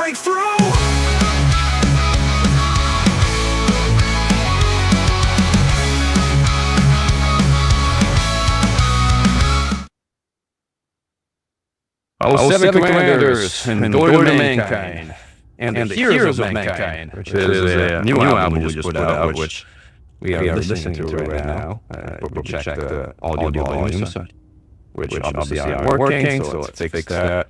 breakthrough. All seven commanders and door to mankind, and the heroes of mankind, which is a new album we just put out, which we are listening to right now. We checked the audio volumes, which obviously aren't working, so let's fix that.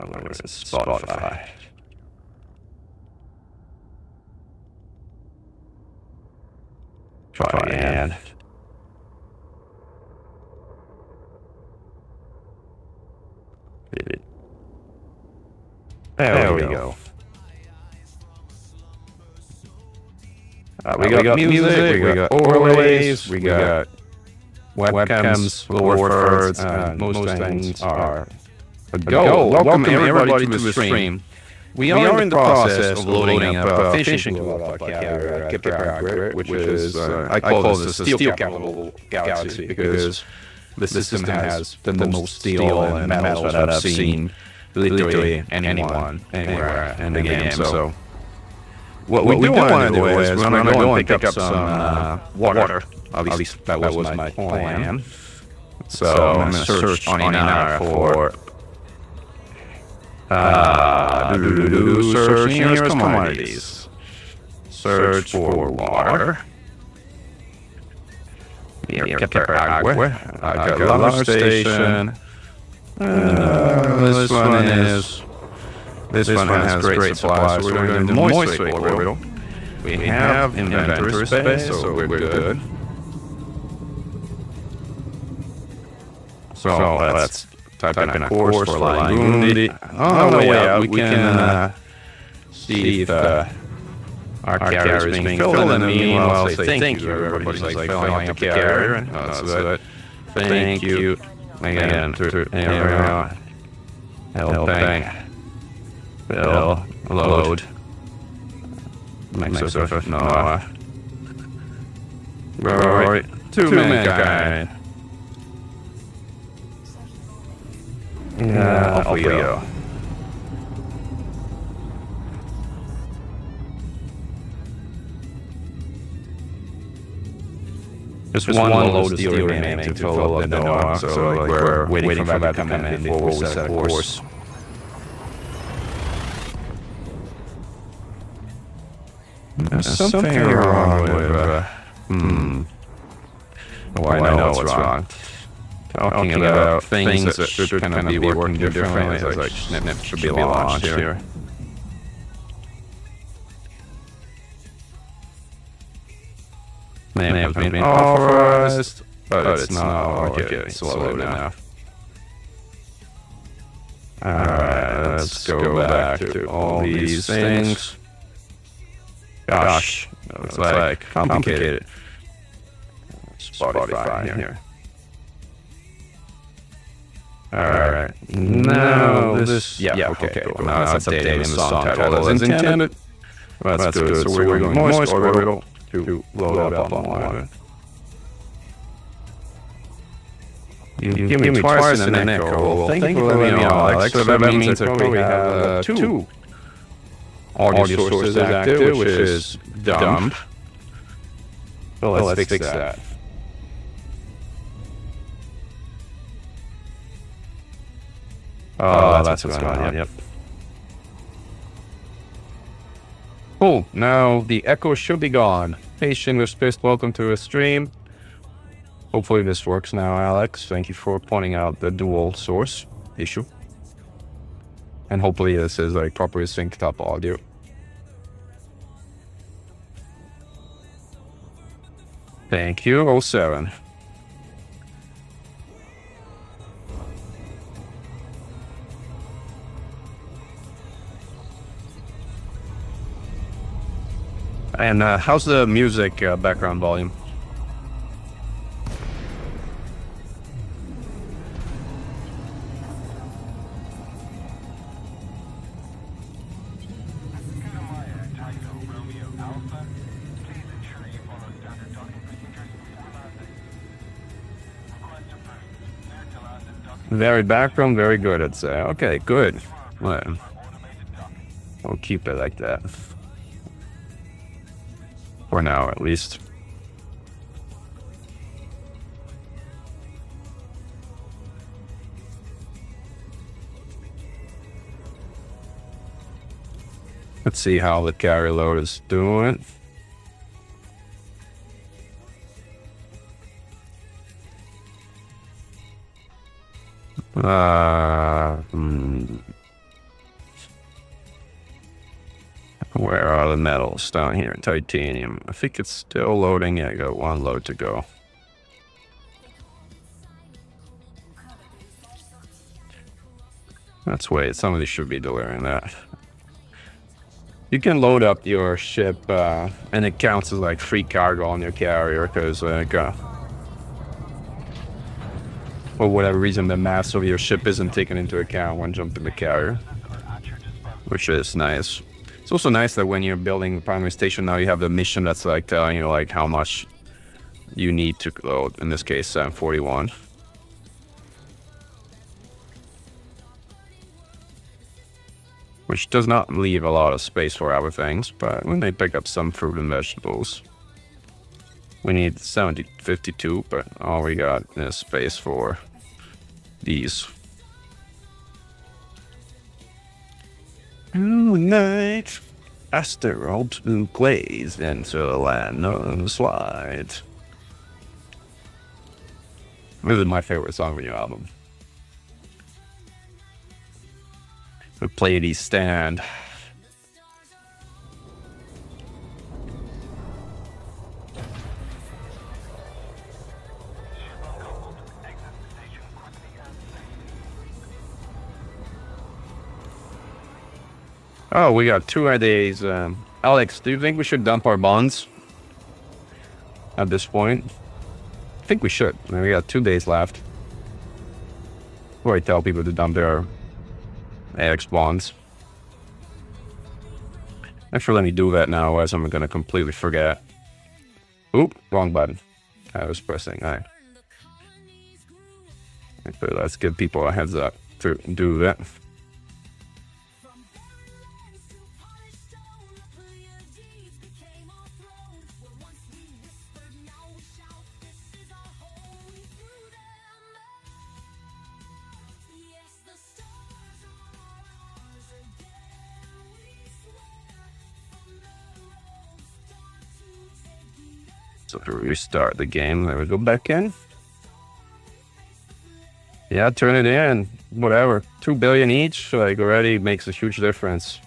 Where is Spotify? Try again. There we go. We got music, we got overlays, we got webcams, lower thirds, and most things are a go. Welcome everybody to the stream. We are in the process of loading up a fishing tool carrier, which is, I call this the steel capital galaxy, because the system has the most steel and metals that I've seen literally anyone, anywhere in the game. So what we do want to do is we're going to go and pick up some water. At least that was my plan. So I'm going to search on INR for search nearest commodities. Search for water. Here, Agua. I got a large station. This one has great supplies. We're going to moist weight orbital. We have inventory space, so we're good. So let's type in a course for Langundi. On the way out, we can see if our carrier is being filled, and meanwhile say thank you. Everybody's like filling up the carrier. That's it. Thank you. Again, helping. Fill. Load. Makes us no. Right. To mankind. Yeah, off we go. Just one load of steel remaining to fill up the NOAA, so like we're waiting for that to come in before we set a course. There's something wrong with, oh, I know what's wrong. Talking about things that should kind of be working differently, it's like snip should be launched here. May have been authorized, but it's not. Okay, slow enough. Alright, let's go back to all these things. Gosh, it's like complicated. Spotify here. Alright, now this. Yeah, okay, cool. Now it's updating the song title as intended. That's good, so we're going moist orbital to load up on water. You give me twice in an echo. Well, thank you for letting me know, Alex. So that means that we have two audio sources active, which is dumb. So let's fix that. Oh, that's what's going on, yep. Cool, now the echo should be gone. Patient with space, welcome to a stream. Hopefully this works now, Alex. Thank you for pointing out the dual source issue. And hopefully this is like properly synced up audio. Thank you, 07. And how's the music background volume? Very background, very good, I'd say. Okay, good. Well, we'll keep it like that. For now, at least. Let's see how the carry load is doing. Where are the metals? Down here in titanium. I think it's still loading. Yeah, I got one load to go. Let's wait. Somebody should be delivering that. You can load up your ship, and it counts as like free cargo on your carrier, because for whatever reason, the mass of your ship isn't taken into account when jumping the carrier, which is nice. It's also nice that when you're building the primary station now, you have the mission that's like telling you like how much you need to load. In this case, 41. Which does not leave a lot of space for other things, but we may pick up some fruit and vegetables. We need 52, but all we got is space for these. Night, asteroid who plays into the land of slide. This is my favorite song from your album. The Pleiades stand. Oh, we got 2 days. Alex, do you think we should dump our bonds at this point? I think we should. I mean, we got 2 days left before I tell people to dump their AX bonds. Actually, let me do that now, as I'm gonna completely forget. Oop, wrong button. I was pressing I. Okay, let's give people a heads up to do that. So to restart the game, there we go back in. Yeah, turn it in. Whatever. 2 billion each, like, already makes a huge difference.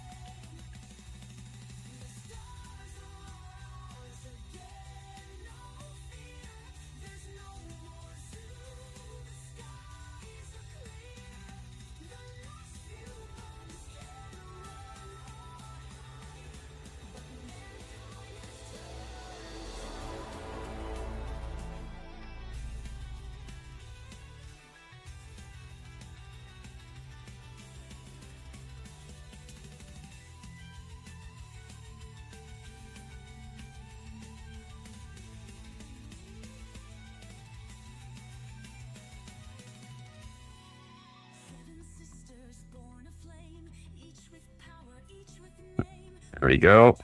There we go.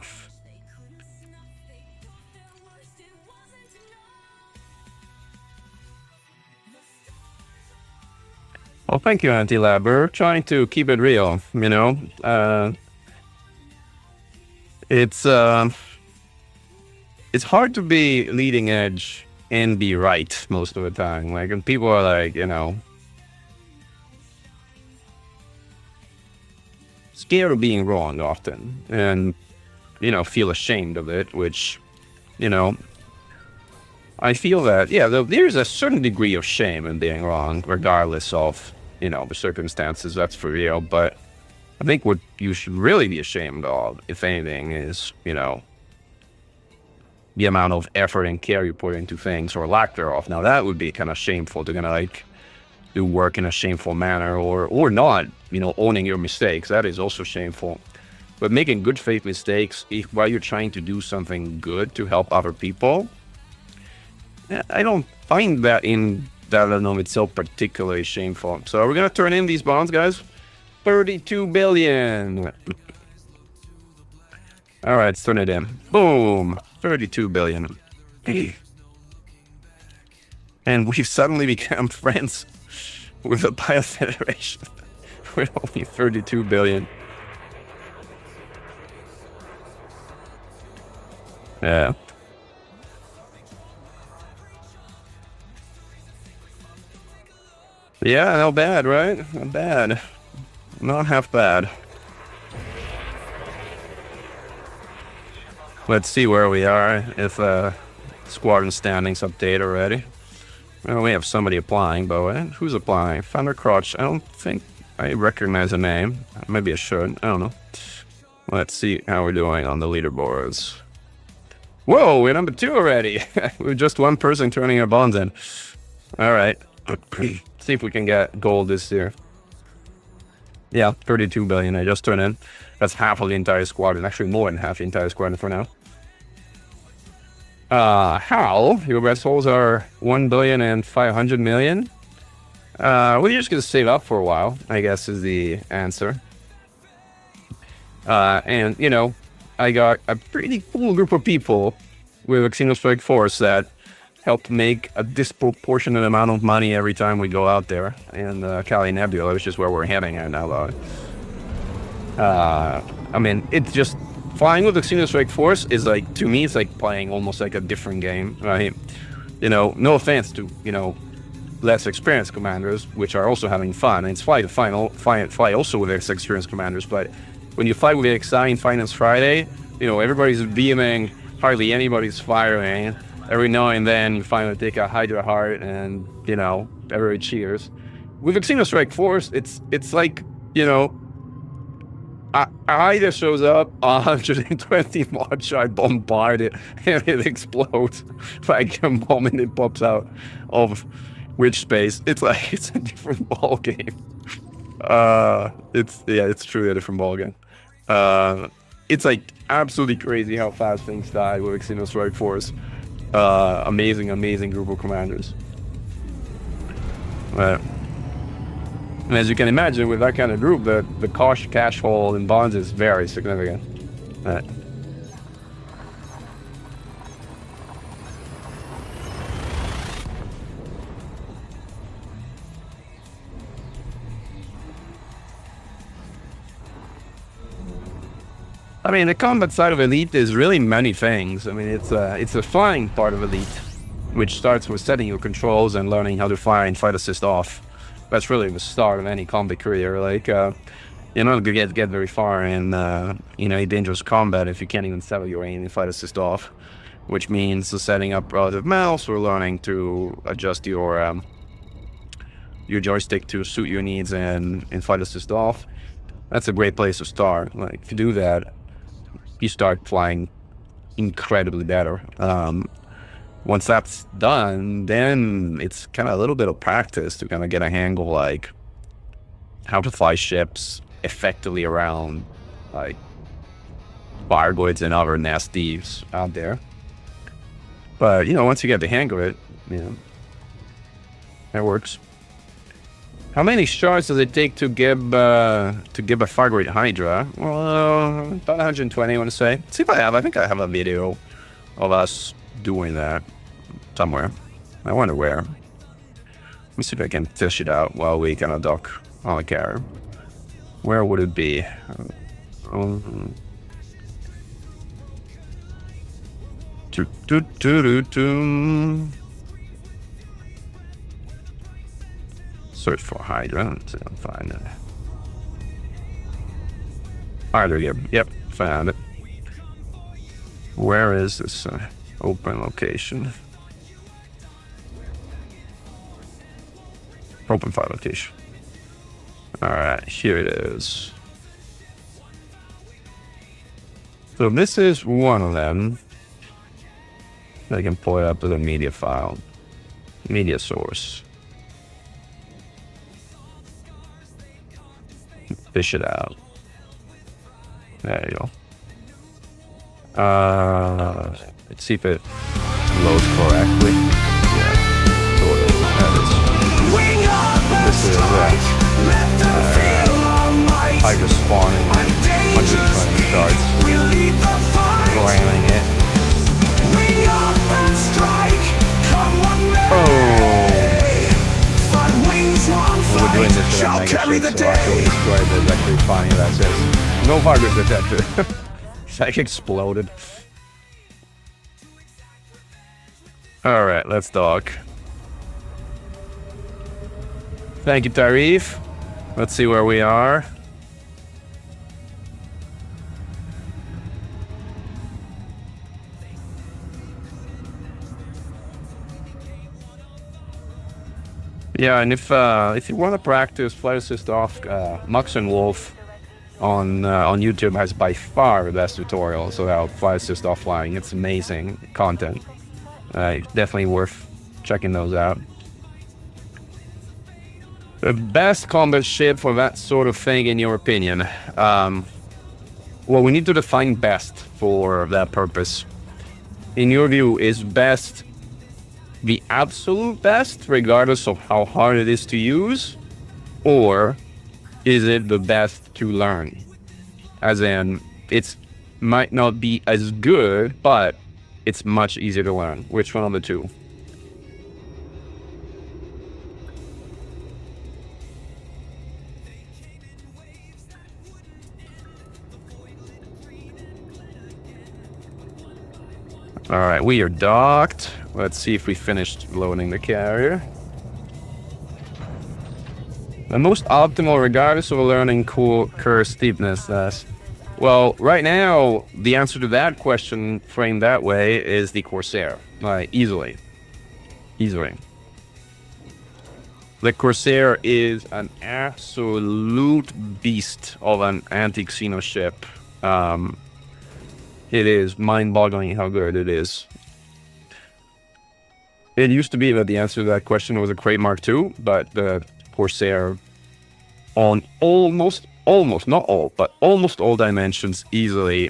Well, thank you, Anti-Lab. We're trying to keep it real, you know. It's hard to be leading edge and be right most of the time. Like, and people are like, you know, scared of being wrong often, and, you know, feel ashamed of it, which, you know, I feel that, yeah, there's a certain degree of shame in being wrong, regardless of, you know, the circumstances, that's for real. But I think what you should really be ashamed of, if anything, is, you know, the amount of effort and care you put into things, or lack thereof. Now, that would be kind of shameful, to kind of like do work in a shameful manner, or not, you know, owning your mistakes. That is also shameful. But making good faith mistakes while you're trying to do something good to help other people, I don't find that in of itself particularly shameful. So we're gonna turn in these bonds, guys. 32 billion. All right, let's turn it in. Boom, 32 billion. And we've suddenly become friends with the Bio Federation with only 32 billion. Yeah. Yeah, not bad, right? Not bad. Not half bad. Let's see where we are. If squadron standings update already. Well, we have somebody applying, but who's applying? Thundercrotch. I don't think I recognize a name. Maybe I should. I don't know. Let's see how we're doing on the leaderboards. Whoa, we're number 2 already. We're just one person turning our bonds in. All right. See if we can get gold this year. Yeah, 32 billion I just turned in. That's half of the entire squadron. Actually, more than half the entire squadron for now. How? Your best holes are 1 billion and 500 million. Well, you're just gonna save up for a while, I guess, is the answer. And you know, I got a pretty cool group of people with a Xenostrike Force that help make a disproportionate amount of money every time we go out there in California Nebula, which is where we're heading at now. I mean, it's just flying with the Xenostrike Force is like, to me, it's like playing almost like a different game, right? You know, no offense to, you know, less experienced commanders, which are also having fun. And it's fly also with less experienced commanders, but when you fly with the XI in Finance Friday, you know, everybody's beaming, hardly anybody's firing. Every now and then you finally take a Hydra Heart and, you know, everybody cheers. With the Xenostrike Force, it's like, you know, Hydra shows up, 120 mod shot, bombard it, and it explodes like a moment it pops out of witch space. It's like, it's a different ball game. It's truly a different ball game. It's like absolutely crazy how fast things die with Xenostrike Force. Amazing group of commanders. And as you can imagine, with that kind of group, the cash hole in bonds is very significant. I mean, the combat side of Elite is really many things. I mean, it's the flying part of Elite, which starts with setting your controls and learning how to fire and fight assist off. That's really the start of any combat career. Like, you're not gonna get very far in you know, dangerous combat if you can't even settle your aim and fight assist off, which means setting up relative mouse or learning to adjust your joystick to suit your needs and fight assist off. That's a great place to start. Like, if you do that, you start flying incredibly better. Once that's done, then it's kind of a little bit of practice to kind of get a handle, like how to fly ships effectively around like Bargoids and other nasties out there. But you know, once you get the hang of it, you know, it works. How many shards does it take to give a Fargate Hydra? Well, about 120, I want to say. Let's see if I have. I think I have a video of us doing that somewhere. I wonder where. Let me see if I can fish it out while we kind of dock on the car. Where would it be? Search for Hydra. Let's find it. Hydra, yep, found it. Where is this open location? Open file location. Alright, here it is. So this is one of them. I can pull it up to the media file. Media source. Fish it out. There you go. Let's see if it loads correctly. Yeah, totally. That is. This is spawning 120 shards, landing it. Well, we're doing this at mega ship, so after we destroy it, there's actually funny that says no progress detected. It's like exploded. Alright, let's dock. Thank you, Tarif. Let's see where we are. Yeah, and if you want to practice flight assist off, Mechan Wolf on YouTube has by far the best tutorials about flight assist off flying. It's amazing content. Definitely worth checking those out. The best combat ship for that sort of thing, in your opinion? Well, we need to define best for that purpose. In your view, is best the absolute best, regardless of how hard it is to use? Or is it the best to learn? As in, it might not be as good, but it's much easier to learn. Which one of the two? Alright, we are docked. Let's see if we finished loading the carrier. The most optimal regardless of a learning curve steepness. Well, right now, the answer to that question framed that way is the Corsair. Easily. Easily. The Corsair is an absolute beast of an anti-Xeno ship. It is mind-boggling how good it is. It used to be that the answer to that question was a Crate Mark II, but the Corsair on almost, not all, but almost all dimensions easily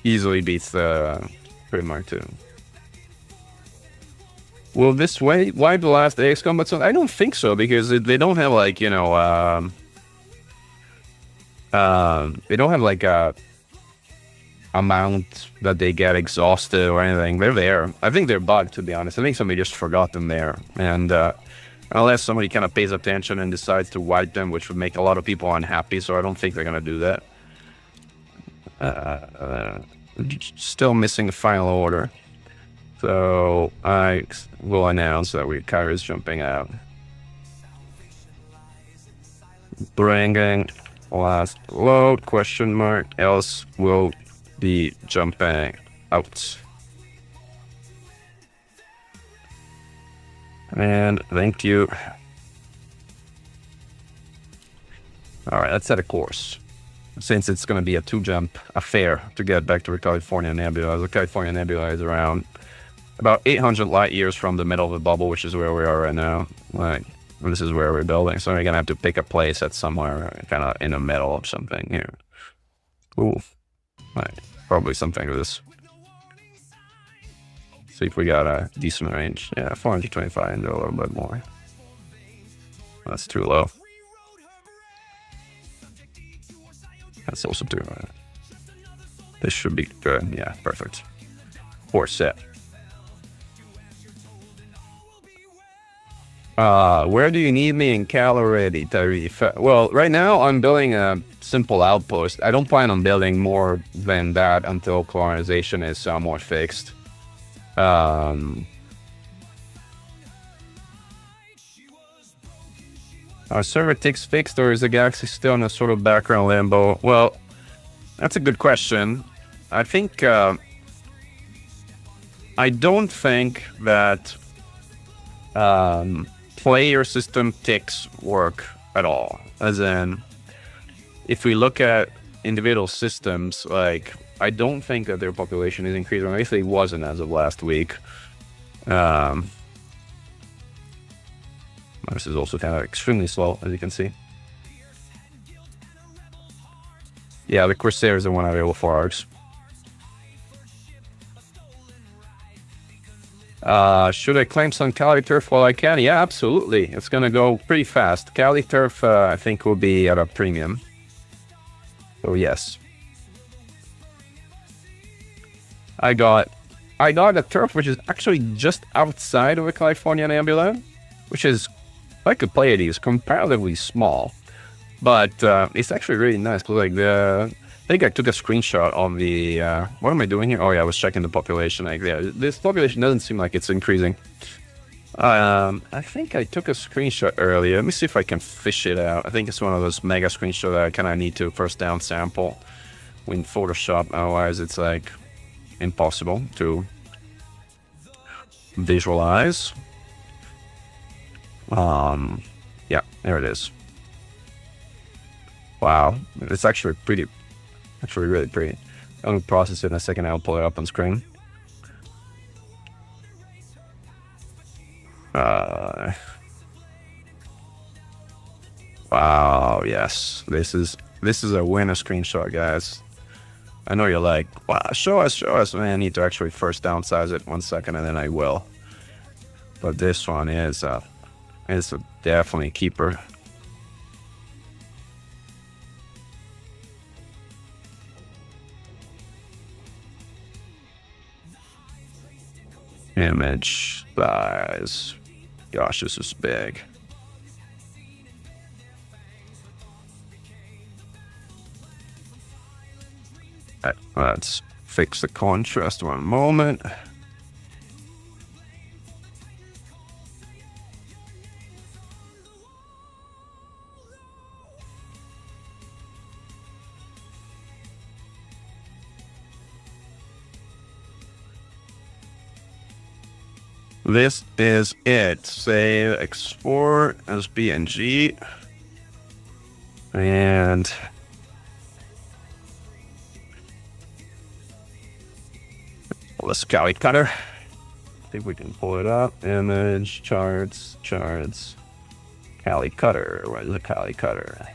beats the Crate Mark II. Will this wipe the last Ace Combat Zone? I don't think so, because they don't have like, you know, they don't have like a amount that they get exhausted or anything. They're there. I think they're bugged, to be honest. I think somebody just forgot them there. And unless somebody kind of pays attention and decides to wipe them, which would make a lot of people unhappy, so I don't think they're going to do that. Still missing the final order. So I will announce that Kyra is jumping out. Bringing last load, question mark, else will be jumping out. And thank you. Alright, let's set a course. Since it's going to be a 2-jump affair to get back to the California Nebula. The California Nebula is around about 800 light years from the middle of the bubble, which is where we are right now. This is where we're building, so we're going to have to pick a place at somewhere kind of in the middle of something here. Ooh. Right. Probably something like this. See if we got a decent range. Yeah, 425 and a little bit more. That's too low. That's also too low. This should be good. Yeah, perfect. Course set. Where do you need me in Cal already, Tarif? Well, right now I'm building a simple outpost. I don't plan on building more than that until colonization is somewhat fixed. Our server ticks fixed, or is the galaxy still in a sort of background limbo? Well, that's a good question. I think I don't think that player system ticks work at all. As in, if we look at individual systems, like, I don't think that their population is increasing, or at least it wasn't as of last week. This is also kind of extremely slow, as you can see. Yeah, the Corsair is the one available for ARGs. Should I claim some Cali Turf while I can? Yeah, absolutely. It's gonna go pretty fast. Cali Turf, I think, will be at a premium. So yes, I got a turf which is actually just outside of the California Nebula, which is like a Pleiades, comparatively small, but it's actually really nice. Like I think I took a screenshot of the. What am I doing here? Oh yeah, I was checking the population. Like yeah, this population doesn't seem like it's increasing. I think I took a screenshot earlier. Let me see if I can fish it out. I think it's one of those mega screenshots that I kind of need to first down sample in Photoshop. Otherwise, it's like impossible to visualize. Yeah, there it is. Wow, it's actually pretty, actually really pretty. I'm gonna process it in a second. I'll pull it up on screen. Wow, yes, this is a winner screenshot, guys. I know you're like, wow, show us. Man, I need to actually first downsize it 1 second, and then I will. But this one is definitely a keeper. Image size. Gosh, this is big. All right, let's fix the contrast 1 moment. This is it. Save, export as PNG. And let's Cali cutter. See if we can pull it up. Image, charts. Cali cutter. Where's the Cali cutter?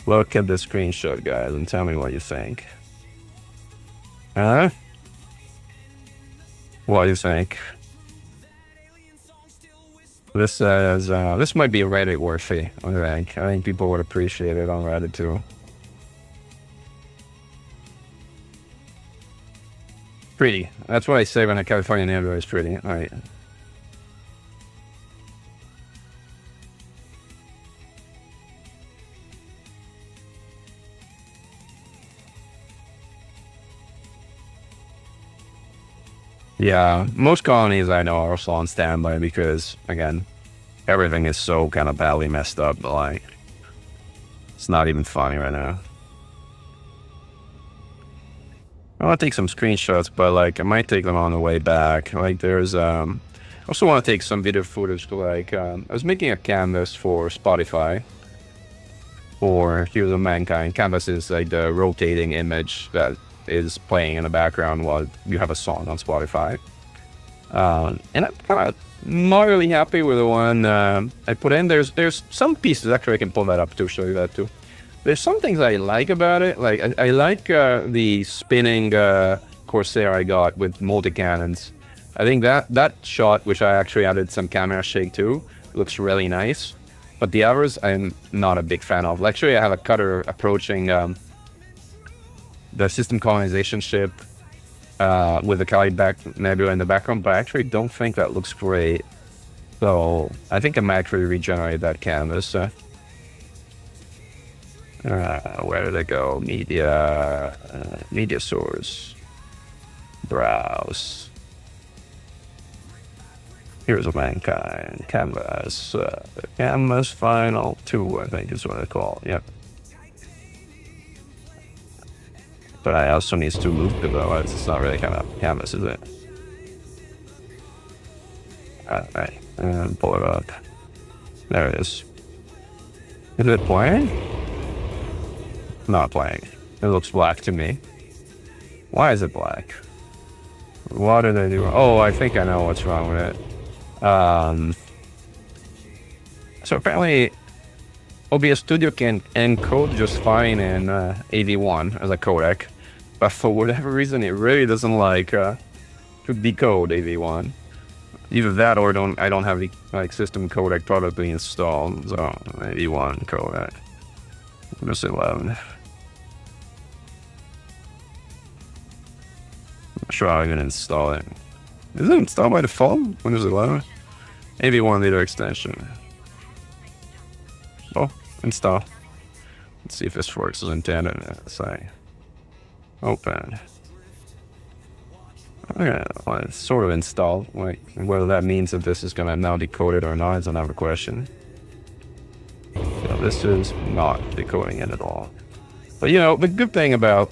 Look at the screenshot, guys, and tell me what you think. Huh? What do you think? This is this might be Reddit worthy. I think people would appreciate it on Reddit too. Pretty. That's what I say when a California Nebula is pretty. All right. Yeah, most colonies I know are also on standby because, again, everything is so kind of badly messed up, but like, it's not even funny right now. I want to take some screenshots, but like, I might take them on the way back. Like, there's, I also want to take some video footage to like, I was making a canvas for Spotify for Heroes of Mankind. Canvas is like the rotating image that is playing in the background while you have a song on Spotify. And I'm kind of not really happy with the one I put in. There's some pieces, actually I can pull that up to show you that too. There's some things I like about it. Like I like the spinning Corsair I got with multi-cannons. I think that shot, which I actually added some camera shake to, looks really nice. But the others I'm not a big fan of. Actually, I have a cutter approaching the system colonization ship with the Cali Nebula in the background, but I actually don't think that looks great. So I think I might actually regenerate that canvas. Where did it go? Media source, browse. Here's a Mankind canvas. Canvas final 2, I think is what I call it. Yep. But I also need to loop it, otherwise it's not really kind of canvas, is it? Alright, and pull it up. There it is. Is it playing? Not playing. It looks black to me. Why is it black? What did I do? Oh, I think I know what's wrong with it. So apparently OBS Studio can encode just fine in AV1 as a codec, but for whatever reason it really doesn't like to decode AV1. Either that or I don't have the system codec properly installed, so AV1 codec. Windows 11. I'm not sure how I even install it. Is it installed by default? Windows 11? Maybe 1 liter extension. Oh, install. Let's see if this works as intended. Say, open. Okay, well, it's sort of installed. Wait, whether that means if this is gonna now decode it or not is another question. So this is not decoding it at all. But you know, the good thing about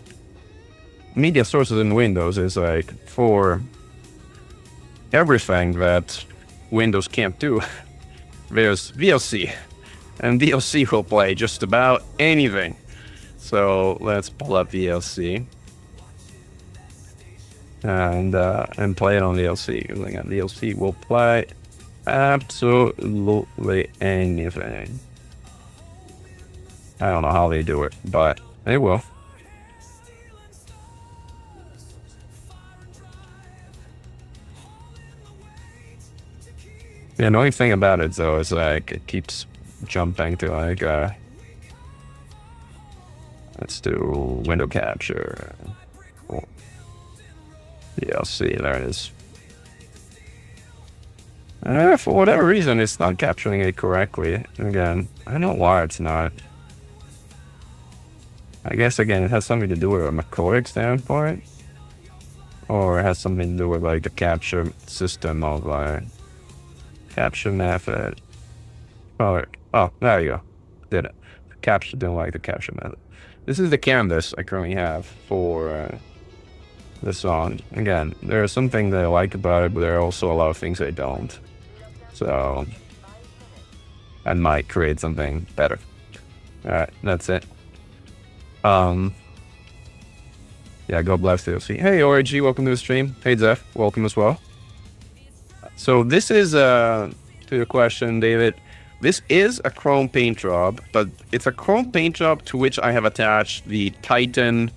media sources in Windows is like for everything that Windows can't do, there's VLC. And VLC will play just about anything. So let's pull up VLC and play it on VLC. VLC will play absolutely anything. I don't know how they do it, but they will. The annoying thing about it though is like it keeps jumping to like let's do window capture. Cool. Yeah, see, there it is. For whatever reason, it's not capturing it correctly. Again, I don't know why it's not. I guess again, it has something to do with a codec standpoint, or it has something to do with like the capture system of capture method. Oh, there you go. Did it. Capture, didn't like the capture method. This is the canvas I currently have for the song. Again, there are some things that I like about it, but there are also a lot of things I don't. So, I might create something better. Alright, that's it. Yeah, God bless DLC. Hey, ORG, welcome to the stream. Hey, Zeph, welcome as well. So this is, to your question, David, this is a Chrome paint job, but it's a Chrome paint job to which I have attached the Titan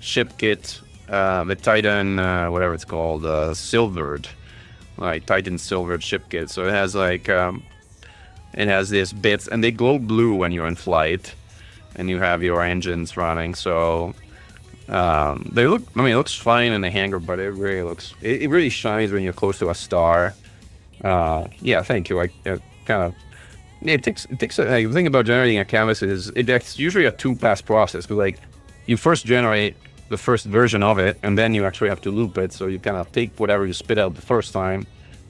ship kit, the Titan, whatever it's called, silvered, like Titan silvered ship kit. So it has like, it has these bits, and they glow blue when you're in flight, and you have your engines running. So they look, I mean, it looks fine in the hangar, but it really looks, it really shines when you're close to a star. Yeah, thank you. Like, it kind of. It takes the thing about generating a canvas is it's usually a 2-pass process. But like, you first generate the first version of it, and then you actually have to loop it. So you kind of take whatever you spit out the first time,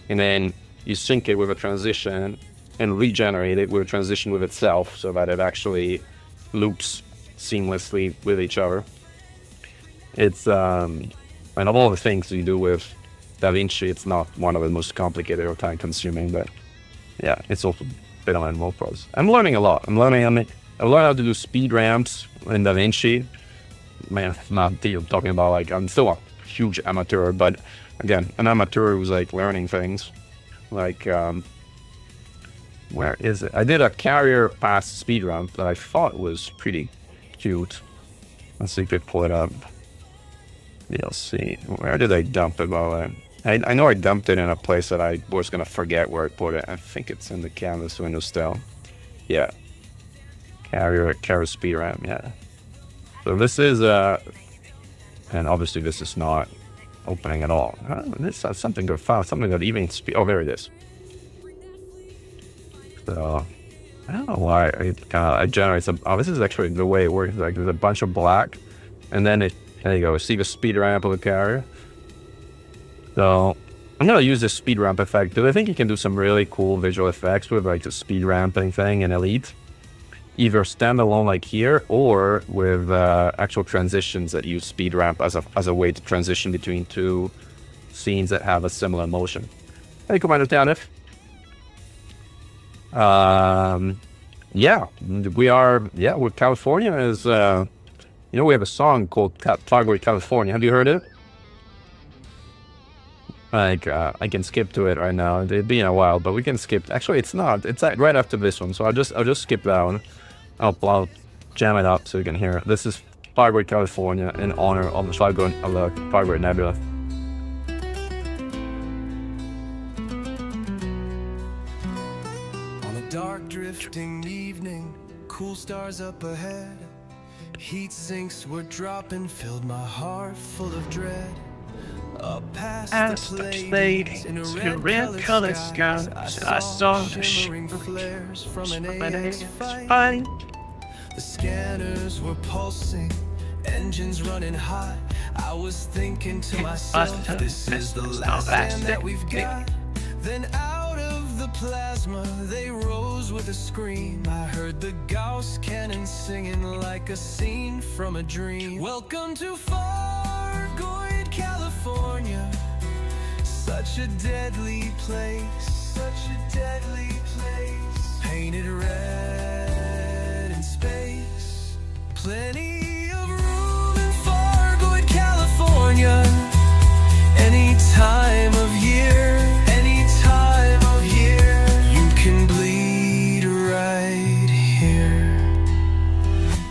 and then you sync it with a transition and regenerate it with a transition with itself, so that it actually loops seamlessly with each other. It's and of all the things you do with DaVinci, it's not one of the most complicated or time-consuming, but yeah, it's also bit on more pros. I'm learning a lot. I learned how to do speed ramps in DaVinci. Man, not talking about like, I'm still a huge amateur, but again, an amateur who's like learning things. Like, where is it? I did a carrier pass speed ramp that I thought was pretty cute. Let's see if we pull it up. DLC. Where did I dump it? Well, I know I dumped it in a place that I was going to forget where I put it. I think it's in the canvas window still. Yeah. Carrier speed ramp, yeah. So this is, and obviously this is not opening at all. This has something to find, something that even speed, oh, there it is. So, I don't know why I generate some, oh, this is actually the way it works. Like, there's a bunch of black, and then there you go, see the speed ramp of the carrier. So I'm gonna use this speed ramp effect because I think you can do some really cool visual effects with like the speed ramping thing in Elite, either standalone like here or with actual transitions that use speed ramp as a way to transition between two scenes that have a similar motion. Hey, Commander Tanif. Yeah, we are. Yeah, with California is. You know, we have a song called Flyboy California. Have you heard it? Like, I can skip to it right now. It'd been a while, but we can skip. Actually, it's not. It's right after this one, so I'll just skip down. I'll jam it up so you can hear it. This is Flyboy California in honor of the Flyboy Nebula. On a dark drifting evening, cool stars up ahead. Heat sinks were dropping, filled my heart full of dread. Up past the Pleiades in a red-colored sky, I saw the shimmering flares from an AX fight. The scanners were pulsing, engines running hot. I was thinking to myself, this is the last stand that we've got. Then out of the plasma they rose with a scream. I heard the Gauss cannon singing like a scene from a dream. Welcome to Fargoid, California. Such a deadly place, such a deadly place. Painted red in space. Plenty of room in Fargoid, California. Any time of year, any time of year, you can bleed right here.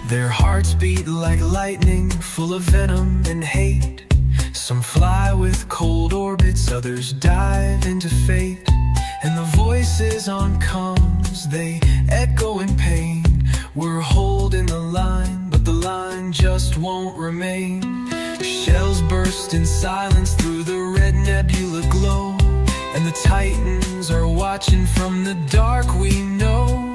Their hearts beat like lightning, full of venom and hate. Some fly with cold orbits, others dive into fate. And the voices on comms, they echo in pain. We're holding the line, but the line just won't remain. Shells burst in silence through the red nebula glow. And the Titans are watching from the dark, we know.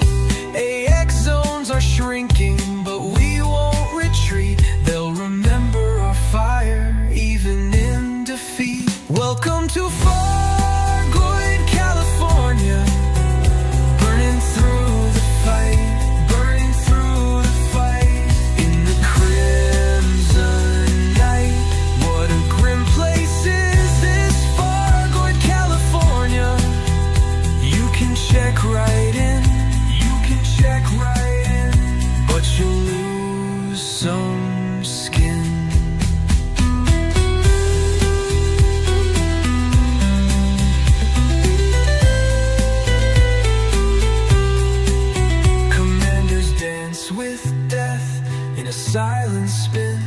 AX zones are shrinking, but we won't retreat. They'll remember our fire, even in defeat. Welcome to Fargoid, California. Burning through the fight, burning through the fight. In the crimson night, what a grim place is this Fargoid, California. You can check right in, you can check right in, but you'll lose some skin. Commanders dance with death in a silent spin,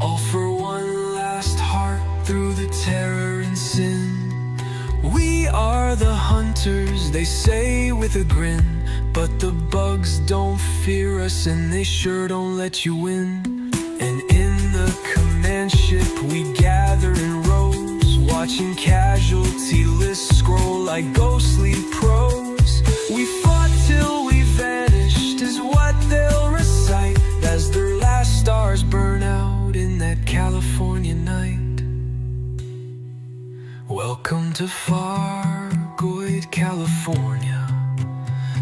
all for one last heart through the terror and sin. We are the hunters, they say with a grin, but the bugs don't fear us and they sure don't let you win. And in the command ship we gather in rows, watching casualty lists scroll like ghostly prose. We fought till we vanished is what they'll recite, as their last stars burn out in that California night. Welcome to Fargoid, California.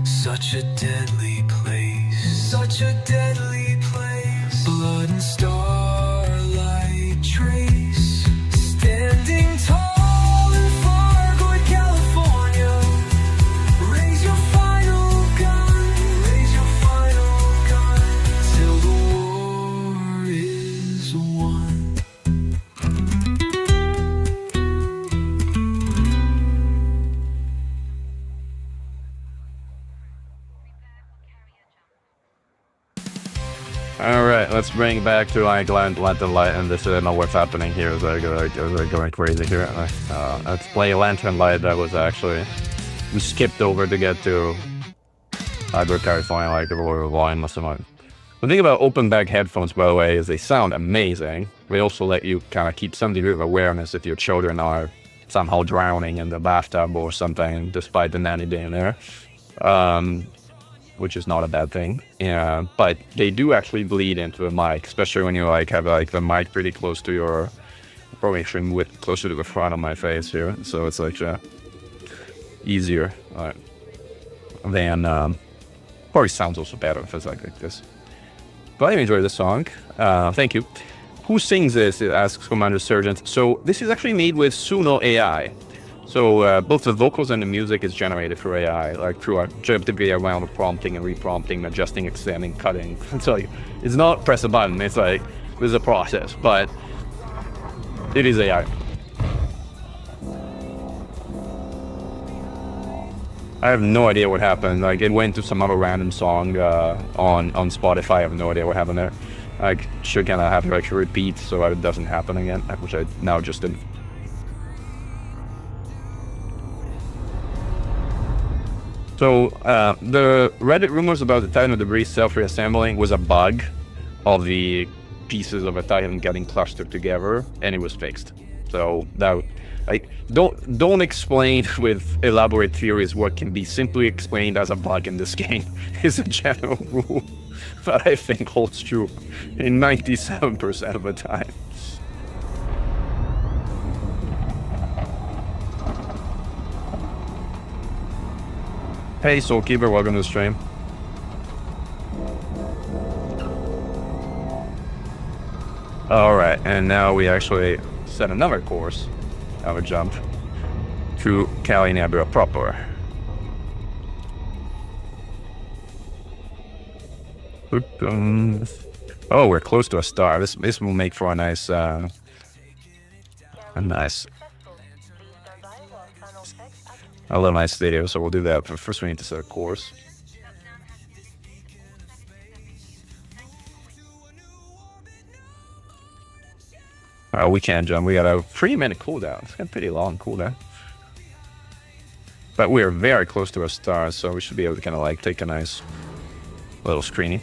Such a deadly place, such a deadly place. Blood and starlight trace, standing tall in Fargoid, California. Raise your final gun, raise your final gun, till the war is won. Alright, let's bring back to like Lantern Light, and this is not what's happening here. Is going crazy here. Let's play Lantern Light. That was actually, we skipped over to get to California, like the Royal Line must have been. The thing about open back headphones, by the way, is they sound amazing. They also let you kind of keep some degree of awareness if your children are somehow drowning in the bathtub or something, despite the nanny being there. Which is not a bad thing. Yeah, but they do actually bleed into the mic, especially when you like have like the mic pretty close to your, probably should move it closer to the front of my face here, so it's like easier than probably sounds also better if it's like this. But I enjoy the song. Thank you. Who sings this? It asks Commander Sergeant. So this is actually made with Suno AI. So both the vocals and the music is generated through AI, like through a typically around the prompting and reprompting, adjusting, extending, cutting. So it's not press a button. It's like there's a process, but it is AI. I have no idea what happened. Like it went to some other random song on Spotify. I have no idea what happened there. I should kind of have like a repeat so it doesn't happen again, which I now just did. So the Reddit rumors about the Titan debris self-reassembling was a bug of the pieces of a Titan getting clustered together, and it was fixed. So that, like, don't explain with elaborate theories what can be simply explained as a bug in this game is a general rule that I think holds true in 97% of the time. Hey, Soulkeeper, welcome to the stream. All right, and now we actually set another course, have a jump to California Nebula proper. Oh, we're close to a star. This will make for a nice a little nice video, so we'll do that. But first we need to set a course. Oh, we can't jump. We got a 3-minute cooldown. It's got a pretty long cooldown. But we're very close to a star, so we should be able to kind of like take a nice little screening.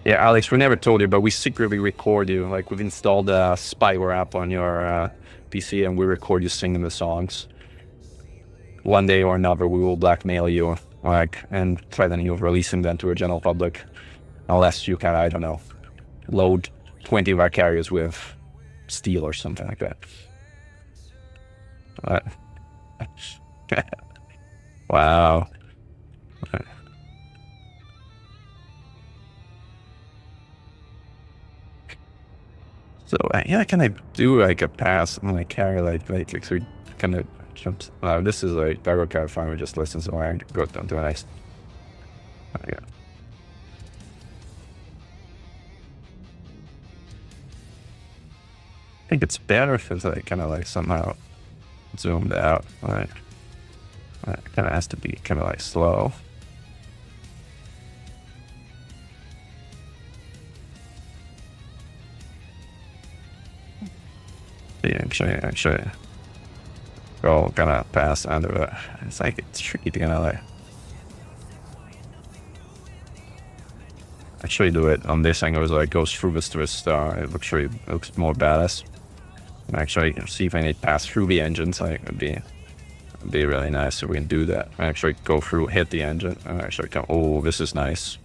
Yeah, Alex, we never told you, but we secretly record you. Like, we've installed a spyware app on your PC, and we record you singing the songs. One day or another, we will blackmail you, like, and threaten you with releasing them to a general public, unless you can, I don't know, load 20 of our carriers with steel or something like that. Wow. So yeah, can I do like a pass on my carrier like so we kind of jumps? This is like Barrow California just listen, so I go down to a nice. Yeah. I think it's better if it's like kind of like somehow zoomed out. Like, it kind of has to be kind of like slow. Yeah, actually go kind of pass under it. It's like it's tricky to kind of like actually do it on this angle. So it goes through this to a star. It looks more badass. And actually see if I need to pass through the engines. Like it'd be really nice if we can do that. Actually go through, hit the engine, and actually come. Oh, this is nice.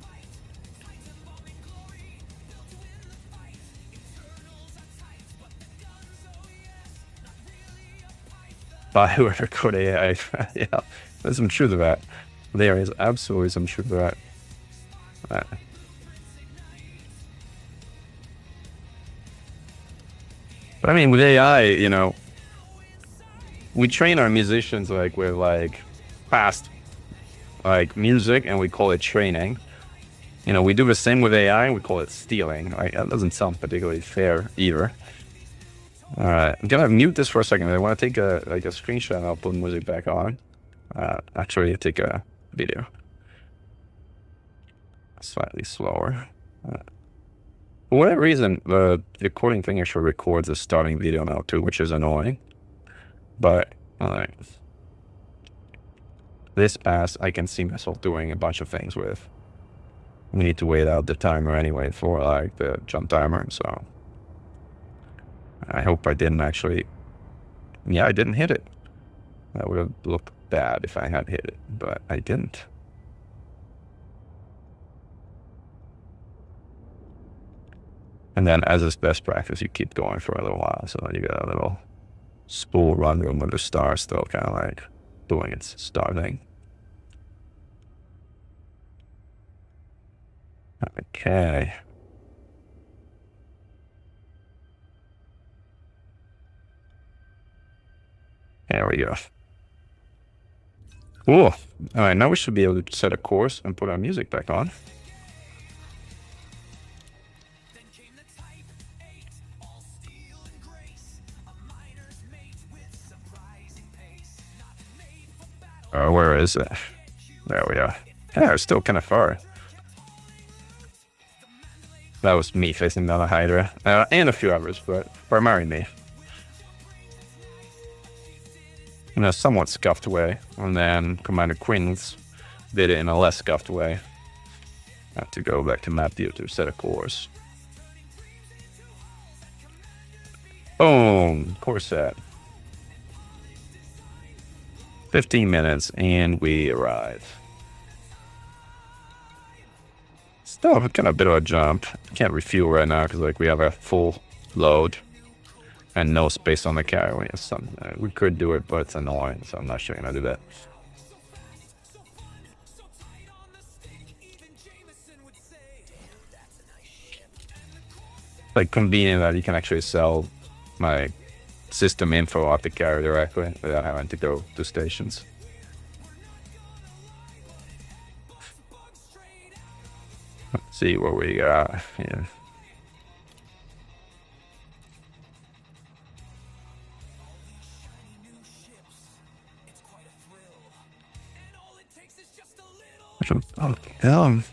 Whoever code AI, yeah, there's some truth to that. There is absolutely some truth to that. But I mean, with AI, you know, we train our musicians like with like fast, like music, and we call it training. You know, we do the same with AI, and we call it stealing. Like that doesn't sound particularly fair either. All right, I'm gonna mute this for a second. I want to take a screenshot and I'll put music back on. Actually, take a video. Slightly slower. For whatever reason, the recording thing actually records the starting video now too, which is annoying. But this pass, I can see myself doing a bunch of things with. We need to wait out the timer anyway for like the jump timer, so. I hope I didn't actually. Yeah, I didn't hit it. That would have looked bad if I had hit it, but I didn't. And then, as is best practice, you keep going for a little while, so you got a little spool run room with the star still kind of like doing its star thing. Okay. There we go. Cool. All right, now we should be able to set a course and put our music back on. Where is it? There we are. Yeah, it's still kind of far. That was me facing down the Hydra. And a few others, but primarily me. In a somewhat scuffed way. And then Commander Quinns did it in a less scuffed way. I have to go back to map view to set a course. Boom! Course set. 15 minutes and we arrive. Still kind of a bit of a jump. Can't refuel right now because like we have a full load and no space on the carrier. We have some. We could do it, but it's annoying, so I'm not sure I'm gonna do that. Like convenient that you can actually sell my system info off the carrier directly without having to go to stations. Let's see what we got here. Oh, hell.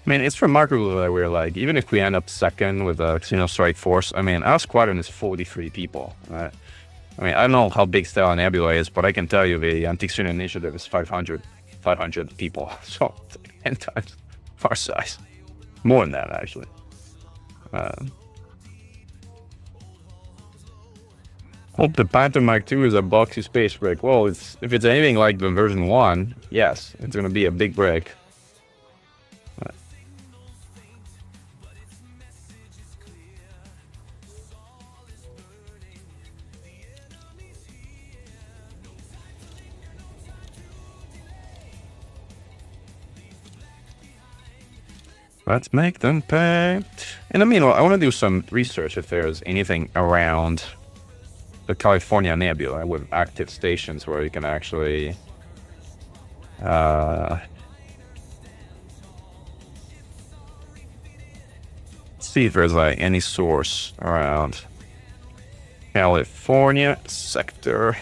I mean, it's remarkable that we're like, even if we end up second with a Strike Force, I mean, our squadron is 43 people, right? I mean, I don't know how big California Nebula is, but I can tell you the Anti-Extrusion Initiative is 500 people, so it's like 10 times our size. More than that, actually. Hope the Panther Mark II is a boxy space brick. Well, if it's anything like the version 1, yes, it's going to be a big brick. Let's make them pay. In the meanwhile, I want to do some research if there's anything around the California Nebula with active stations where you can actually see if there's like any source around California sector.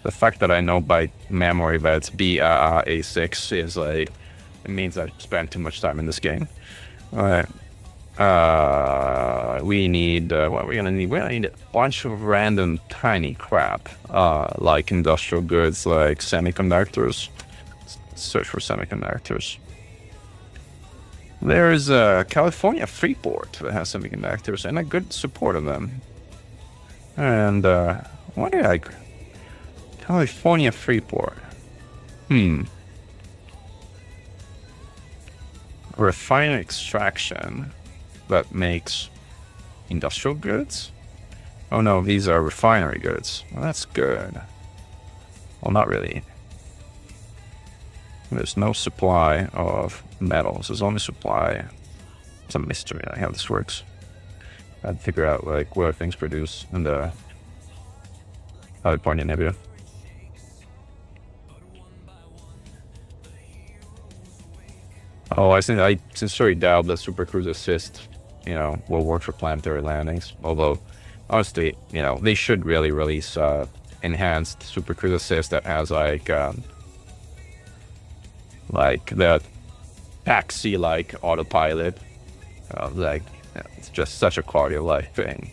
The fact that I know by memory that it's BAA6 is like, it means I spent too much time in this game. Alright. We need, what we're gonna need? We're gonna need a bunch of random tiny crap. Like industrial goods, like semiconductors. Search for semiconductors. There's a California Freeport that has semiconductors and a good support of them. And, what do I... California Freeport. Refinery extraction that makes industrial goods? Oh no, these are refinery goods. Well, that's good. Well, not really. There's no supply of metals. There's only supply. It's a mystery how this works. I'd figure out like where things produce in the California Nebula. Oh, I sincerely doubt that Super Cruise Assist, will work for planetary landings. Although, honestly, they should really release enhanced Super Cruise Assist that has like that taxi-like autopilot. It's just such a quality of life thing.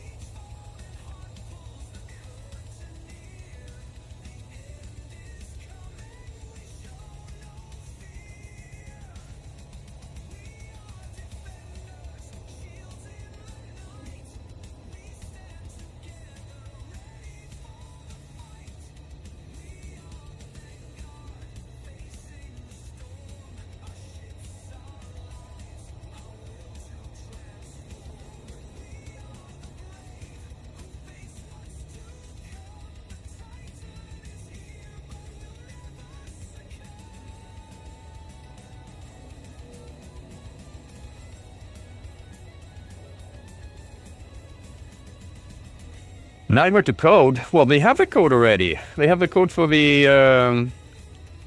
Nightmare to code. Well, they have the code already. They have the code for the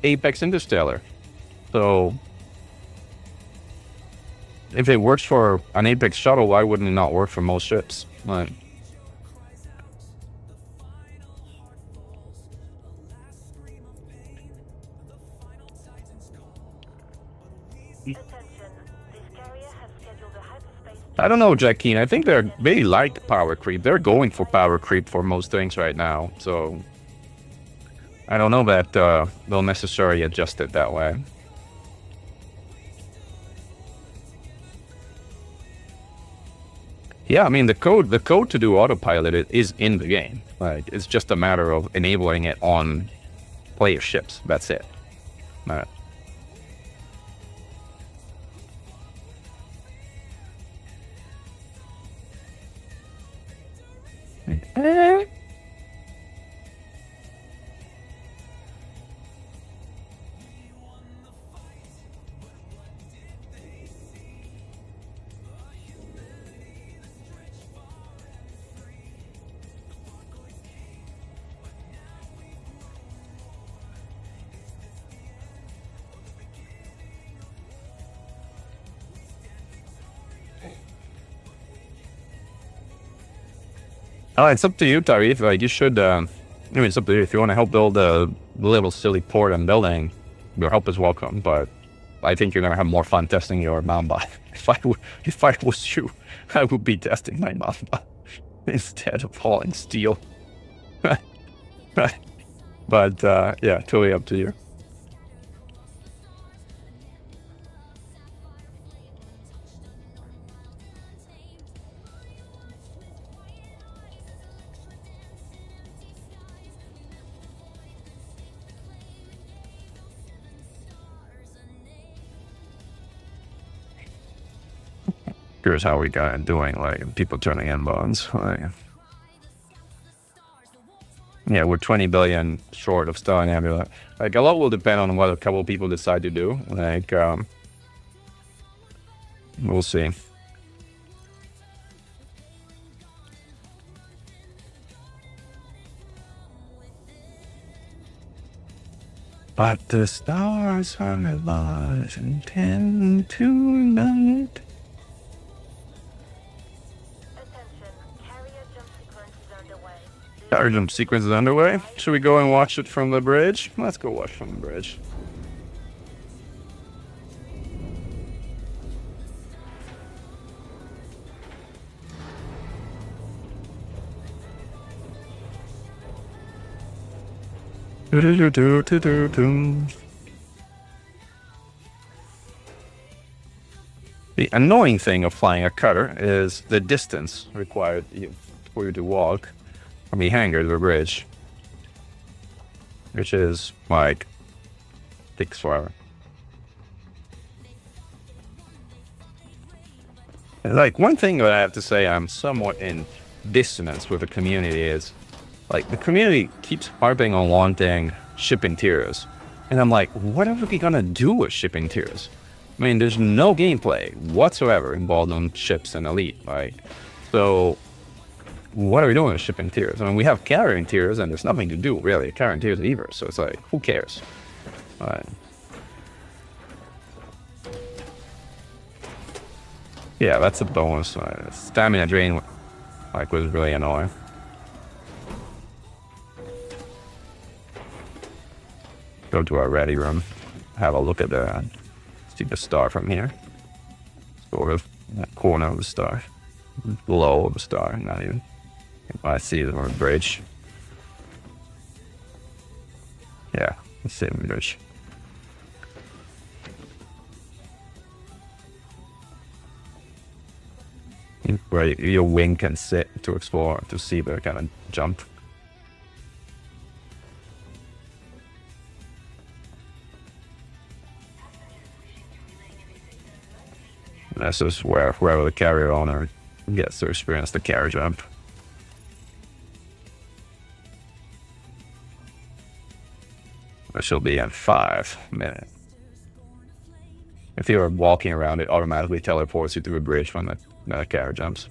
Apex Interstellar. So if it works for an Apex shuttle, why wouldn't it not work for most ships? Right. I don't know, Jackeen. I think they like power creep. They're going for power creep for most things right now. So I don't know that they'll necessarily adjust it that way. Yeah, I mean the code to do autopilot is in the game. Like it's just a matter of enabling it on player ships. That's it. Oh, it's up to you, Tarif. Like you should. I mean, it's up to you. If you want to help build a little silly port and building, your help is welcome. But I think you're gonna have more fun testing your Mamba. If I was you, I would be testing my Mamba instead of hauling steel. But yeah, totally up to you. Here's how we got it doing, like people turning in bonds. Like, yeah, we're 20 billion short of Star Nebula. Like a lot will depend on what a couple of people decide to do. Like, we'll see. But the stars are alive and tend tonight. Carrier jump sequence is underway. Should we go and watch it from the bridge? Let's go watch from the bridge. The annoying thing of flying a cutter is the distance required for you to walk from the hangar to the bridge, which is like takes forever. Like one thing that I have to say I'm somewhat in dissonance with the community is like the community keeps harping on wanting ship interiors, and I'm like, what are we gonna do with ship interiors? I mean, there's no gameplay whatsoever involved on ships and Elite, right? So what are we doing with ship interiors? I mean, we have carrier interiors, and there's nothing to do really. Carrier interiors either, so it's like, who cares? Yeah, that's a bonus. Stamina drain, like, was really annoying. Go to our ready room, have a look at the see the star from here. Sort of that corner of the star, below of the star, not even. I see it on the bridge. Yeah, the same bridge. Where your wing can sit to explore, to see the kind of jump. This is wherever the carrier owner gets to experience the carrier jump. Which will be in 5 minutes. If you're walking around, it automatically teleports you to a bridge when the carrier jumps.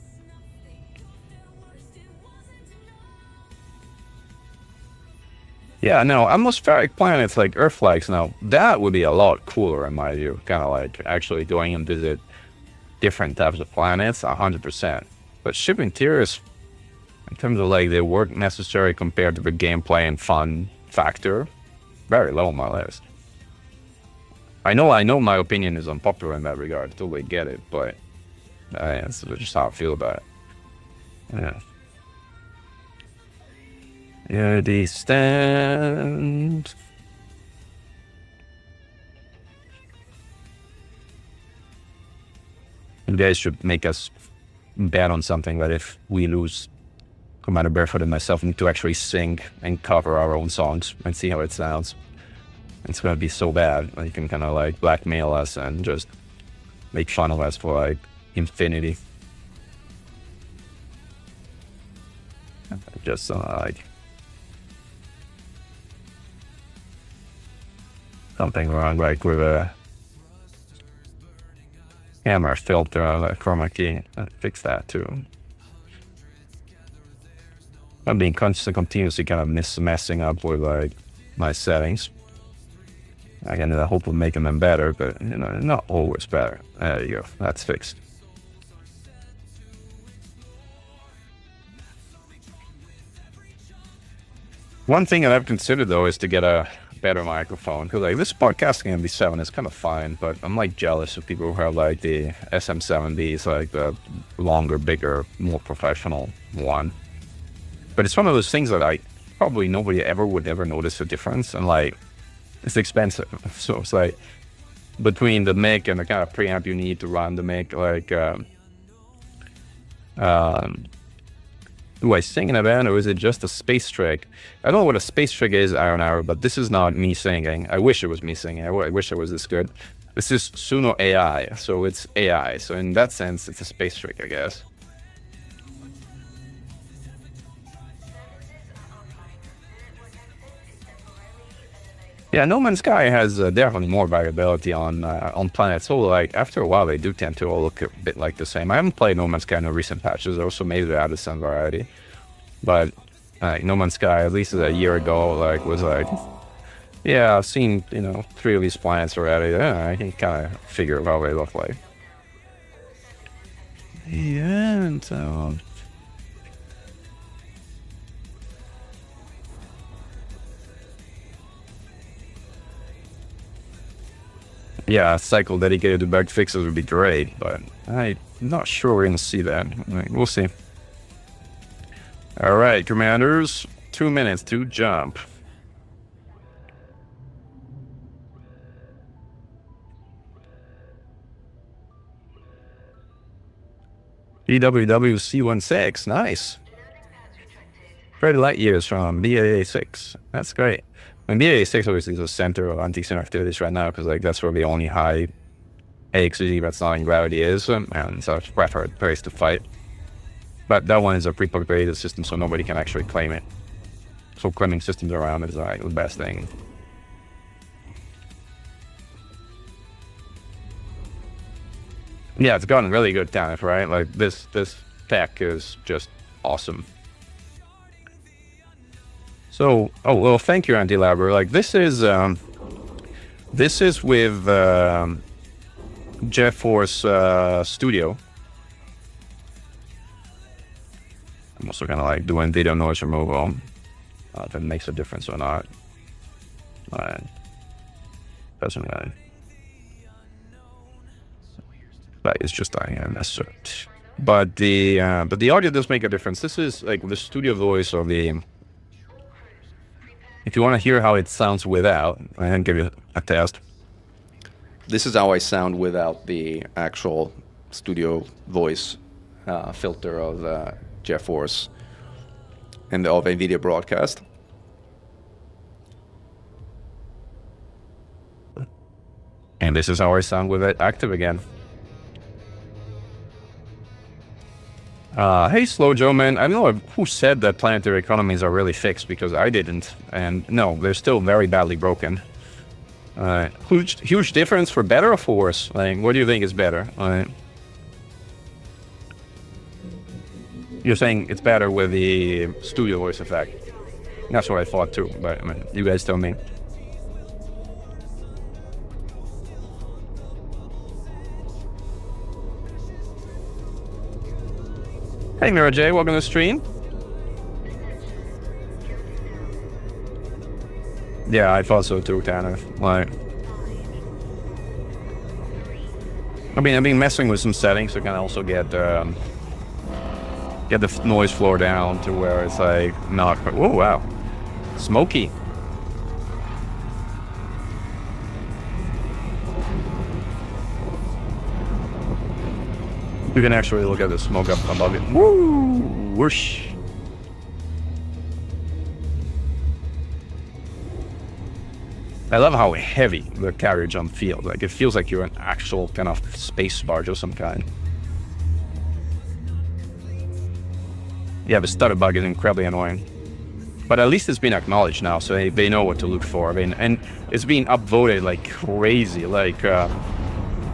Yeah, no, atmospheric planets like Earth-like now, that would be a lot cooler in my view. Kind of like actually going and visit different types of planets, 100%. But ship interiors, in terms of like the work necessary compared to the gameplay and fun factor, very low on my list. I know my opinion is unpopular in that regard, I totally get it, but that's just how I feel about it. Yeah. Here they stand. You guys should make us bet on something that if we lose, Commander Barefoot and myself need to actually sing and cover our own songs and see how it sounds. It's gonna be so bad. You can kind of like blackmail us and just make fun of us for like infinity. Just like something wrong, like with a camera filter, like chroma key. Fix that too. I'm being continuously kind of messing up with like my settings. I can hope of making them better, but you know, not always better. There you go. That's fixed. One thing that I've considered though is to get a better microphone, because like this podcasting MD7 is kind of fine, but I'm like jealous of people who have like the SM7Bs, like the longer, bigger, more professional one. But it's one of those things that I probably nobody ever would ever notice a difference, and like it's expensive. So it's like between the mic and the kind of preamp you need to run the mic, like do I sing in a band or is it just a space trick? I don't know what a space trick is, Iron Hour, but this is not me singing. I wish it was me singing. I wish I was this good. This is Suno AI, so it's AI. So in that sense, it's a space trick, I guess. Yeah, No Man's Sky has definitely more variability on planets. So like after a while, they do tend to all look a bit like the same. I haven't played No Man's Sky in the recent patches, though, so maybe they added some variety. But No Man's Sky, at least a year ago, like was like, yeah, I've seen 3 of these planets already. Yeah, I can kind of figure out how they look like. Yeah, and so. Yeah, a cycle dedicated to bug fixes would be great, but I'm not sure we're going to see that. We'll see. All right, commanders, 2 minutes to jump. EWWC16, nice. 30 light years from BAA6. That's great. And BAA6 obviously is the center of anti-sin activities right now, because like that's where the only high AXZ that's not in gravity is, and it's a preferred place to fight. But that one is a pre-populated system, so nobody can actually claim it. So claiming systems around it is like the best thing. Yeah, it's gotten really good talent, right? Like this tech is just awesome. So, oh well, thank you, Andy Labber. Like this is with GeForce Studio. I'm also kind of like doing video noise removal. If it makes a difference or not. Doesn't really. That is just unnecessary. But the audio does make a difference. This is like the studio voice of the. If you want to hear how it sounds without, I can give you a test. This is how I sound without the actual studio voice filter of GeForce and of NVIDIA Broadcast. And this is how I sound with it active again. Hey, Slow Joe, man. I don't know who said that planetary economies are really fixed, because I didn't. And no, they're still very badly broken. Huge difference for better or for worse? Like, what do you think is better? You're saying it's better with the studio voice effect. That's what I thought too, but I mean, you guys tell me. Hey Mira J, welcome to the stream. Yeah, I thought so too, Tanner. Like, I mean, I've been messing with some settings to kind of also get the noise floor down to where it's like not. Oh wow, smoky. You can actually look at the smoke up above it. Woo! Whoosh! I love how heavy the carrier jump feels. Like, it feels like you're an actual kind of space barge of some kind. Yeah, the stutter bug is incredibly annoying. But at least it's been acknowledged now, so they know what to look for. I mean, and it's being upvoted like crazy. Like, I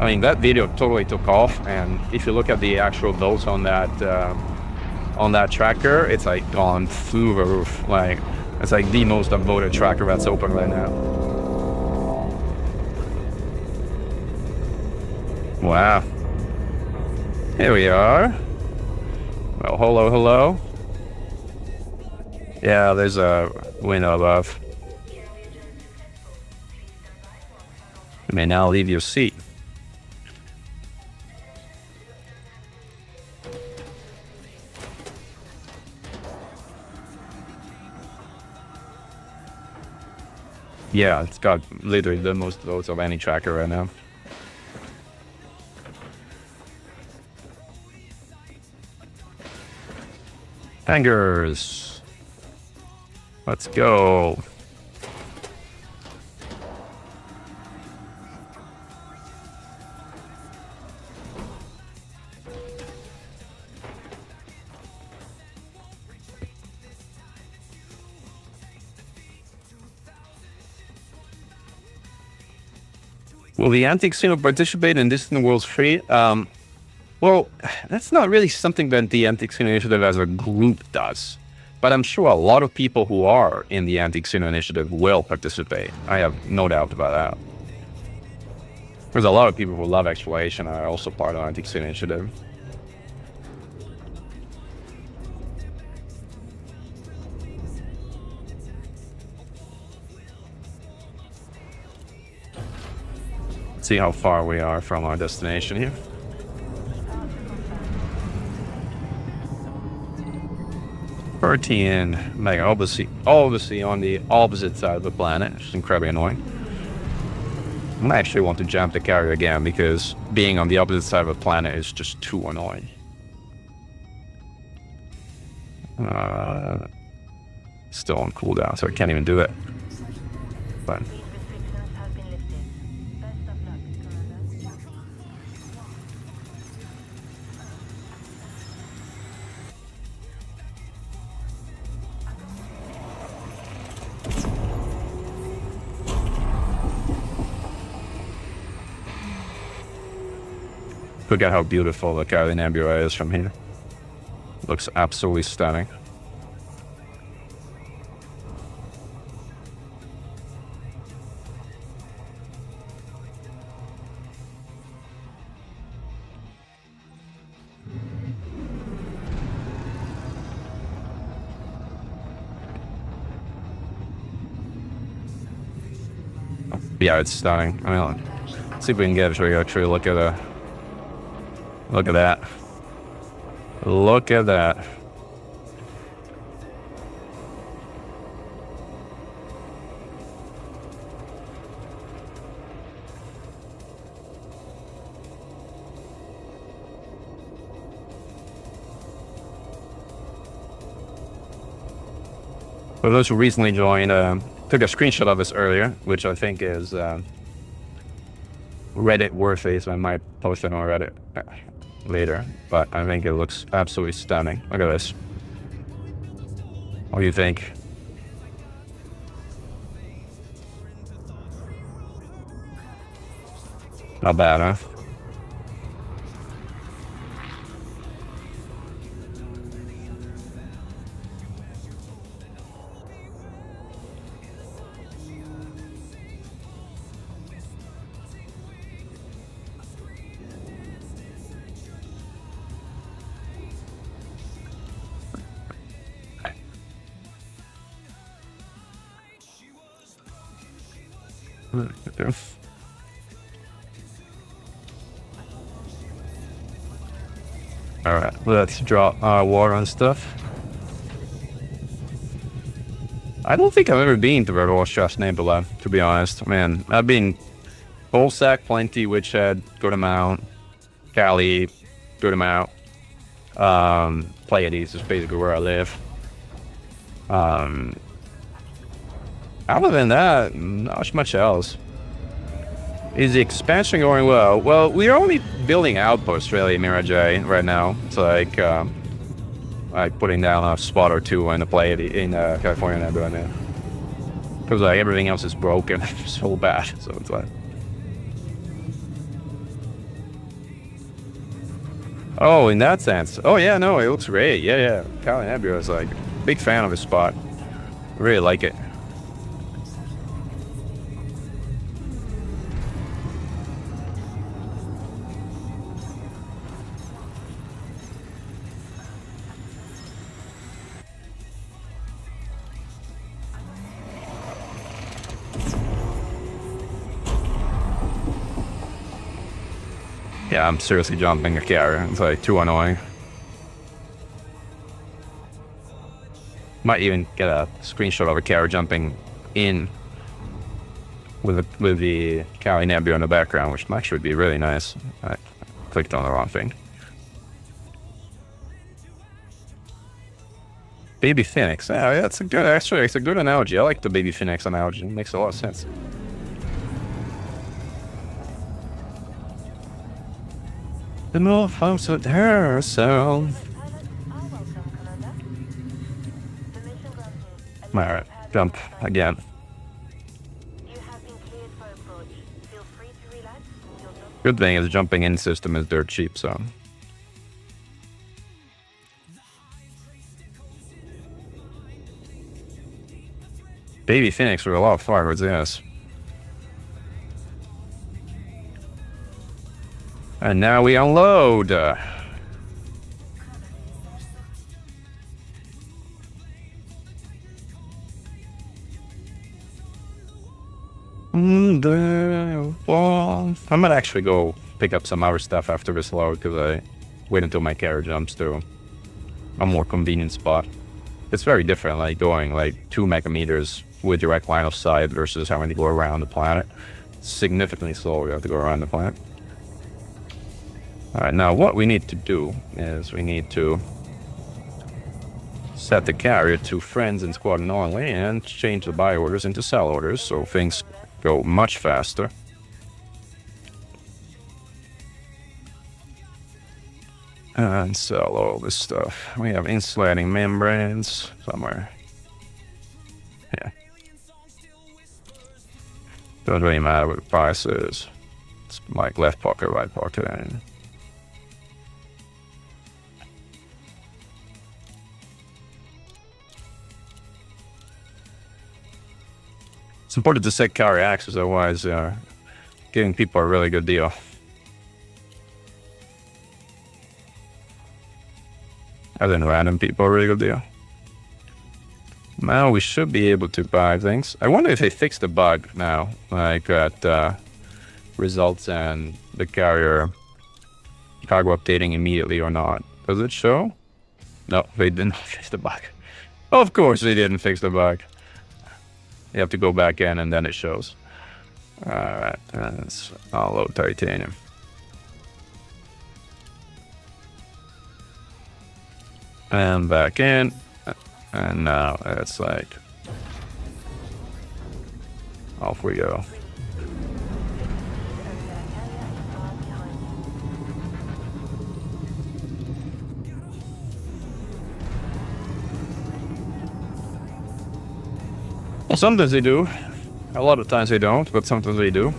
mean, that video totally took off, and if you look at the actual votes on that tracker, it's like gone through the roof. Like, it's like the most upvoted tracker that's open right now. Wow. Here we are. Well, hello. Yeah, there's a window above. You may now leave your seat. Yeah, it's got literally the most votes of any tracker right now. Hangers. Let's go. Will the anti-casino participate in Distant Worlds 3? Well, that's not really something that the Anti-Casino Initiative as a group does. But I'm sure a lot of people who are in the Anti-Casino Initiative will participate. I have no doubt about that. There's a lot of people who love exploration and are also part of the Anti-Casino Initiative. Let's see how far we are from our destination here. Pertian, like obviously on the opposite side of the planet, which is incredibly annoying. I actually want to jump the carrier again because being on the opposite side of the planet is just too annoying. Still on cooldown, so I can't even do it. But look at how beautiful the California Nebula is from here. Looks absolutely stunning. Yeah, it's stunning. I mean, let's see if we can get a true look at that. Look at that. Look at that. For those who recently joined, took a screenshot of this earlier, which I think is Reddit worthy, so I might post it on Reddit later, but I think it looks absolutely stunning. Look at this. What do you think? Not bad, huh? Alright, let's drop our water and stuff. I don't think I've ever been to California Nebula, to be honest. Man, I've been Bolsack, plenty, Witchhead, good amount. Cali, good amount. Pleiades is basically where I live. Other than that, not much else. Is the expansion going well? Well, we're only building Outpost really in Mirage right now. It's like putting down a spot or two in the Pleiades in California Nebula now. Because like everything else is broken, so bad. So it's like. Oh, in that sense. Oh yeah, no, it looks great. Yeah. California Nebula is like big fan of this spot. Really like it. Yeah, I'm seriously jumping a carrier. It's like too annoying. Might even get a screenshot of a carrier jumping in with the Cali Nebula in the background, which actually would be really nice. I clicked on the wrong thing. Baby Phoenix. Yeah, it's a good. Actually, it's a good analogy. I like the Baby Phoenix analogy. It makes a lot of sense. The more folks with her, so. Alright, jump again. Good thing is the jumping in system is dirt cheap, so. Baby Phoenix with a lot of fireworks, yes. And now we unload. Well, I might actually go pick up some other stuff after this load because I wait until my carrier jumps to a more convenient spot. It's very different, like going like 2 megameters with direct line of sight versus having to go around the planet. Significantly slower, you have to go around the planet. Alright, now what we need to do is we need to set the carrier to friends and squadron only and change the buy orders into sell orders so things go much faster. And sell all this stuff. We have insulating membranes somewhere. Yeah. Doesn't really matter what the price is. It's like left pocket, right pocket, and it's important to set carrier access, otherwise giving people a really good deal. Other than random people a really good deal. Now we should be able to buy things. I wonder if they fixed the bug now, like that results in the carrier cargo updating immediately or not. Does it show? No, they didn't fix the bug. Of course they didn't fix the bug. You have to go back in and then it shows. Alright, let's unload titanium. And back in. And now it's like off we go. Well, sometimes they do. A lot of times they don't, but sometimes they do.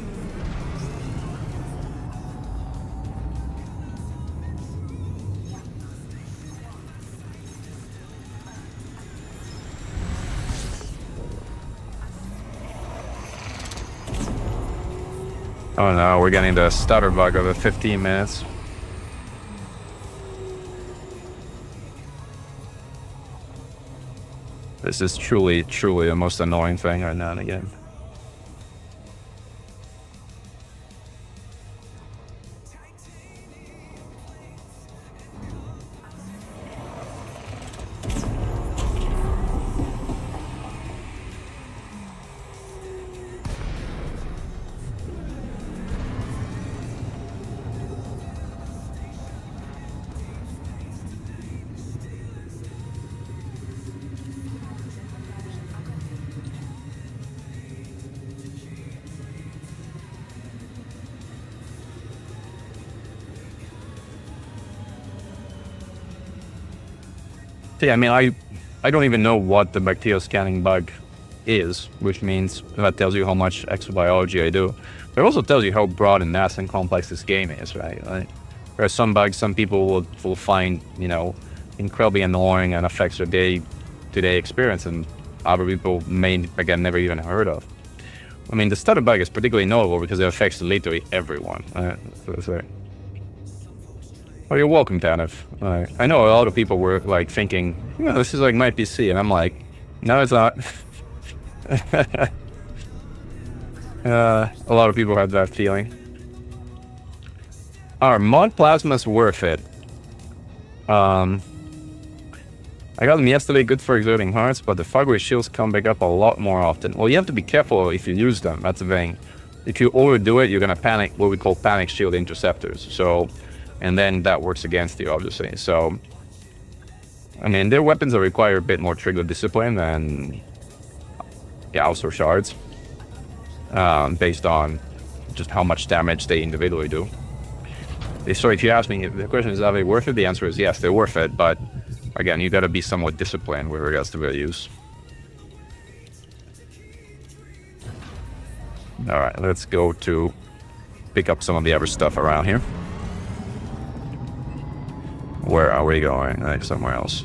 Oh no, we're getting the stutter bug of the 15 minutes. This is truly the most annoying thing right now and again. See, I mean, I don't even know what the bacterial scanning bug is, which means that tells you how much exobiology I do. But it also tells you how broad and vast and complex this game is, right? Like, there are some bugs some people will find, you know, incredibly annoying and affects their day-to-day experience, and other people may, again, never even heard of. I mean, the stutter bug is particularly notable because it affects literally everyone. Oh, you're welcome, Tanif. I know a lot of people were like thinking, you know, this is like my PC, and I'm like, no, it's not. A lot of people have that feeling. Our mod plasma's worth it. I got them yesterday, good for exerting hearts, but the fugly shields come back up a lot more often. Well, you have to be careful if you use them, that's the thing. If you overdo it, you're gonna panic, what we call panic shield interceptors. So, and then that works against you, obviously. So, I mean, their weapons require a bit more trigger discipline than Gauss or shards, based on just how much damage they individually do. So if you ask me, the question is, are they worth it? The answer is yes, they're worth it, but again, you gotta be somewhat disciplined with regards to their use. Alright, let's go to pick up some of the other stuff around here. Where are we going? Like somewhere else.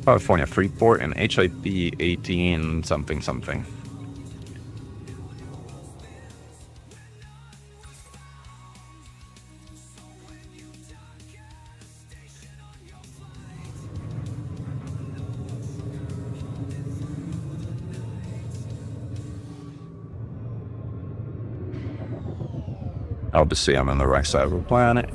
California Freeport and HIP 18 something something. Obviously, I'm on the right side of the planet.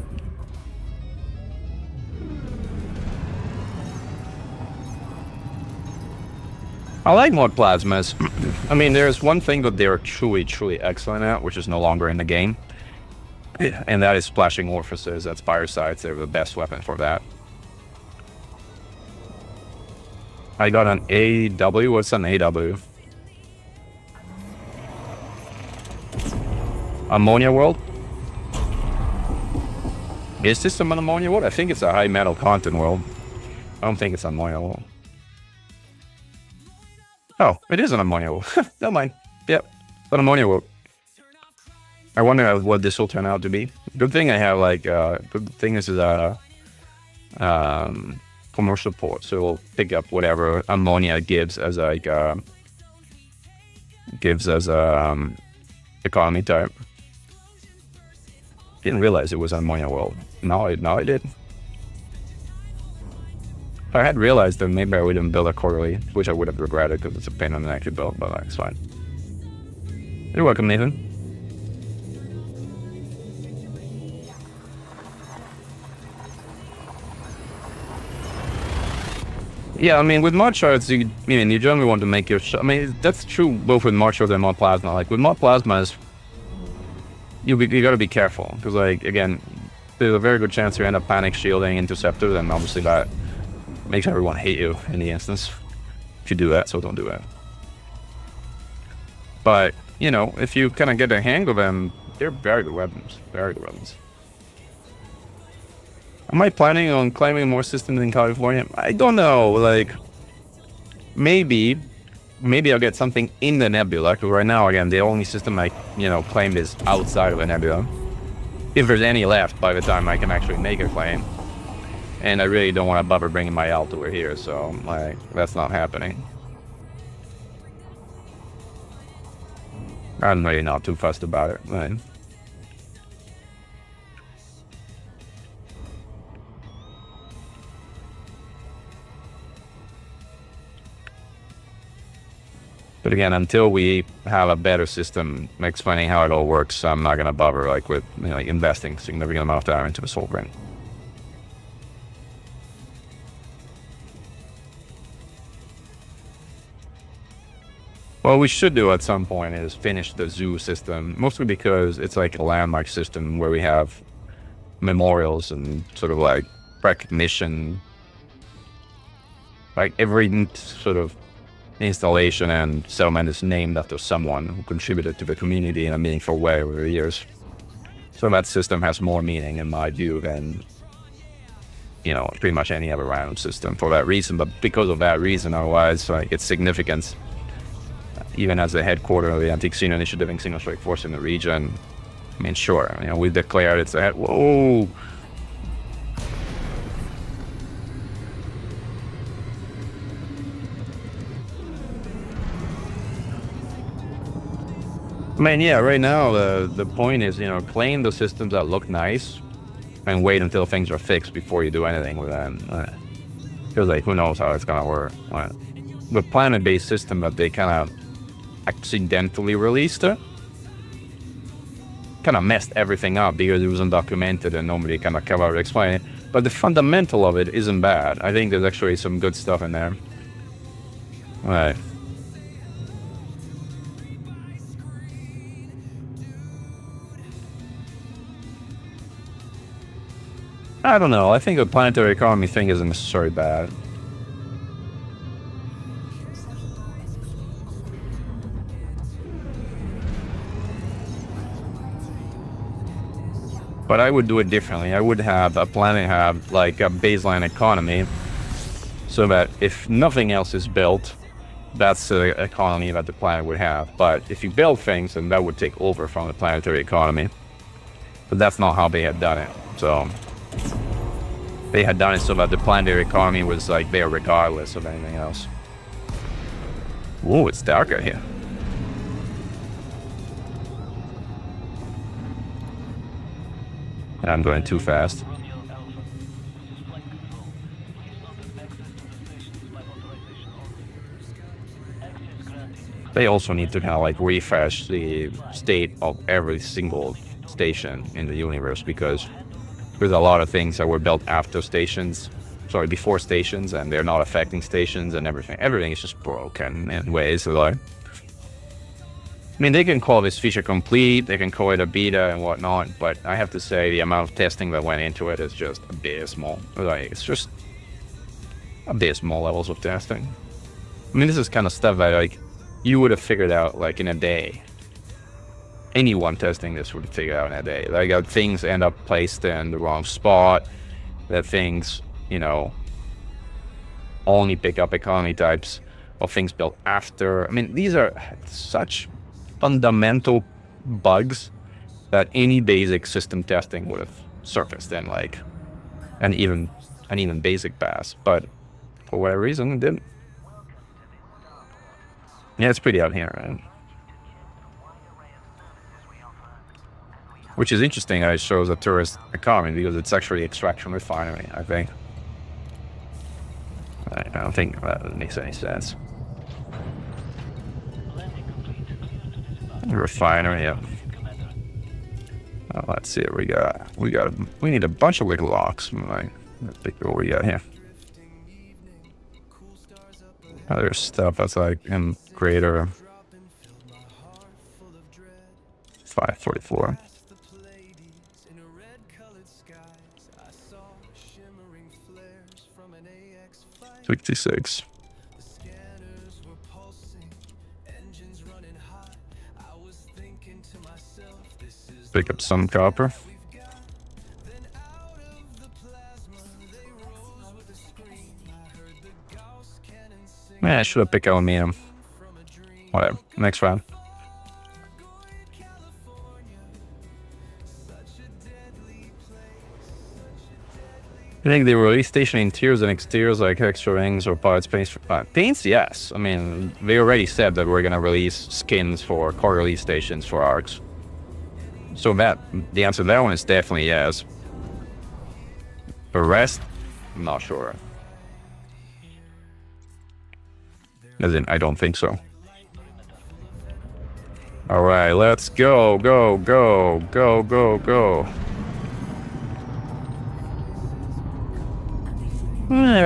I like mod plasmas. I mean, there's one thing that they're truly excellent at, which is no longer in the game. And that is splashing orifices. That's parasites. They're the best weapon for that. I got an AW. What's an AW? Ammonia world? Is this an ammonia world? I think it's a high metal content world. I don't think it's an ammonia world. Oh, it is an ammonia world. Never mind. Yep, it's an ammonia world. I wonder what this will turn out to be. Good thing I have like, good thing this is a commercial port, so we'll pick up whatever ammonia gives as like economy type. Didn't realize it was an ammonia world. Now I did. If I had realized that maybe I wouldn't build accordingly, which I would have regretted because it's a pain in the neck to build, but it's fine. You're welcome, Nathan. Yeah, I mean, with mod shards, you generally want to make your... I mean, that's true both with mod shards and mod plasma. Like, with mod plasmas, you gotta be careful, because, like, again, there's a very good chance you end up panic shielding interceptors, and obviously that makes everyone hate you in the instance if you do that, so don't do that. But, you know, if you kind of get a hang of them, they're very good weapons. Very good weapons. Am I planning on claiming more systems in California? I don't know, like, maybe I'll get something in the Nebula, because right now, again, the only system I, claimed is outside of the Nebula. If there's any left by the time I can actually make a claim. And I really don't want to bother bringing my Altoir here, so, like, that's not happening. I'm really not too fussed about it, right? But again, until we have a better system explaining how it all works, I'm not going to bother like with investing significant amount of time into the soul brain. What we should do at some point is finish the zoo system, mostly because it's like a landmark system where we have memorials and sort of like recognition. Like every sort of installation and settlement is named after someone who contributed to the community in a meaningful way over the years. So that system has more meaning in my view than pretty much any other random system for that reason. But because of that reason, otherwise, like, its significance, even as the headquarters of the Anti-Casino Initiative and Single Strike Force in the region, I mean, sure, we declared it's a head. Whoa. I mean, yeah, right now, the point is, claim the systems that look nice and wait until things are fixed before you do anything with them. Because, like, who knows how it's going to work. The planet-based system that they kind of accidentally released kind of messed everything up because it was undocumented and nobody kind of covered explaining it. But the fundamental of it isn't bad. I think there's actually some good stuff in there. Right. I don't know. I think the planetary economy thing isn't necessarily bad. But I would do it differently. I would have a planet have like a baseline economy so that if nothing else is built, that's the economy that the planet would have. But if you build things, then that would take over from the planetary economy. But that's not how they had done it. So they had done it so that the planetary economy was like there regardless of anything else. Whoa, it's dark out here. I'm going too fast. They also need to kind of like refresh the state of every single station in the universe because there's a lot of things that were built before stations, and they're not affecting stations and everything. Everything is just broken in ways. So like, I mean, they can call this feature complete, they can call it a beta and whatnot, but I have to say the amount of testing that went into it is just abysmal. Like, it's just abysmal levels of testing. I mean, this is kind of stuff that like you would have figured out like in a day. Anyone testing this would have figured out in a day. Like, things end up placed in the wrong spot, that things, only pick up economy types of things built after. I mean, these are such fundamental bugs that any basic system testing would have surfaced in like an even basic pass, but for whatever reason it didn't. Yeah, it's pretty out here, right? Which is interesting. It shows a tourist economy because it's actually extraction refinery, I think. I don't think that makes any sense. Refinery, yeah. Oh, let's see what we got. We need a bunch of little locks. Let's pick what we got here. Other stuff that's like in greater 544. 66. Pick up some copper. Man, I should have picked aluminum. Whatever. Next round. I think they release station interiors and exteriors like extra rings or parts paints for paints. Yes, I mean they already said that we're gonna release skins for core release stations for arcs. So that the answer to that one is definitely yes. The rest, I'm not sure. As in, I don't think so. All right, let's go, go, go, go, go, go.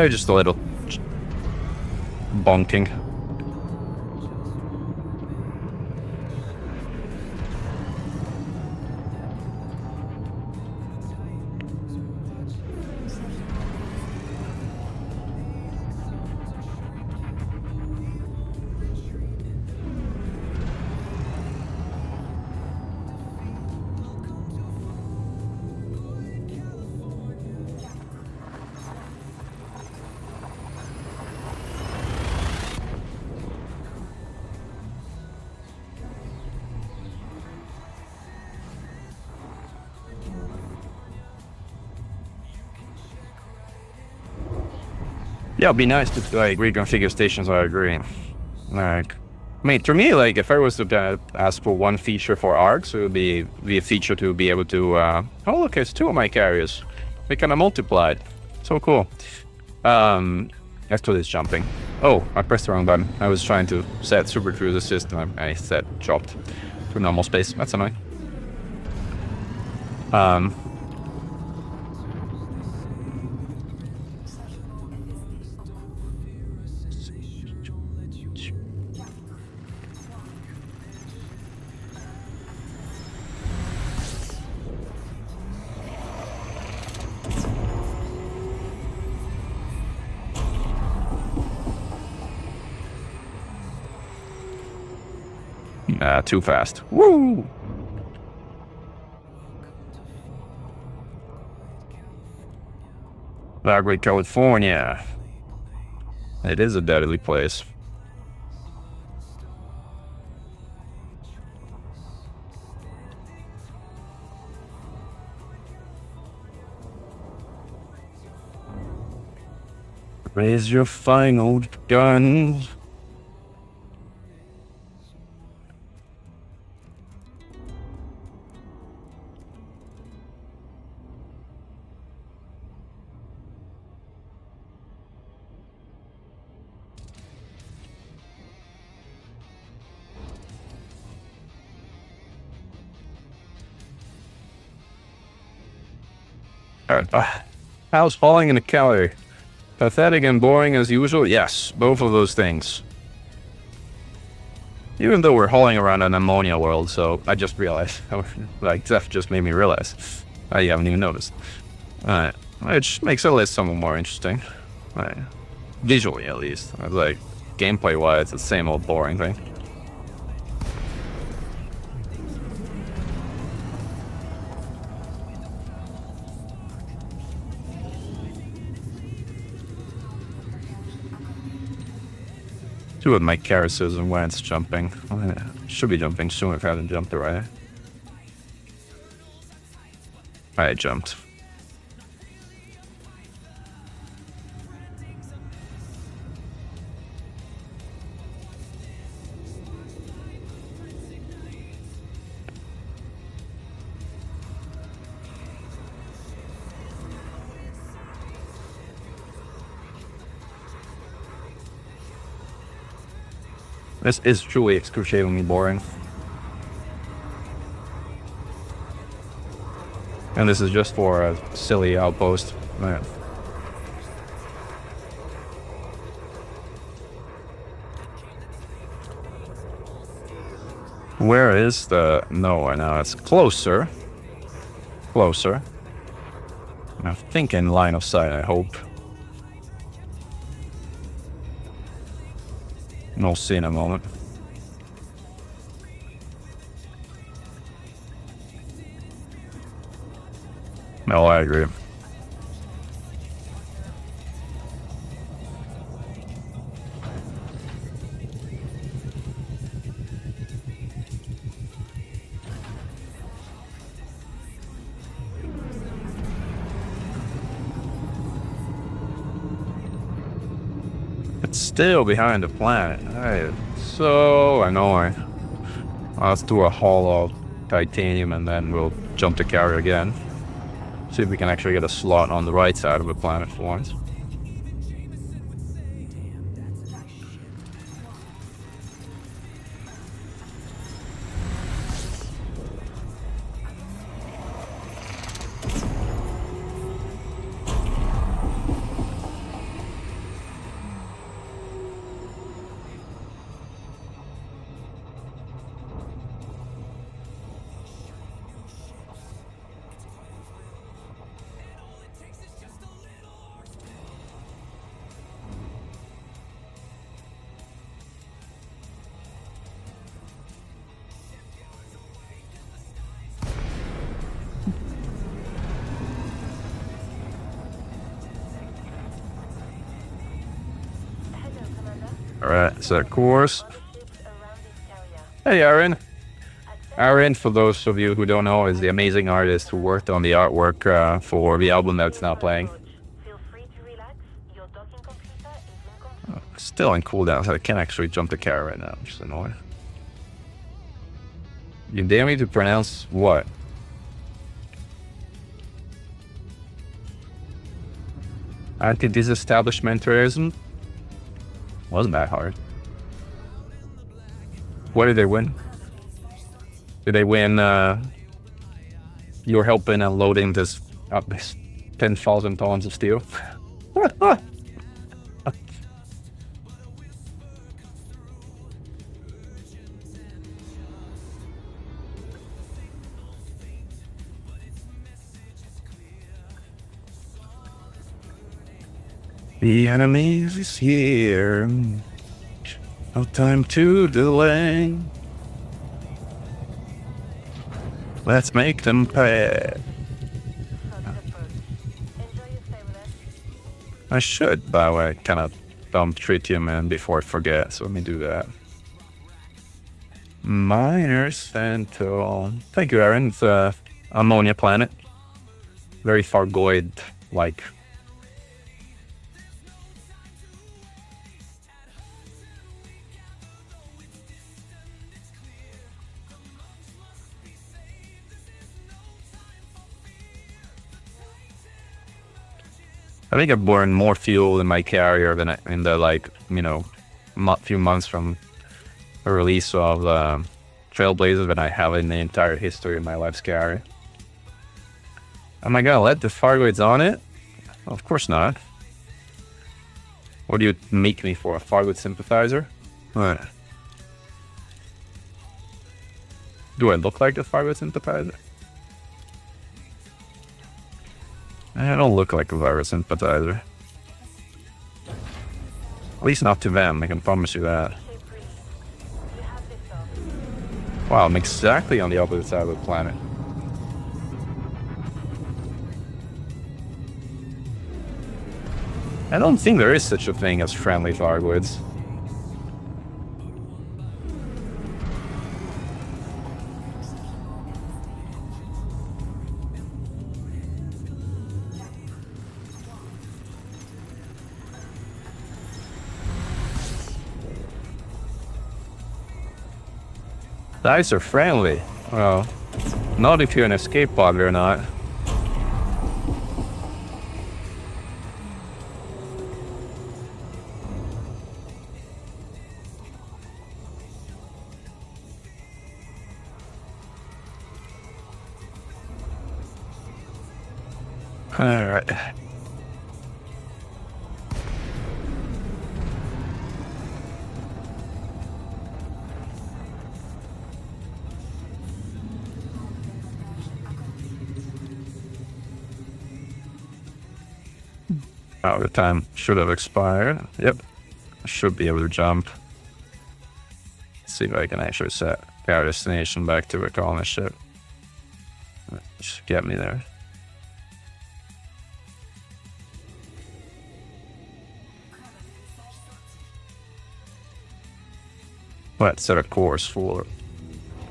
Just a little bonking. Yeah, it'd be nice to like reconfigure stations. I agree. Like, I mean, to me, like if I was to ask for one feature for ARCs, it would be a feature to be able to. Oh, look, it's 2 of my carriers. They kind of multiplied. So cool. Actually, it's jumping. Oh, I pressed the wrong button. I was trying to set Super Cruise Assist, and I set chopped to normal space. That's annoying. Too fast. Woo! Bagway, California. It is a deadly place. Raise your final guns. How's hauling in a Cali? Pathetic and boring as usual? Yes, both of those things. Even though we're hauling around an ammonia world, so I just realized. Like, Zeph just made me realize. I haven't even noticed. Which makes it list somewhat more interesting. Visually, at least. Like, gameplay-wise, it's the same old boring thing. Two of my carousels and when it's jumping. Should be jumping soon if I haven't jumped already. I jumped. This is truly excruciatingly boring. And this is just for a silly outpost. Man. Where is the... No, now it's closer. Closer. I think in line of sight, I hope. We'll see in a moment. No, I agree. It's still behind the planet. It's so annoying. Let's do a haul of titanium and then we'll jump the carrier again. See if we can actually get a slot on the right side of the planet for once. Alright, set course. Hey, Aaron. Aaron, for those of you who don't know, is the amazing artist who worked on the artwork for the album that's now playing. Feel free to relax. Your docking computer Still on cooldown, so I can't actually jump the car right now, which is annoying. You dare me to pronounce what? Anti-disestablishmentarianism? Wasn't that hard. What did they win? Did they win, you're helping unloading this 10,000 tons of steel? The enemy is here. No time to delay. Let's make them pay. I should, by the way, kind of dump tritium in before I forget, so let me do that. Minor Central. Thank you, Aaron. It's a ammonia planet. Very Fargoid-like. I think I've burned more fuel in my carrier than in the, like, you know, few months from the release of Trailblazers than I have in the entire history of my life's carrier. Am I gonna let the Fargoids on it? Well, of course not. What do you make me for, a Fargoid sympathizer? What? Do I look like a Fargoid sympathizer? I don't look like a Fargoid sympathizer. At least not to them, I can promise you that. Wow, I'm exactly on the opposite side of the planet. I don't think there is such a thing as friendly Fargoids. Dice are friendly. Well, not if you're an escape pod or not. Alright. Oh, the time should have expired. Yep. I should be able to jump. Let's see if I can actually set our destination back to a colony ship. Just get me there. Let's set a course for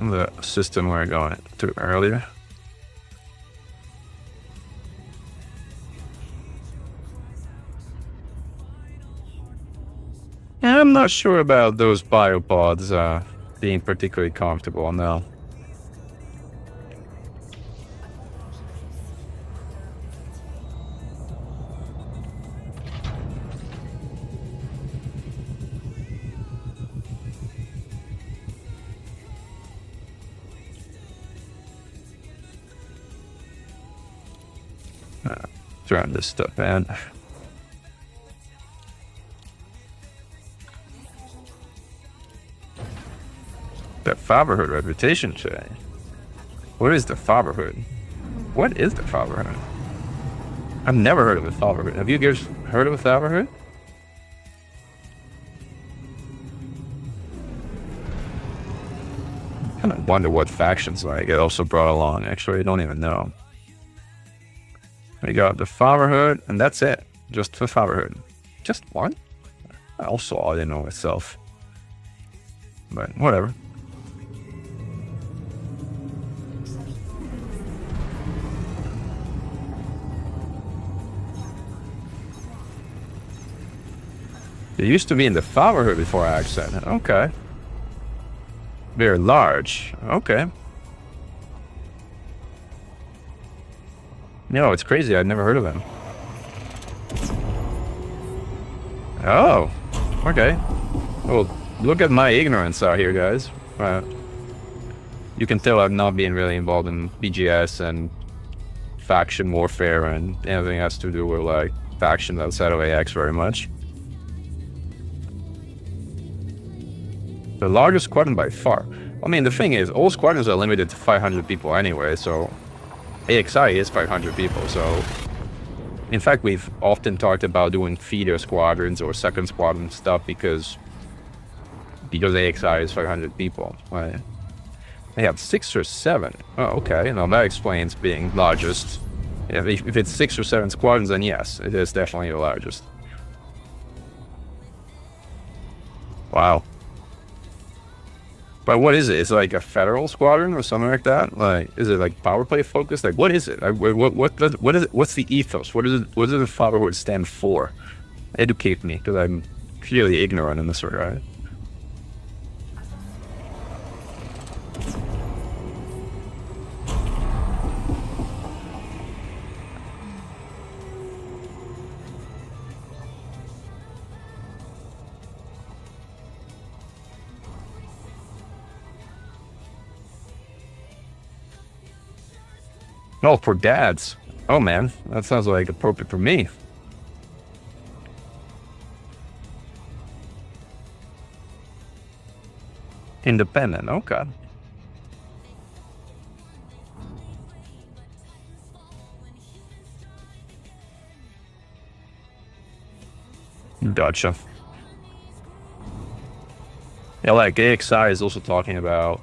the system we're going to earlier. I'm not sure about those biopods being particularly comfortable now. Turn this stuff in. The fatherhood reputation change. What is the fatherhood? What is the fatherhood? I've never heard of a fatherhood. Have you guys heard of a fatherhood? I kind of wonder what factions like it also brought along. Actually, I don't even know. We got the fatherhood, and that's it. Just the fatherhood. Just one? Also, I didn't know myself. But whatever. It used to be in the Fatherhood before accent. Okay. Very large. Okay. No, it's crazy. I'd never heard of them. Oh. Okay. Well, look at my ignorance out here, guys. You can tell I'm not being really involved in BGS and faction warfare and anything has to do with like factions outside of AX very much. The largest squadron by far. I mean, the thing is, all squadrons are limited to 500 people anyway, so AXI is 500 people, so... In fact, we've often talked about doing feeder squadrons or second squadron stuff because AXI is 500 people, right? They have 6 or 7. Oh, okay. Now that explains being largest. Yeah, if it's 6 or 7 squadrons, then yes, it is definitely the largest. Wow. But what is it? It's like a federal squadron or something like that? Like, is it like power play focused? Like, what is it? What is it? What's the ethos? What does the Fatherhood stand for? Educate me, because I'm clearly ignorant in this regard. Oh, for dads. Oh man, that sounds like appropriate for me. Independent, okay. Gotcha. Yeah, like AXI is also talking about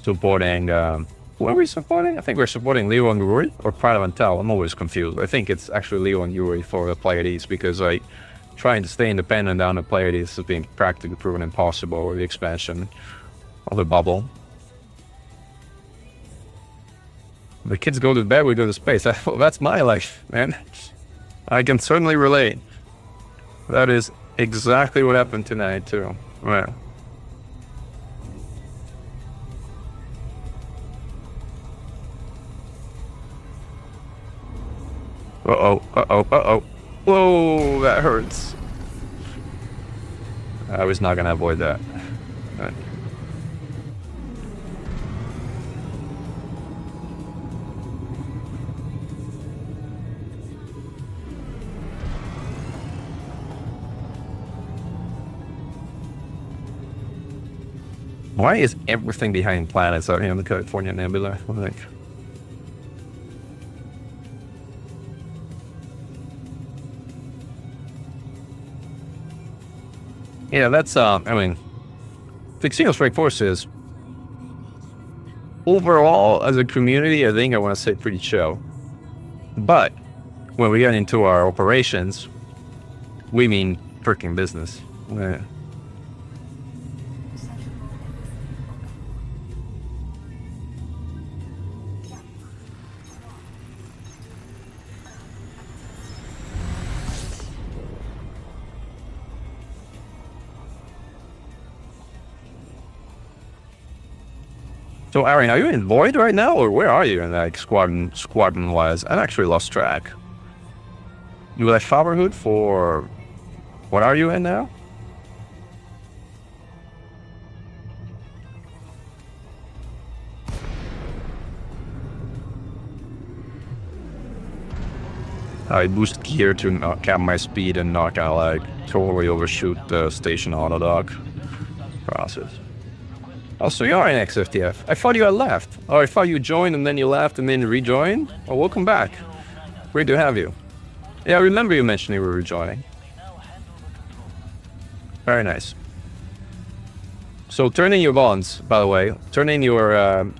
supporting, what are we supporting? I think we're supporting Leo and Yuri, or Pride of Antel. I'm always confused. I think it's actually Leo and Yuri for the Pleiades, because like trying to stay independent down the Pleiades has been practically proven impossible with the expansion of the bubble. The kids go to bed, we go to space. That's my life, man. I can certainly relate. That is exactly what happened tonight, too. Right. Uh-oh, uh-oh, uh-oh. Whoa, that hurts. I was not gonna avoid that. Right. Why is everything behind planets out here in the California Nebula? Like, yeah, that's, I mean, the Xenostrike Forces, overall, as a community, I think I want to say pretty chill. But, when we get into our operations, we mean freaking business. Yeah. So, Arian, are you in Void right now, or where are you in like squadron-wise? I actually lost track. You like Fatherhood for... What are you in now? I boost gear to cap my speed and not gonna like totally overshoot the station auto dock process. Oh, so you are in XFTF. I thought you had left. Or I thought you joined and then you left and then rejoined. Oh, welcome back. Great to have you. Yeah, I remember you mentioning you were rejoining. Very nice. So turn in your bonds, by the way. Turn in your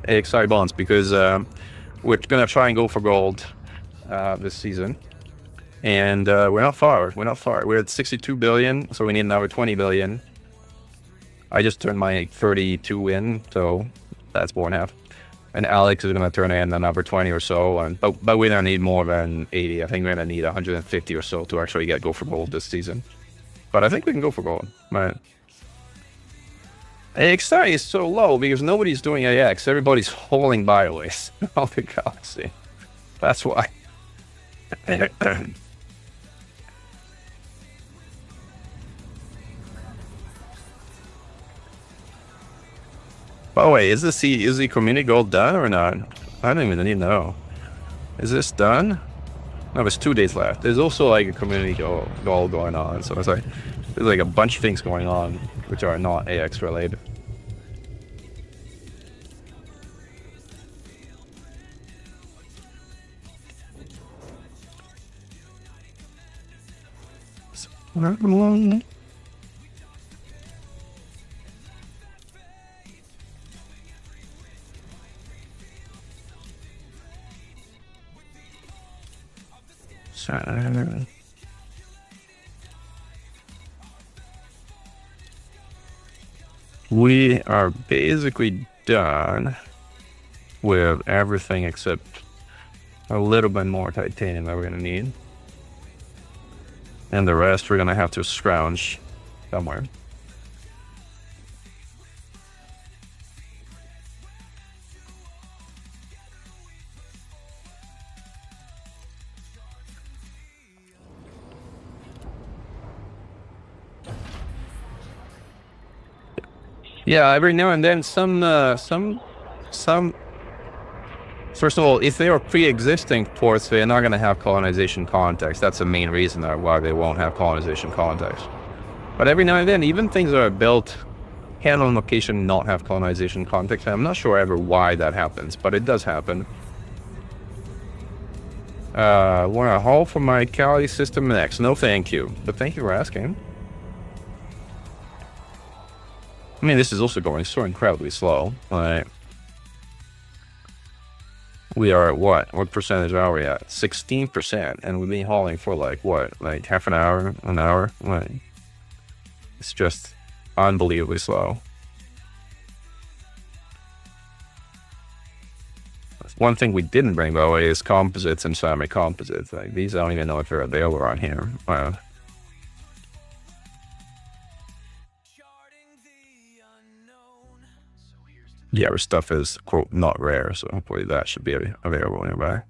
AXI bonds, because we're gonna try and go for gold this season. And we're not far. We're not far. We're at 62 billion, so we need another 20 billion. I just turned my 32 in, so that's 4.5. And Alex is gonna turn in another 20 or so, and but we don't need more than 80. I think we're gonna need 150 or so to actually go for gold this season. But I think we can go for gold. Right. AXI is so low because nobody's doing AX. Everybody's hauling biowaste of the galaxy. That's why. By the way, is the community goal done or not? I don't even know. Is this done? No, it's 2 days left. There's also like a community goal going on. So it's like there's like a bunch of things going on which are not AX related. We are basically done with everything except a little bit more titanium that we're gonna need. And the rest we're gonna have to scrounge somewhere. Yeah, every now and then some first of all, if they are pre-existing ports, they're not going to have colonization context. That's the main reason why they won't have colonization context. But every now and then, even things that are built can on location not have colonization context. I'm not sure ever why that happens, but it does happen. Want to haul for my Cali system next? No, thank you. But thank you for asking. I mean, this is also going so incredibly slow. Like, we are at what? What percentage are we at? 16%, and we've been hauling for like what? Like half an hour, an hour? Like, it's just unbelievably slow. One thing we didn't bring, by the way, is composites and semi-composites. Like, these I don't even know if they're available on here. Yeah, our stuff is, quote, not rare, so hopefully that should be available nearby.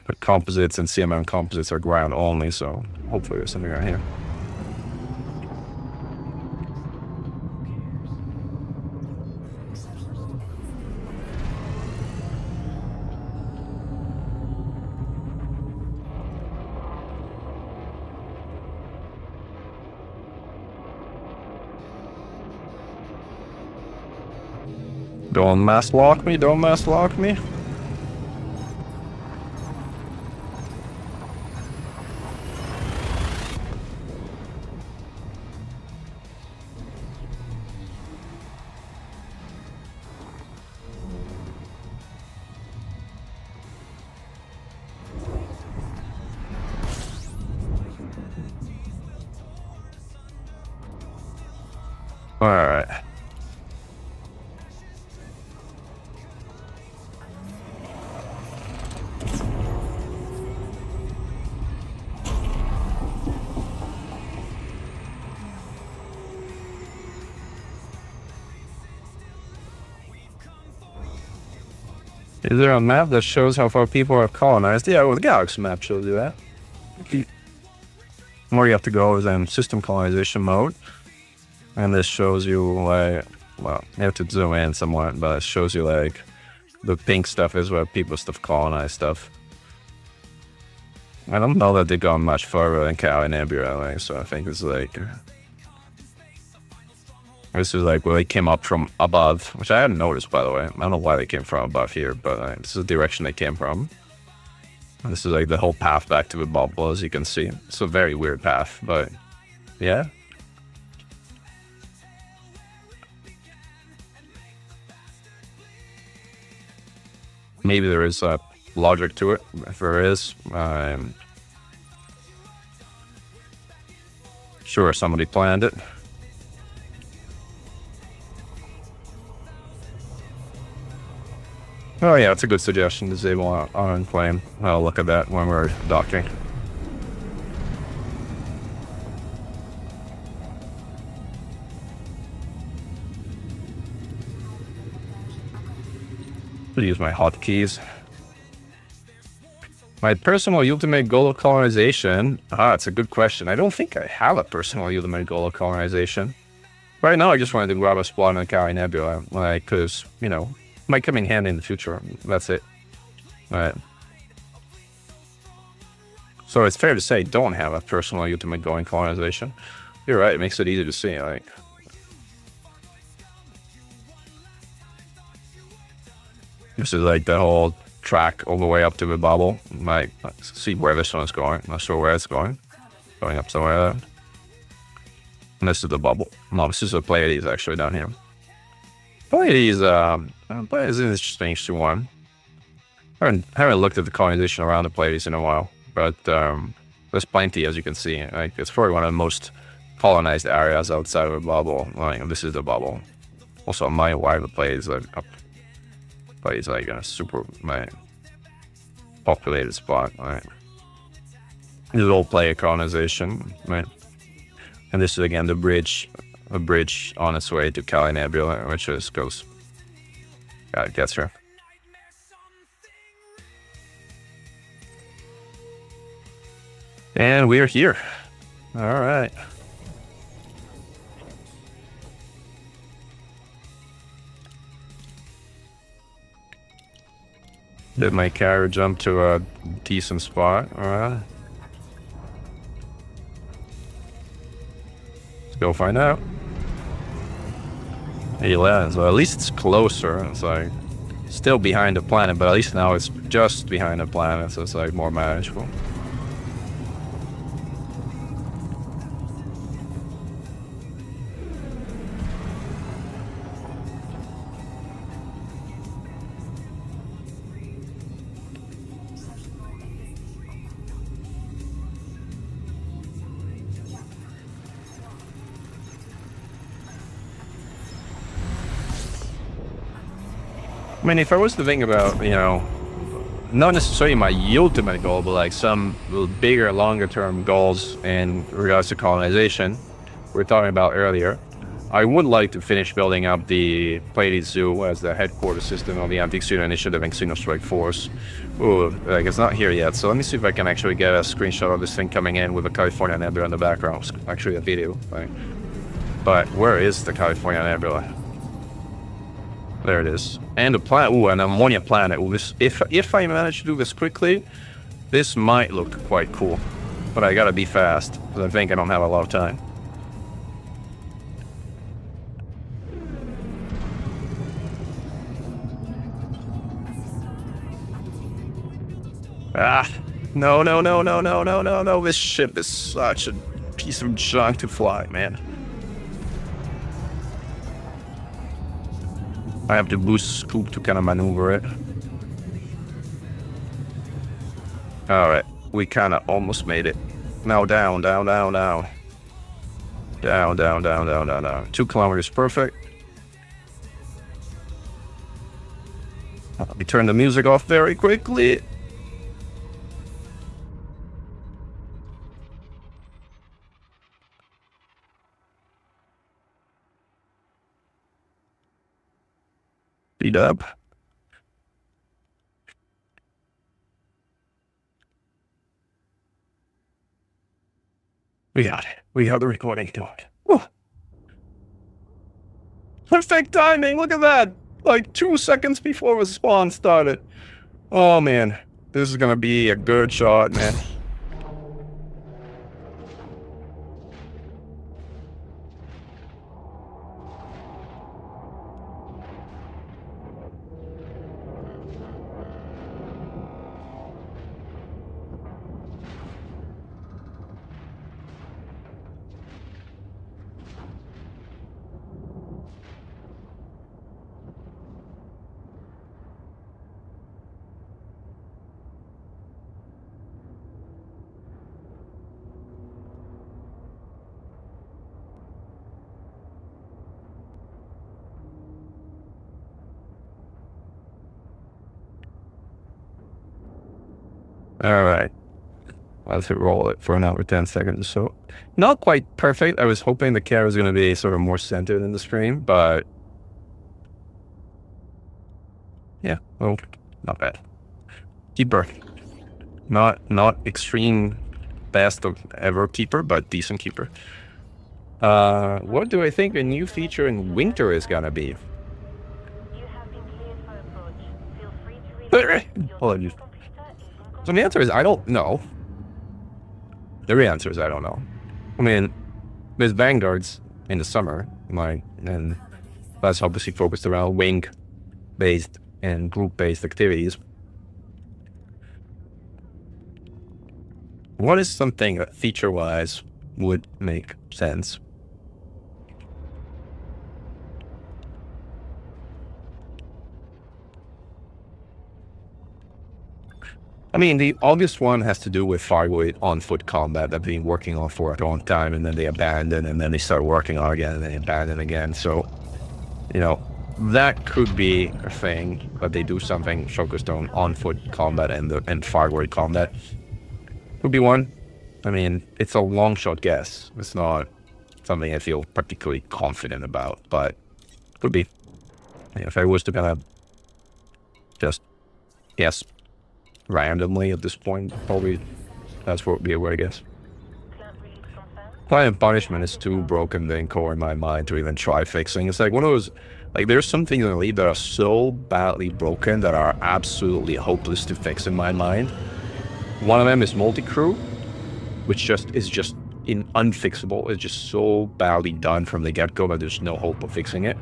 But composites and CMM composites are ground only, so hopefully there's something around here. Don't mass lock me, don't mass lock me. All right. Is there a map that shows how far people have colonized? Yeah, well, the galaxy map shows you that. Where you have to go is in system colonization mode. And this shows you, like, well, you have to zoom in somewhat, but it shows you, like, the pink stuff is where people stuff colonize stuff. I don't know that they've gone much further than California Nebula, like, so I think it's like... This is like where they came up from above, which I hadn't noticed, by the way. I don't know why they came from above here, but this is the direction they came from. And this is like the whole path back to the bubble, as you can see. It's a very weird path, but yeah. Maybe there is a logic to it. If there is, sure somebody planned it. Oh yeah, it's a good suggestion, disable on flame. I'll look at that when we're docking. use my hotkeys. My personal ultimate goal of colonization. It's a good question. I don't think I have a personal ultimate goal of colonization. Right now, I just wanted to grab a spawn in the California Nebula, like, because, you know, might come in handy in the future. That's it. All right. So it's fair to say, don't have a personal ultimate goal in colonization. You're right. It makes it easy to see. Like, this is like the whole track all the way up to the bubble. Like, let's see where this one is going. Not sure where it's going. Going up somewhere there. And this is the bubble. No, this is a Pleiades actually down here. Pleiades, Pleiades is an interesting one. I haven't looked at the colonization around the Pleiades in a while, but there's plenty, as you can see. Like, it's probably one of the most colonized areas outside of the bubble. Like, this is the bubble. Also, a mile wide the Pleiades up. Pleiades like a super populated spot. Right. This is all player colonization, right? And this is again the bridge, a bridge on its way to California Nebula, which just goes, gets here. And we are here. All right. Did my carrier jump to a decent spot? All right. Let's go find out. He lands. Well, at least it's closer. It's like still behind the planet, but at least now it's just behind the planet, so it's like more manageable. I mean, if I was to think about, you know, not necessarily my ultimate goal, but like some bigger, longer-term goals in regards to colonization we were talking about earlier, I would like to finish building up the Pleiades Zoo as the headquarters system of the Anti-Pseudo Initiative and Xeno Strike Force. Ooh, like it's not here yet, so let me see if I can actually get a screenshot of this thing coming in with the California Nebula in the background. Actually, a video. Right? But where is the California Nebula? There it is. And a planet, ooh, an ammonia planet. Ooh, this, if I manage to do this quickly, this might look quite cool. But I gotta be fast, because I think I don't have a lot of time. No, this ship is such a piece of junk to fly, man. I have to boost scoop to kind of maneuver it. Alright, we kind of almost made it. Now down. Down. 2 kilometers, perfect. Let me turn the music off very quickly. Speed up. We got it. We got the recording going. Woo. Perfect timing. Look at that. Like 2 seconds before the spawn started. Oh man, this is gonna be a good shot, man. All right, let's hit roll it for an hour, 10 seconds. So not quite perfect. I was hoping the camera was going to be sort of more centered in the stream, but Yeah, well, not bad. Keeper. Not extreme best of ever keeper, but decent keeper. What do I think a new feature in winter is gonna be? Apologies. So the answer is I don't know. The real answer is I don't know. I mean, there's vanguards in the summer, and that's obviously focused around wing-based and group-based activities. What is something that feature-wise would make sense? I mean, the obvious one has to do with firewall on-foot combat that they've been working on for a long time, and then they abandon, and then they start working on it again, and then abandon again. So, you know, that could be a thing, but they do something focused on on-foot combat and firewall combat. Could be one. I mean, it's a long shot guess. It's not something I feel particularly confident about, but could be. If I was to kind of just guess randomly at this point, probably that's what would be a way to guess. Client punishment is too broken the core in my mind to even try fixing. It's like one of those, like there's some things in the league that are so badly broken that are absolutely hopeless to fix in my mind. One of them is multi-crew, which is just unfixable. It's just so badly done from the get-go that there's no hope of fixing it.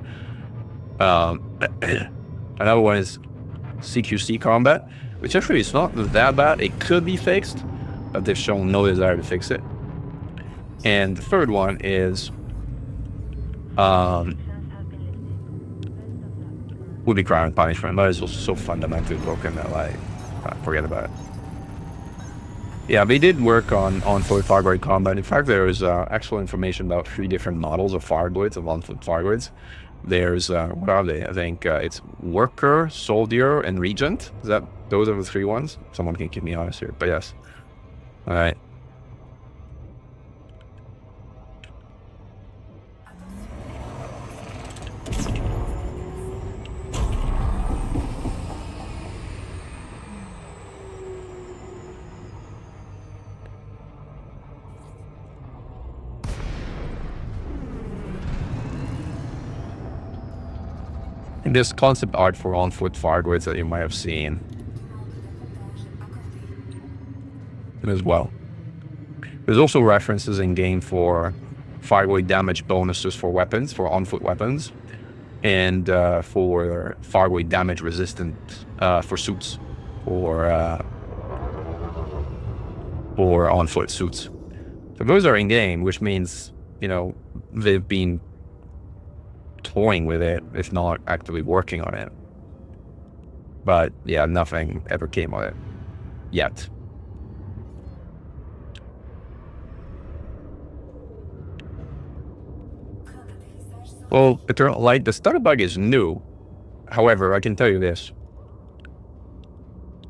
Another one is CQC combat, which actually is not that bad. It could be fixed, but they've shown no desire to fix it. And the third one is would be crime and punishment, but it's also so fundamentally broken that like forget about it. Yeah, they did work on on-foot fireblade combat. In fact, there is actual information about 3 different models of fireblades, of on-foot fireblades. There's what are they? I think it's Worker, Soldier, and Regent. Those are the 3 ones? Someone can keep me honest here, but yes. All right. And this concept art for on-foot fireblades that you might have seen as well. There's also references in game for fireblade damage bonuses for weapons, for on-foot weapons, and for fireblade damage resistant for suits, for on-foot suits. So those are in game, which means, you know, they've been toying with it, if not actively working on it. But yeah, nothing ever came on it yet. Well, Eternal Light, the stutter bug is new. However, I can tell you this.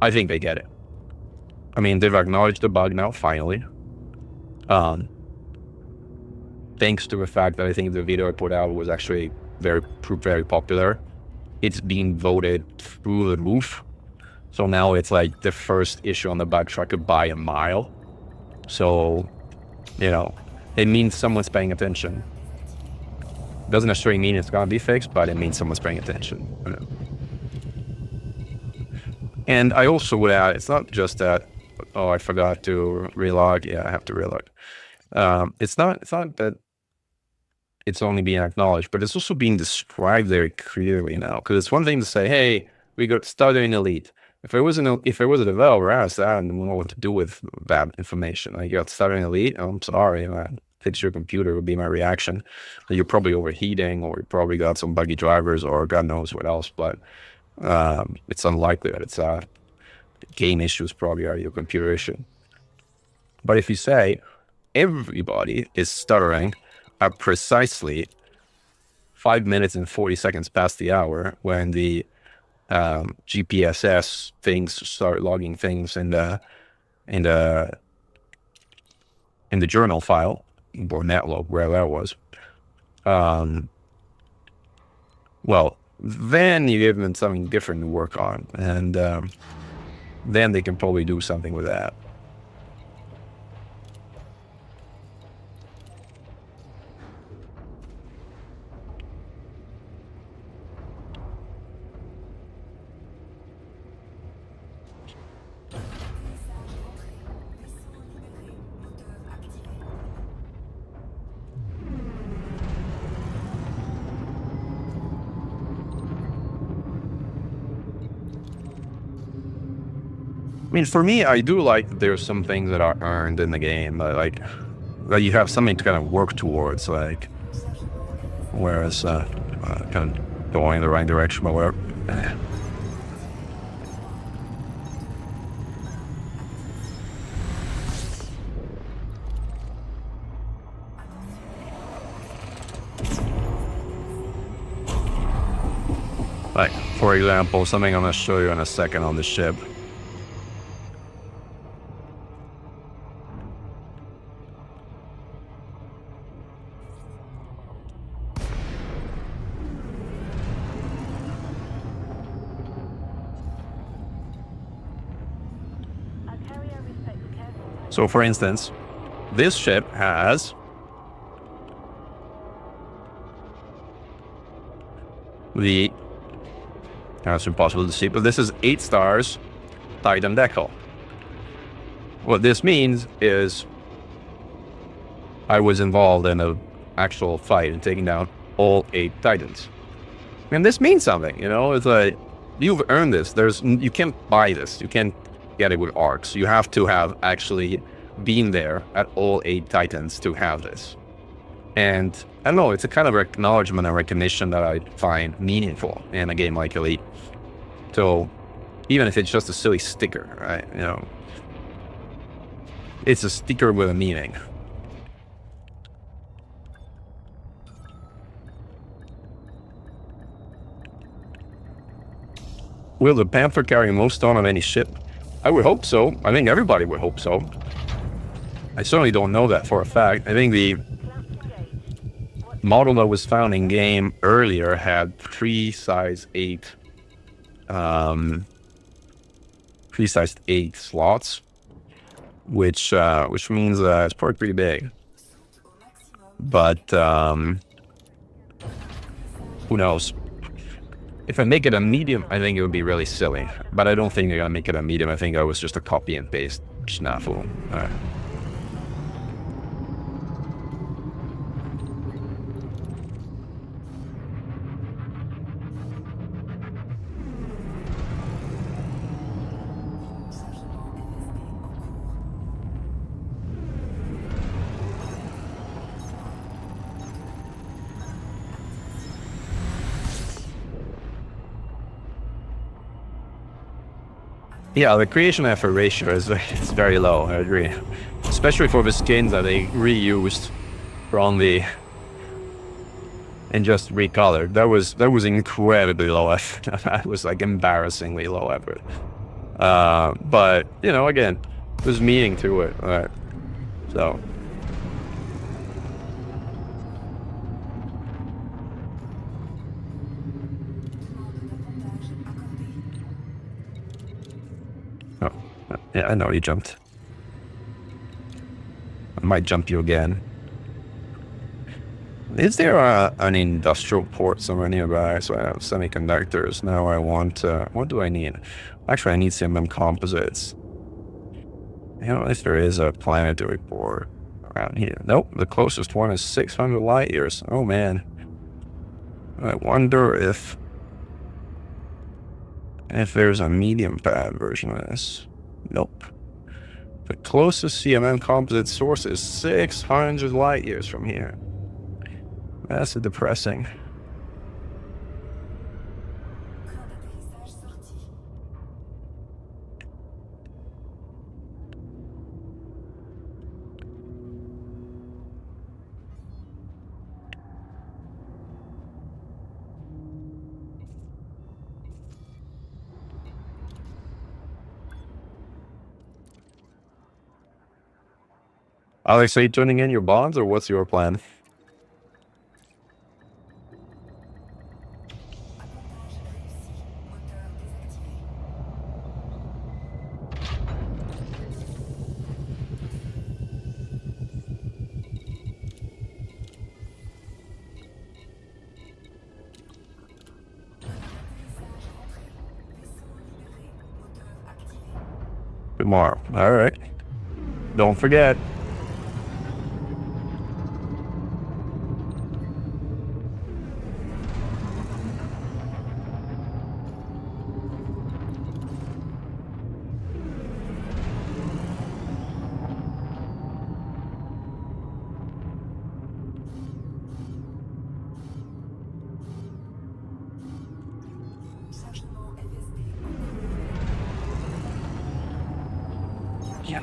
I think they get it. I mean, they've acknowledged the bug now, finally. Thanks to the fact that I think the video I put out was actually very popular. It's being voted through the roof. So now it's like the first issue on the bug tracker by a mile. So, you know, it means someone's paying attention. Doesn't necessarily mean it's gonna be fixed, but it means someone's paying attention. And I also would add, it's not just that, oh, I forgot to relog. Yeah, I have to relog. It's not that it's only being acknowledged, but it's also being described very clearly now. Because it's one thing to say, hey, we got stuttering elite. If it was a developer, I don't know what to do with that information. Like, you got stuttering elite, oh, I'm sorry, man. Fix your computer would be my reaction. You're probably overheating, or you probably got some buggy drivers, or God knows what else. But it's unlikely that it's game issues probably are your computer issue. But if you say everybody is stuttering at precisely 5 minutes and 40 seconds past the hour when the GPSS things start logging things in the journal file or netlog, wherever that was. Well, then you give them something different to work on, and then they can probably do something with that. I mean, for me, I do like that there's some things that are earned in the game, like that you have something to kind of work towards, like, whereas kind of going in the right direction, but whatever. Like, for example, something I'm going to show you in a second on the ship. So, for instance, this ship has the, it's impossible to see, but this is 8 stars Titan decal. What this means is I was involved in an actual fight and taking down all 8 Titans. And this means something, you know, it's like, you've earned this. You can't buy this. You can't get it with arcs. You have to have actually been there at all 8 Titans to have this. And I don't know, it's a kind of acknowledgement and recognition that I find meaningful in a game like Elite. So even if it's just a silly sticker, right? You know, it's a sticker with a meaning. Will the Panther carry most stone on any ship? I would hope so. I think everybody would hope so. I certainly don't know that for a fact. I think the model that was found in game earlier had 3 size 8 slots, which means it's probably pretty big. But who knows? If I make it a medium, I think it would be really silly. But I don't think they're gonna make it a medium. I think that was just a copy and paste snafu. Yeah, the creation effort ratio is very low, I agree. Especially for the skins that they reused from the and just recolored. That was incredibly low effort. That was like embarrassingly low effort. But you know, again, there's meaning to it. So yeah, I know you jumped. I might jump you again. Is there an industrial port somewhere nearby? So I have semiconductors. Now I want, what do I need? Actually, I need CMM composites. You know, if there is a planetary port around here. Nope, the closest one is 600 light years. Oh man. I wonder if there's a medium pad version of this. Nope. The closest CMM composite source is 600 light years from here. That's depressing. Alex, are you turning in your bonds, or what's your plan? tomorrow. All right. Don't forget. Yeah.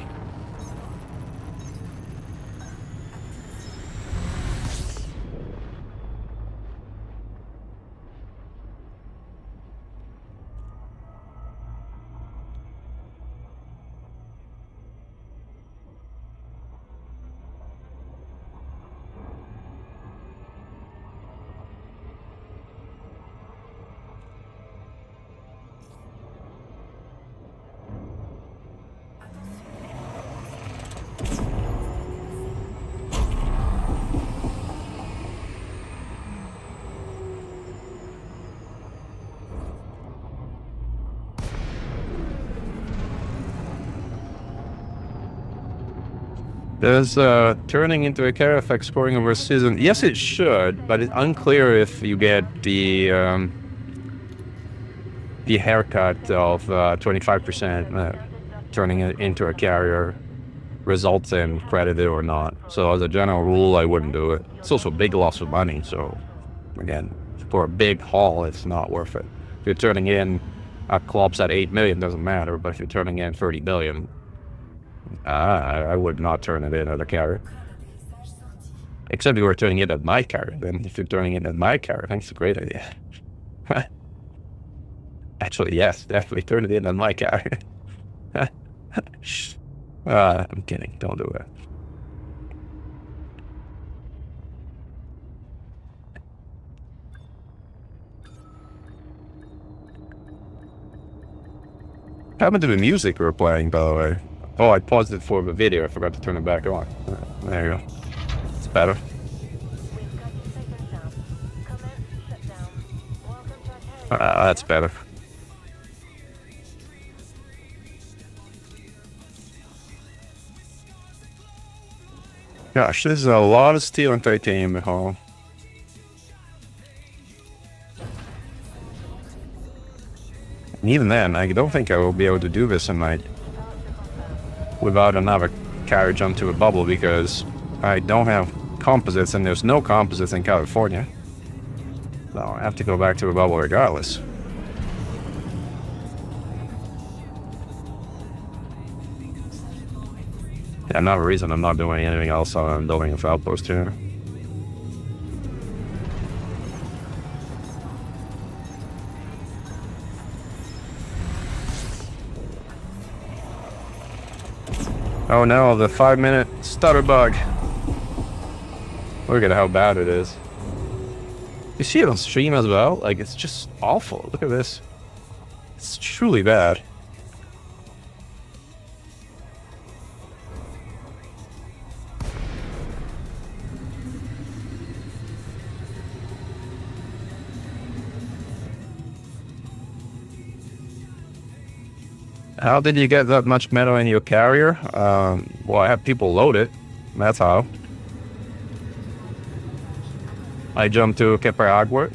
Does turning into a Carafex scoring over a season? Yes, it should, but it's unclear if you get the haircut of 25% turning it into a carrier results in credited or not. So as a general rule, I wouldn't do it. It's also a big loss of money. So again, for a big haul, it's not worth it. If you're turning in clubs at 8 million, doesn't matter. But if you're turning in 30 billion, I would not turn it in at a carrier. Except if you were turning it at my carrier. Then if you're turning it at my carrier, I think it's a great idea. Actually, yes, definitely turn it in on my carrier. I'm kidding. Don't do it. What happened to the music we were playing, by the way? Oh, I paused it for the video. I forgot to turn it back on. There you go. It's better. That's better. Gosh, there's a lot of steel and titanium at home. And even then, I don't think I will be able to do this tonight without another carriage onto a bubble because I don't have composites and there's no composites in California. So I have to go back to a bubble regardless. Yeah, another reason I'm not doing anything else other than building a Outpost here. Oh no, the 5-minute stutter bug. Look at how bad it is. You see it on stream as well? Like, it's just awful. Look at this. It's truly bad. How did you get that much metal in your carrier? Well, I have people load it. That's how. I jumped to Caparagua.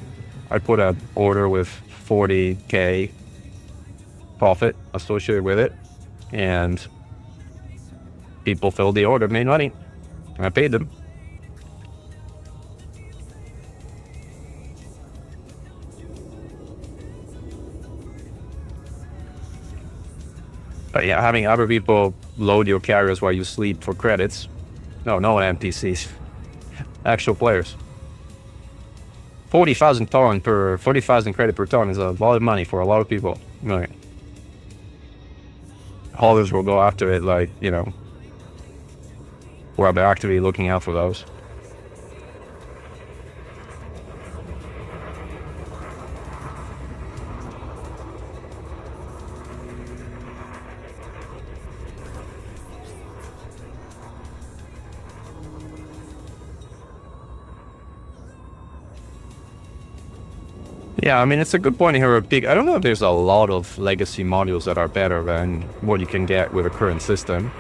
I put an order with 40K profit associated with it. And people filled the order, made money. And I paid them. But yeah, having other people load your carriers while you sleep for credits. No NPCs. Actual players. 40,000 credit per ton is a lot of money for a lot of people. Right. Haulers will go after it like, you know, while they're actively looking out for those. Yeah, I mean, it's a good point here. I don't know if there's a lot of legacy modules that are better than what you can get with a current system.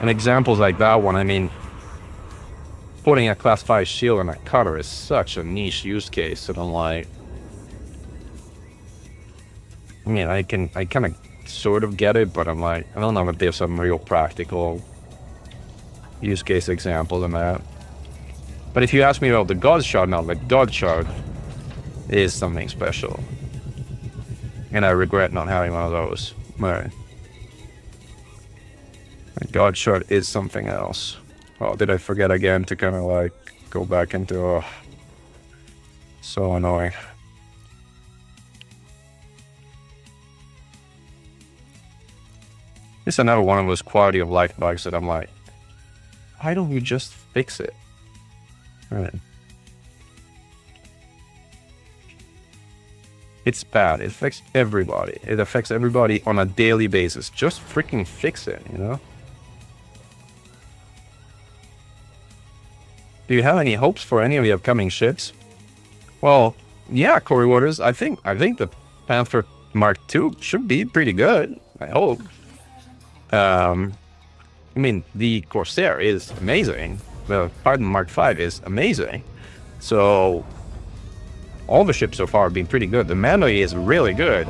And examples like that one, I mean, putting a class 5 shield on a cutter is such a niche use case. And I'm like, I mean, I kind of sort of get it, but I'm like, I don't know if there's some real practical use case example in that. But if you ask me about the God Shard now, the God Shard is something special. And I regret not having one of those. But the God Shard is something else. Oh, did I forget again to kind of like go back into... so annoying. It's another one of those quality of life bugs that I'm like, why don't you just fix it? Right. It's bad. It affects everybody. It affects everybody on a daily basis. Just freaking fix it, you know? Do you have any hopes for any of the upcoming ships? Well, yeah, Corey Waters. I think the Panther Mark II should be pretty good. I hope. I mean, the Corsair is amazing. The Pardon Mark V is amazing. So all the ships so far have been pretty good. The Manly is really good.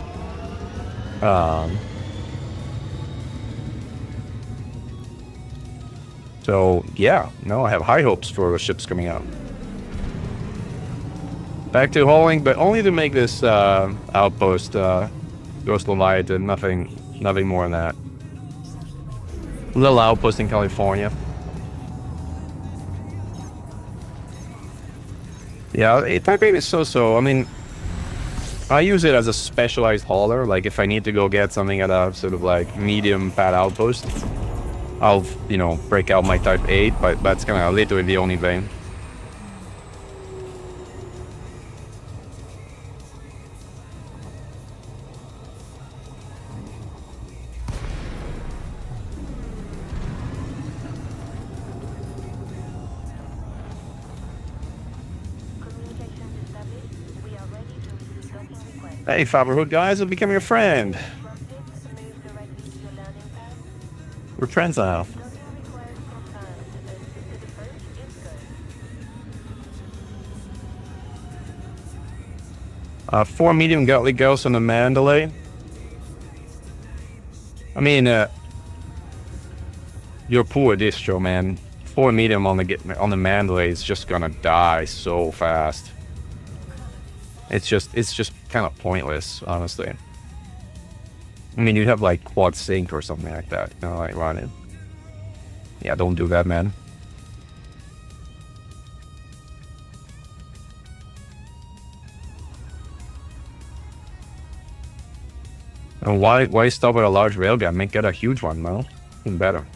So yeah, no, I have high hopes for the ships coming out. Back to hauling, but only to make this Outpost Ghost Leviathan, nothing more than that. Little outpost in California. Yeah, Type 8 is so-so. I mean, I use it as a specialized hauler. Like, if I need to go get something at a sort of like medium pad outpost, I'll, you know, break out my Type 8, but that's kind of literally the only thing. Hey, Fatherhood guys, I'll become your friend. We're friends now. 4 medium Gauntlet Ghosts on the Mandalay. I mean, your poor distro, man. 4 medium on the Mandalay is just gonna die so fast. It's just kind of pointless, honestly. I mean, you'd have like quad sync or something like that, you know, like run it. Yeah, don't do that, man. And why stop at a large railgun? Make it a huge one, man. Even better.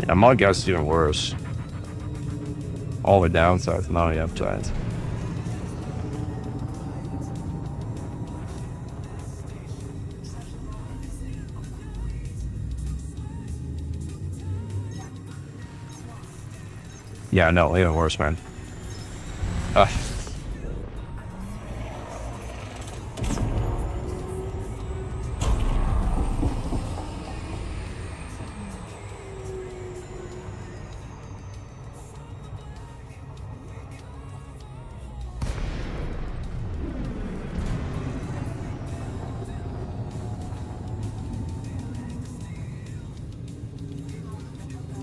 Yeah, my guess even worse. All the downsides, not the upsides. Yeah, no, even worse, man.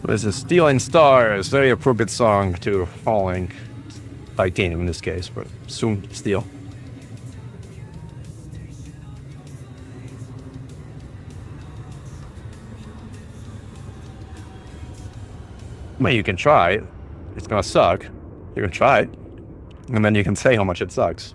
This is Stealing Stars, very appropriate song to Falling Titanium in this case, but soon Steel. I mean, you can try it. It's gonna suck. You can try it. And then you can say how much it sucks.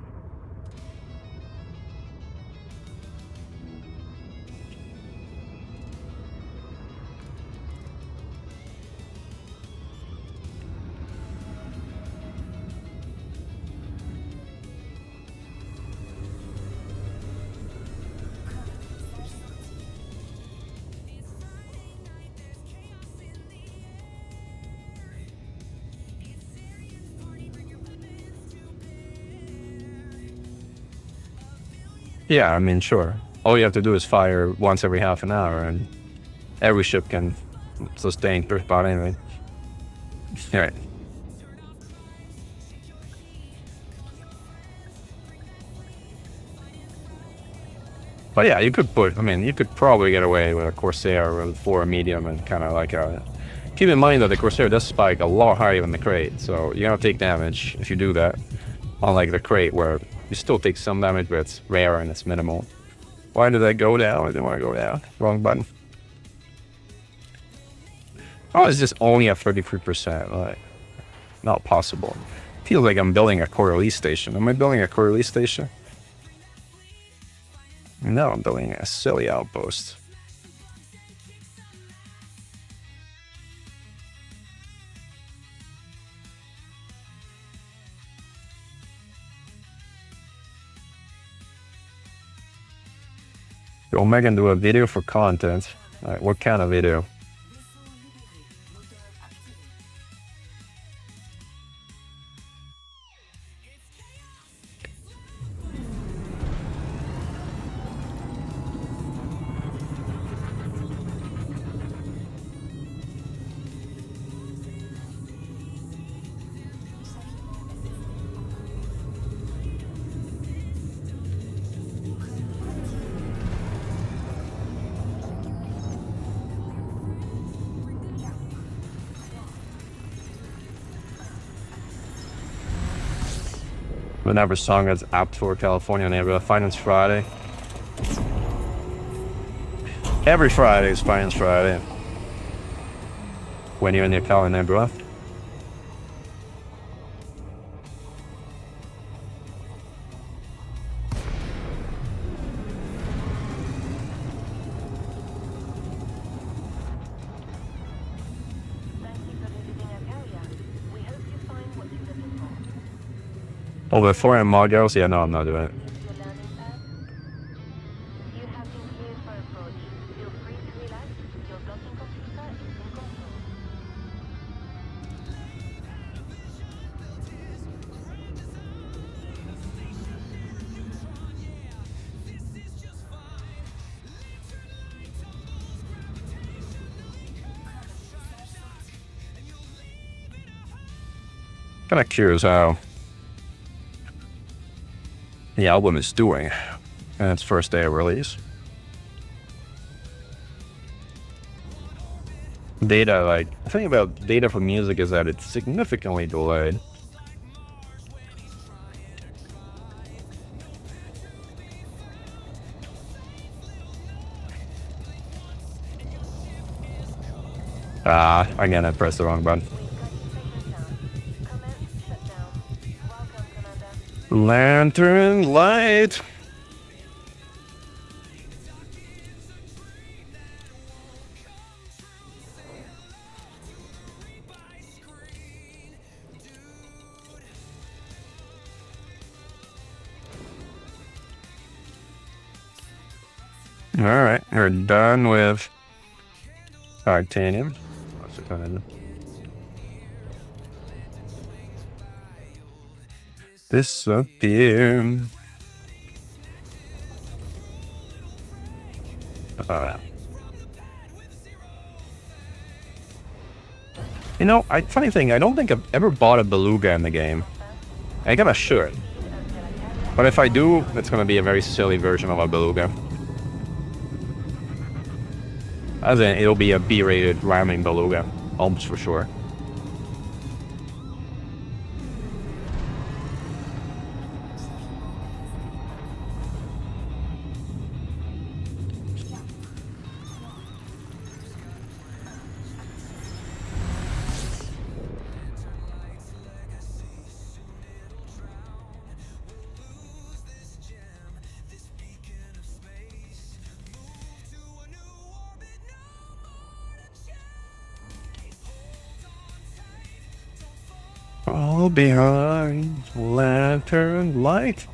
Yeah, I mean, sure. All you have to do is fire once every half an hour, and every ship can sustain just about anything. All right. But yeah, you could probably get away with a Corsair for a medium and kind of like keep in mind that the Corsair does spike a lot higher than the crate, so you're gonna take damage if you do that. Unlike the crate, where you still take some damage, but it's rare and it's minimal. Why did I go down? I didn't want to go down. Wrong button. Oh, it's just only at 33%. Like, not possible. Feels like I'm building a core release station. Am I building a core release station? No, I'm building a silly outpost. Will Mechan do a video for content? Alright, what kind of video? Whenever song is apt for California Nebula, Finance Friday. Every Friday is Finance Friday. When you're in the California Nebula. Oh, the foreign modules? Yeah, no, I'm not doing it. Kind of curious how the album is doing in its first day of release. Data, like, the thing about data for music is that it's significantly delayed. Again, I pressed the wrong button. Lantern light. All right, we're done with titanium. Disappear. You know, funny thing, I don't think I've ever bought a beluga in the game. I kinda should. But if I do, it's gonna be a very silly version of a beluga. As in, it'll be a B-rated ramming beluga, almost for sure. All behind lantern light.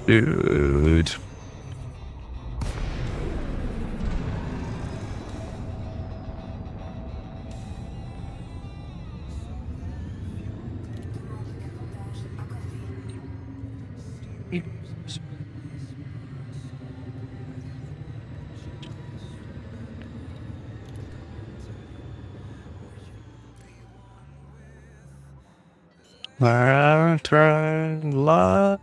Dude. Lantern light.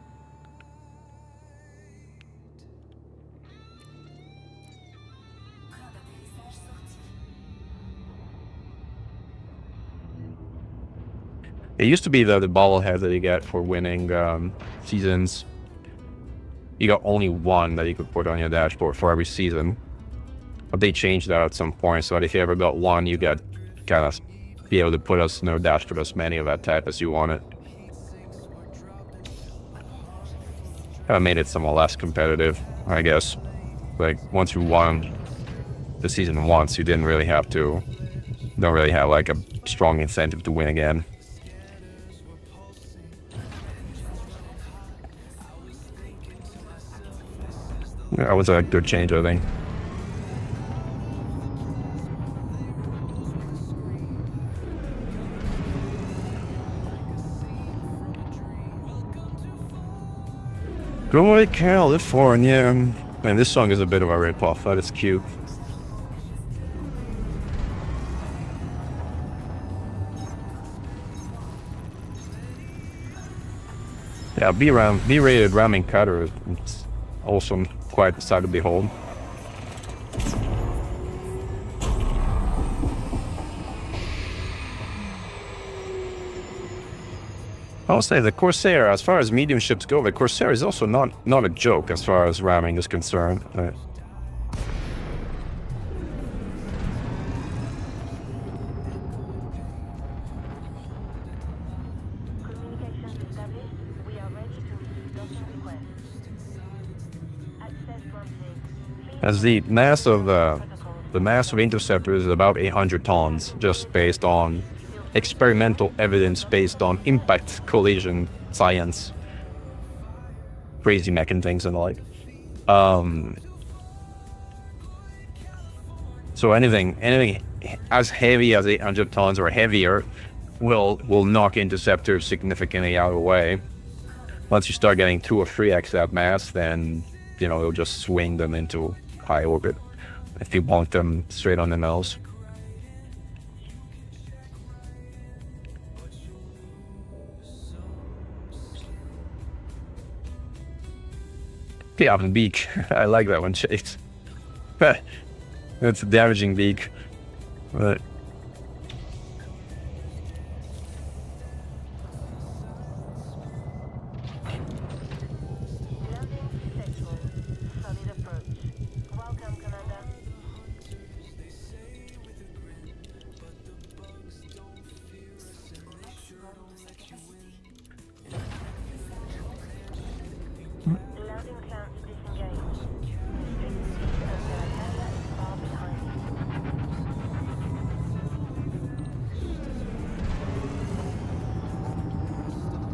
It used to be the bobblehead that you get for winning seasons. You got only one that you could put on your dashboard for every season. But they changed that at some point, so that if you ever got one, you get kind of be able to put us in our dashboard as many of that type as you wanted. Kind of made it somewhat less competitive, I guess. Like once you won the season once, you don't really have like a strong incentive to win again. That was a good change, I think. Go to California. Man, this song is a bit of a rip-off, but it's cute. Yeah, B-rated ramming cutter is also quite a sight to behold. I'll say the Corsair, as far as medium ships go, the Corsair is also not a joke as far as ramming is concerned. As the mass of interceptors is about 800 tons, just based on experimental evidence, based on impact collision science, crazy Mechan things and the like. So anything as heavy as 800 tons or heavier will knock interceptors significantly out of the way. Once you start getting 2 or 3x that mass, then it'll just swing them into high orbit if you want them straight on the nose. Yeah, the beak. I like that one, Chase. It's a damaging beak, but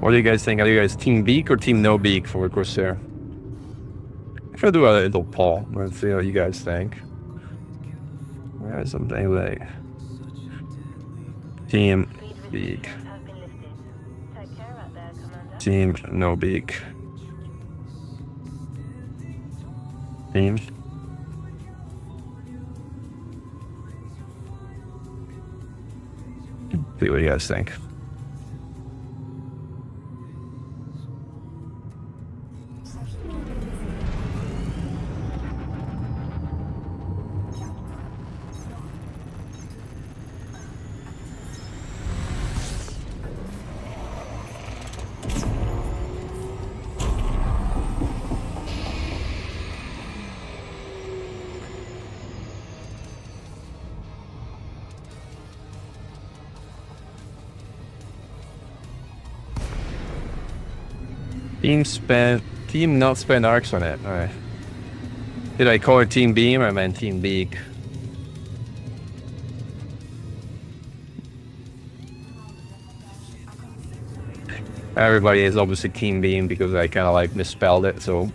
what do you guys think? Are you guys team beak or team no beak for Corsair? I'm gonna do a little poll. Let's see what you guys think. Yeah, something like team beak, team no beak, team. See what you guys think. Team spent Team not spend arcs on it. Alright. Did I call it Team Beam? I meant Team Beak. Everybody is obviously Team Beam because I kind of like misspelled it, so.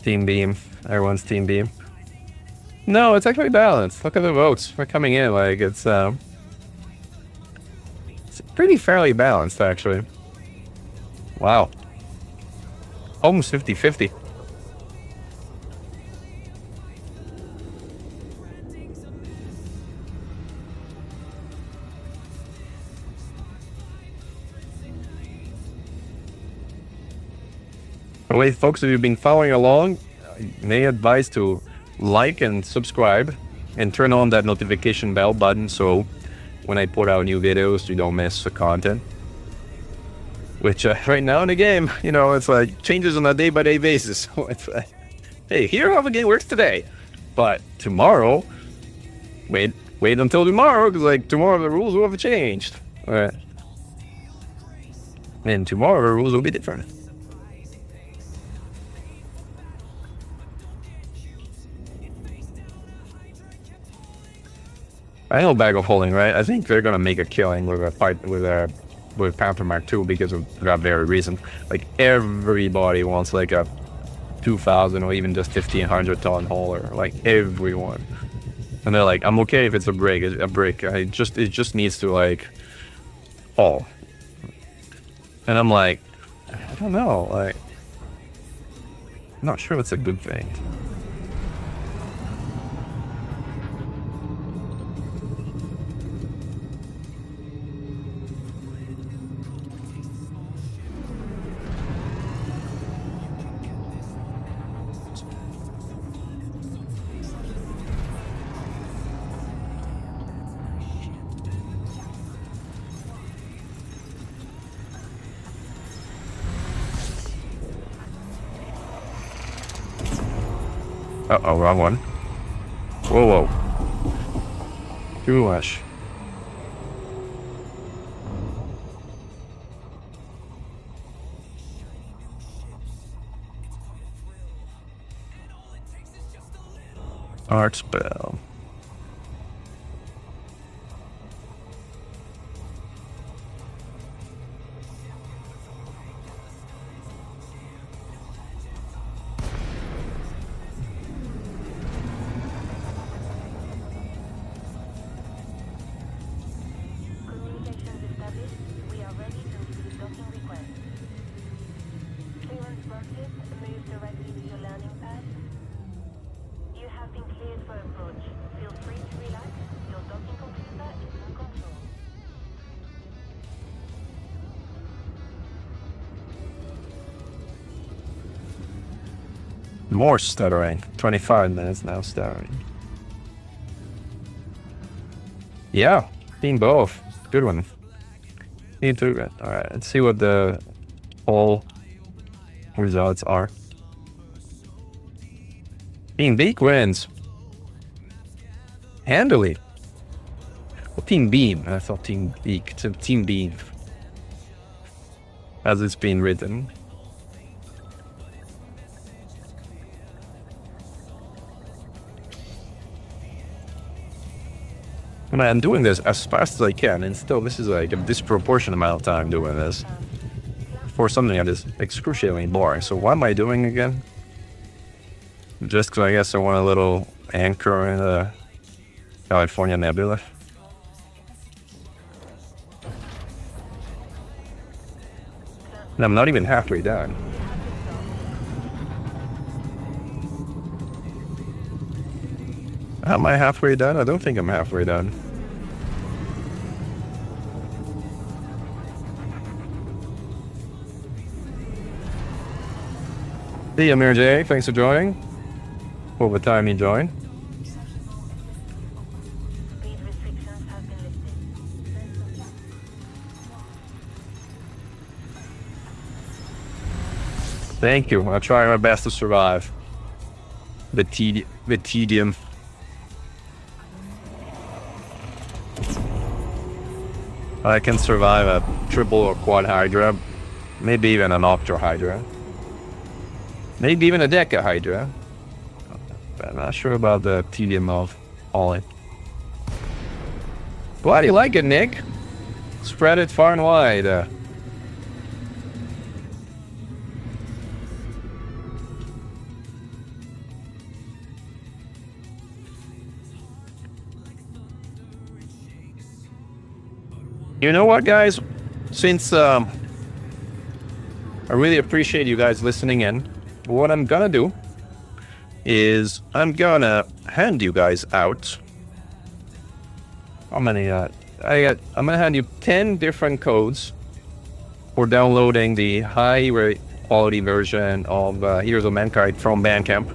Team Beam. Everyone's Team Beam. No, it's actually balanced. Look at the votes. We're coming in like it's pretty fairly balanced, actually. Wow. Almost 50-50. Wait, folks, if you've been following along, I may advise to like and subscribe and turn on that notification bell button so when I put out new videos, you don't miss the content. Which right now in the game, you know, it's like changes on a day-by-day basis. So it's like, hey, here's how the game works today. But tomorrow, wait until tomorrow, because like tomorrow the rules will have changed. All right. And tomorrow the rules will be different. I know bag of holding, right? I think they're gonna make a killing with a fight with Panther Mark II because of that very reason. Like everybody wants like a 2,000 or even just 1,500 ton hauler, like everyone. And they're like, I'm okay if it's a brick. It just needs to like haul. And I'm like, I don't know, like, I'm not sure it's a good thing. Uh-oh, wrong one. Whoa. Too much. Art spell. More stuttering. 25 minutes now stuttering. Yeah, team both. Good one. Need to. Alright, let's see what the whole results are. Team Beak wins. Handily. Well, Team Beam. I thought Team Beak. It's Team Beam. As it's been written. And I'm doing this as fast as I can, and still this is like a disproportionate amount of time doing this for something that is excruciatingly boring. So what am I doing again? Just because I guess I want a little anchor in the California Nebula. And I'm not even halfway done. Am I halfway done? I don't think I'm halfway done. See you, Amir J. Thanks for joining. For the time you joined. Thank you. I'll try my best to survive the tedium. I can survive a triple or quad Hydra Maybe even an Octo Hydra. Maybe even a Deca Hydra. But I'm not sure about the tedium of hauling. Glad you like it, Nick. Spread it far and wide. You know what, guys? Since I really appreciate you guys listening in, what I'm gonna do is I'm gonna hand you guys out. How many? I'm gonna hand you 10 different codes for downloading the high quality version of Heroes of Mankind from Bandcamp.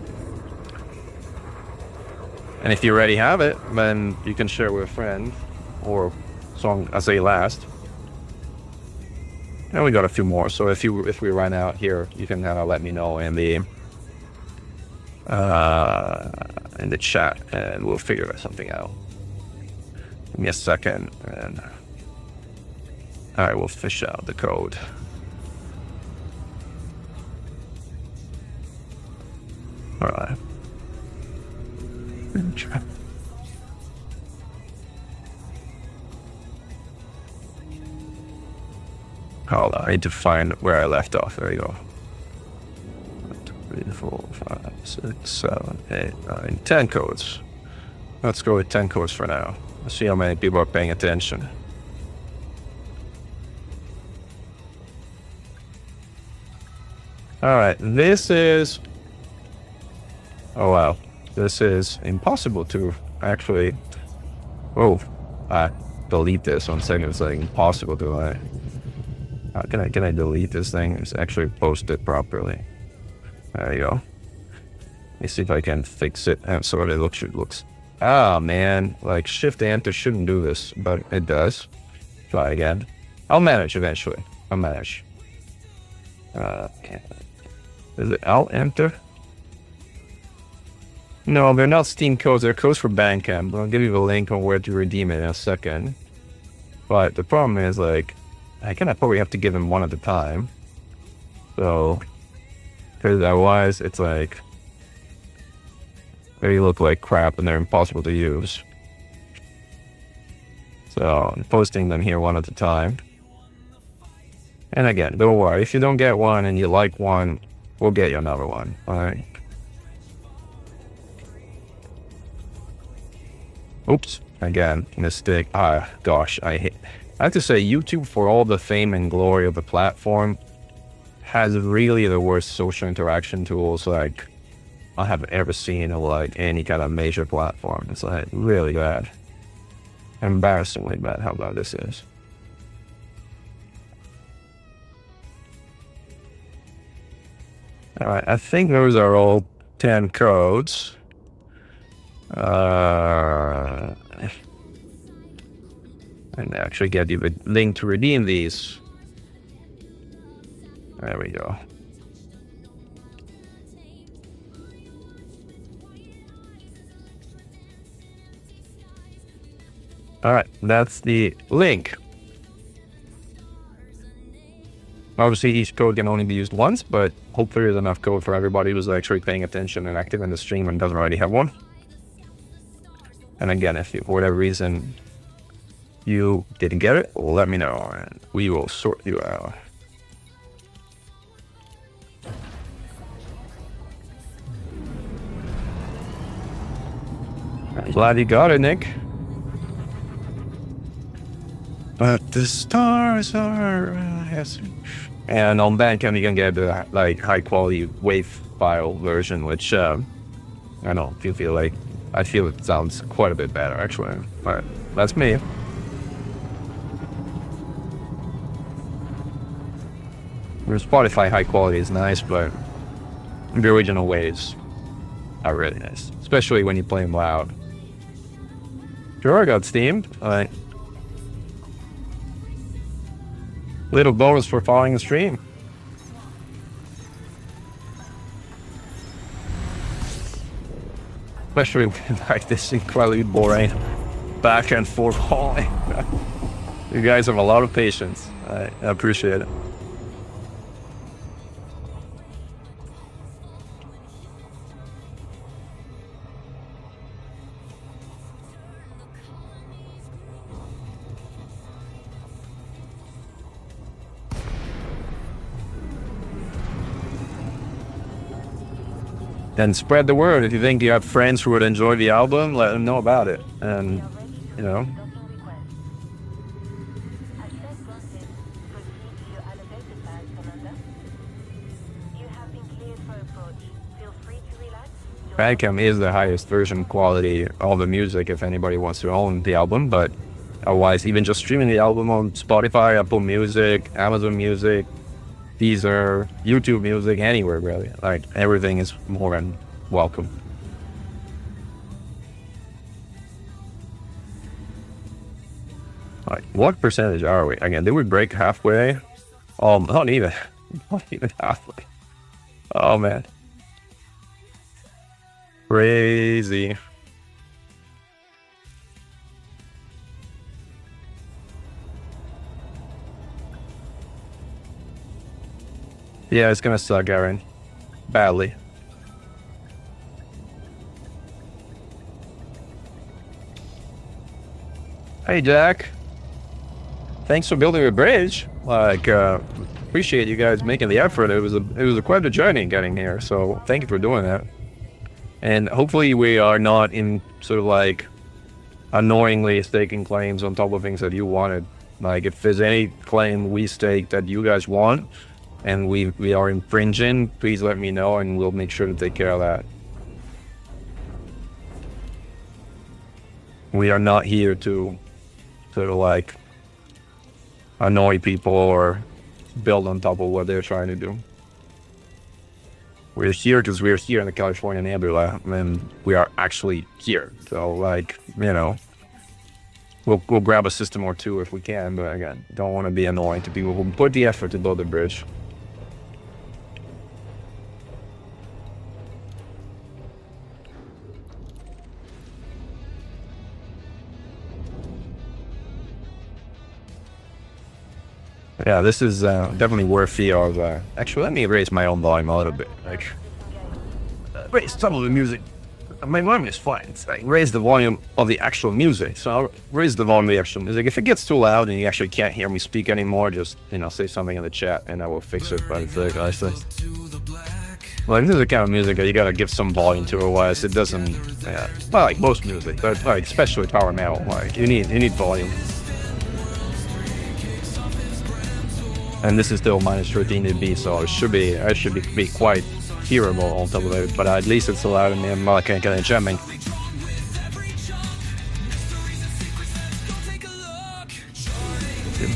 And if you already have it, then you can share with a friend or song as a last. And we got a few more, so if we run out here, you can let me know in the chat, and we'll figure something out. Give me a second, and I will fish out the code. All right. Hold on, I need to find where I left off. There you go. 1, 2, 3, 4, 5, 6, 7, 8, 9, 10 codes. Let's go with 10 codes for now. Let's see how many people are paying attention. Alright, this is... Oh wow. This is impossible to actually... Oh, delete this 1 second. It's like impossible to... Can I delete this thing? It's actually posted properly. There you go. Let me see if I can fix it. So what it looks. Ah man, like Shift Enter shouldn't do this, but it does. Try again. I'll manage eventually. I'll manage. Okay. Is it Alt Enter? No, they're not Steam codes. They're codes for Bandcamp. I'll give you the link on where to redeem it in a second. But the problem is, like, I probably have to give them one at a time. So, because otherwise it's like, they look like crap and they're impossible to use. So, I'm posting them here one at a time. And again, don't worry, if you don't get one and you like one, we'll get you another one, alright? Oops, again, mistake. Gosh, I have to say, YouTube, for all the fame and glory of the platform, has really the worst social interaction tools like I have ever seen of like any kind of major platform. It's like really bad, embarrassingly bad. How bad this is. All right, I think those are all 10 codes. And actually get you the link to redeem these. There we go. Alright, that's the link. Obviously each code can only be used once, but hopefully there's enough code for everybody who's actually paying attention and active in the stream and doesn't already have one. And again, if for whatever reason you didn't get it, let me know and we will sort you out. I'm glad you got it, Nick. But the stars are yes. And on Bandcamp you can get the like high quality WAV file version, which I don't feel like I feel it sounds quite a bit better actually. But that's me. The Spotify high quality is nice, but the original waves are really nice, especially when you play them loud. Sure, I got Steam. Alright. Little bonus for following the stream. Especially with like this incredibly boring back and forth hauling. You guys have a lot of patience. I appreciate it. then spread the word. If you think you have friends who would enjoy the album, let them know about it. And, you know, Bandcamp is the highest version quality of the music if anybody wants to own the album, but otherwise, even just streaming the album on Spotify, Apple Music, Amazon Music, Deezer, YouTube Music, anywhere really, like everything is more than welcome. Like, what percentage are we? Again, did we break halfway? Not even halfway. Oh man. Crazy. Yeah, it's gonna suck, Aaron. Badly. Hey, Jack. Thanks for building a bridge. Like, appreciate you guys making the effort. It was quite a journey getting here, so thank you for doing that. And hopefully we are not in sort of like annoyingly staking claims on top of things that you wanted. Like if there's any claim we stake that you guys want and we are infringing, please let me know and we'll make sure to take care of that. We are not here to sort of like annoy people or build on top of what they're trying to do. We're here because we're here in the California Nebula, and we are actually here. So, like, you know, we'll grab a system or two if we can, but again, don't want to be annoying to people who put the effort to build the bridge. Yeah, this is definitely worthy of... actually, let me raise my own volume a little bit. Like, raise some of the music. My volume is fine. It's like, raise the volume of the actual music. So I'll raise the volume of the actual music. If it gets too loud and you actually can't hear me speak anymore, just, you know, say something in the chat and I will fix it. But it's like, I say, like, this is the kind of music that you gotta give some volume to, otherwise it doesn't... Yeah, well, like most music, but like, especially power metal, like, you need volume. And this is still minus 13 dB, so I should be quite hearable on top of it, but at least it's allowed me and I can't get any jamming.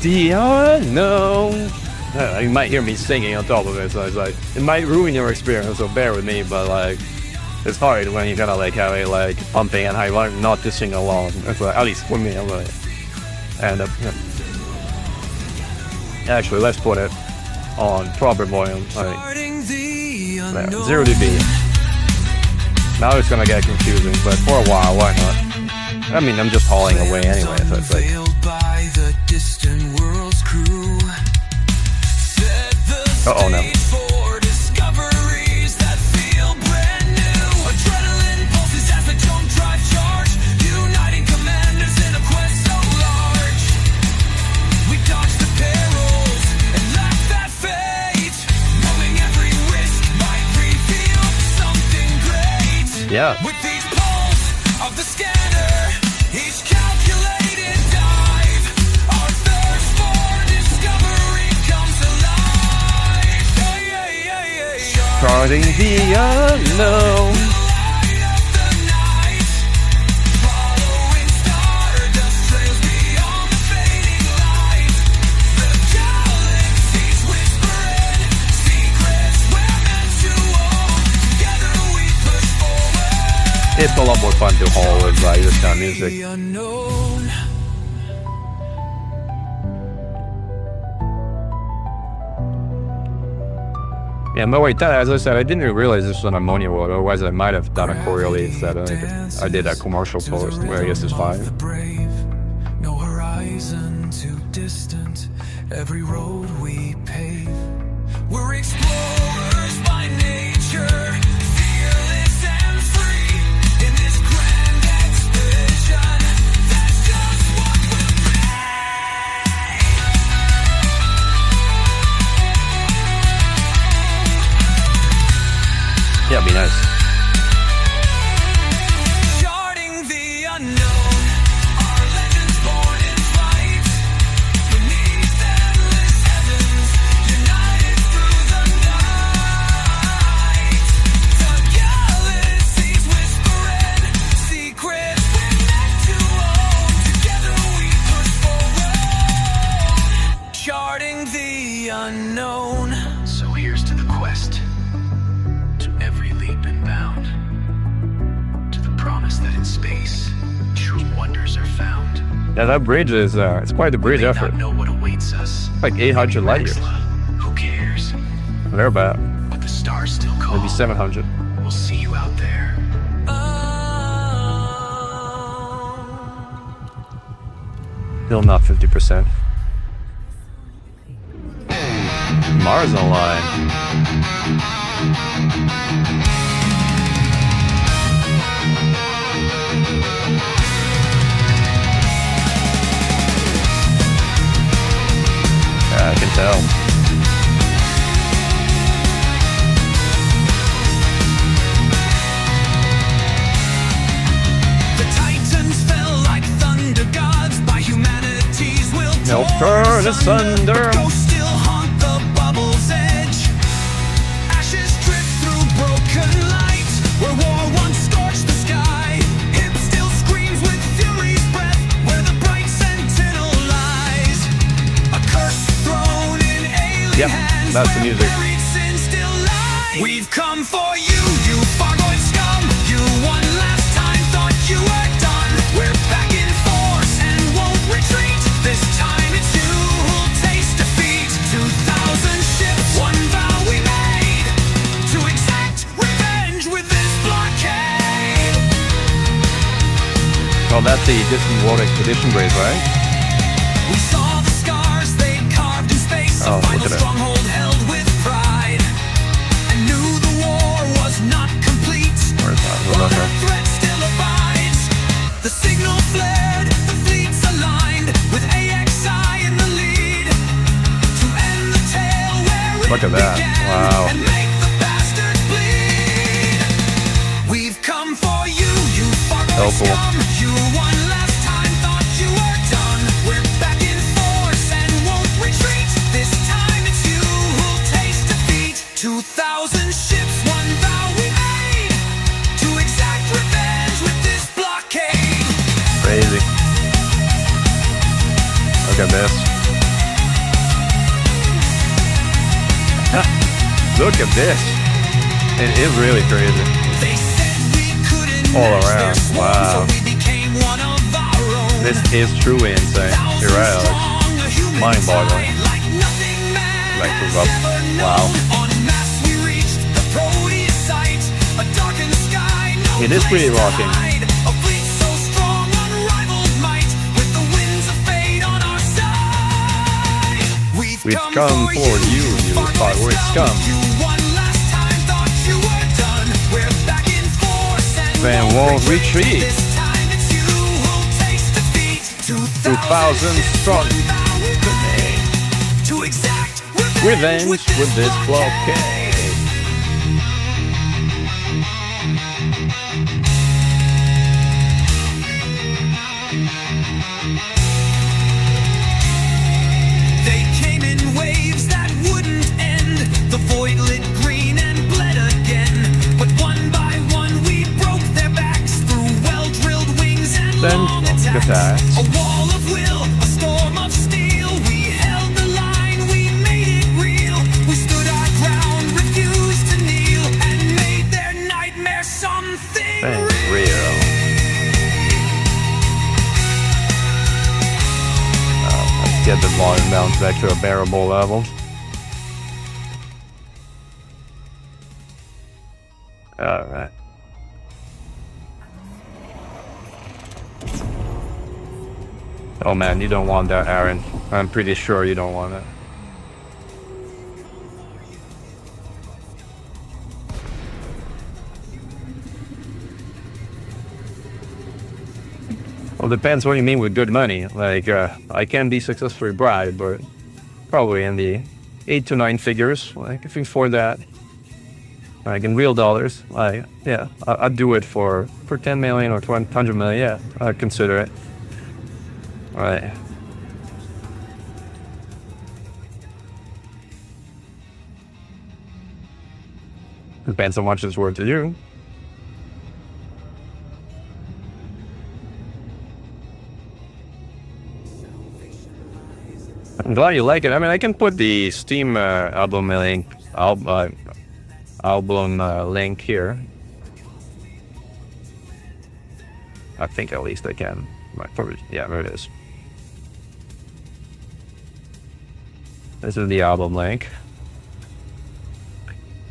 The unknown. You might hear me singing on top of it, so it's like, it might ruin your experience, so bear with me, but like, it's hard when you gotta like have a like pumping and high volume not to sing along. It's like, at least for me, I'm like, and actually, let's put it on proper volume, like, yeah, 0 dB. Now it's gonna get confusing, but for a while, why not? I mean, I'm just hauling away anyway, so it's like... Uh-oh, no. Yeah. With these pulls of the scanner, each calculated dive, our thirst for discovery comes alive. Charting the unknown. It's a lot more fun to haul with this kind of music. Yeah, but wait, as I said, I didn't realize this was an ammonia world, otherwise I might have done a choreo instead. I did a commercial post where I guess it's fine. No horizon too distant, every road we pave. We're explorers by nature. Yeah, it'd be nice. in space, true wonders are found. Yeah, that bridge is, it's quite a bridge effort. Know what awaits us. Like 800 light years. Who cares? They're about But the stars still call. maybe 700. We'll see you out there. Still not 50%. Mars online. Yeah, I can tell. No turn asunder. Still haunt the bubble's edge. Ashes drip through broken light. Where war once scorched the sky. Hip still screams with fury's breath. Where the bright sentinel lies. A curse thrown in alien hands. That's the music. Buried sin still lies. We've come for you, you Fargoid scum. You one last time thought you were done. We're back in force and won't retreat. This time it's you who'll taste defeat. 2,000 ships, one vow we made. To exact revenge with this blockade. Oh, that's the distant world expedition bridge, right? We saw the scars they carved in space. Oh, A final look at it. stronghold held with pride. And knew the war was not complete. Where's that? While Okay. that threat still abides. The signal flared, the fleets aligned. With AXI in the lead. To end the tale where it Look at that. began. Wow. And make the bastards bleed. We've come for you, you Fargo Oh, cool. scum. You one last time thought you were done. We're back in force and won't retreat. This time it's you who'll taste defeat. 2,000 ships, one vow we made. To exact revenge with this blockade. Crazy. Look at this. Look at this. It is really crazy. They said we couldn't All match their around. swarm, Wow. so we became one of our own. This is truly insane. You're right, Alex. Mind-boggling. Like nothing man Like, has up. ever known. Wow. En masse we reached the Proteus site. A darkened sky, no It is pretty place to rocking. hide. A fleet so strong, unrivaled might. With the winds of fate on our side. We've come for you, you Fargoid scum. You one last time thought you were done. We're back in force and Then won't retreat. This time it's you who'll taste defeat. 2,000 strong. To exact Revenge with this blockade. They came in waves that wouldn't end. The void lit green and bled again. But one by one we broke their backs through well-drilled wings and Then long attacks. attacks. A wall of will, a storm of steel. We held the line, we made it real. We stood our ground, refused to kneel, and made their nightmare something Thing real. real. Let's get the volume down back to a bearable level. Alright. Oh man, you don't want that, Aaron. I'm pretty sure you don't want it. Well, depends what you mean with good money. Like, I can be successfully bribed, but probably in the 8 to 9 figures. Like, if you afford that, like in real dollars, like, yeah, I'd do it for 10 million or 100 million. Yeah, I'd consider it. All right. Depends how much it's worth to you. I'm glad you like it. I mean, I can put the Steam album link link here. I think at least I can. Right, probably, yeah, there it is. This is the album link.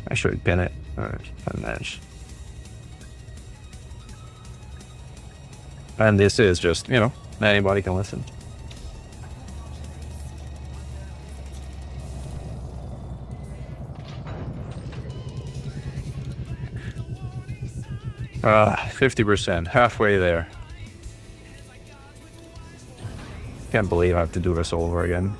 I should pin it. And this is just, you know, anybody can listen. Ah, 50%, halfway there. Can't believe I have to do this all over again.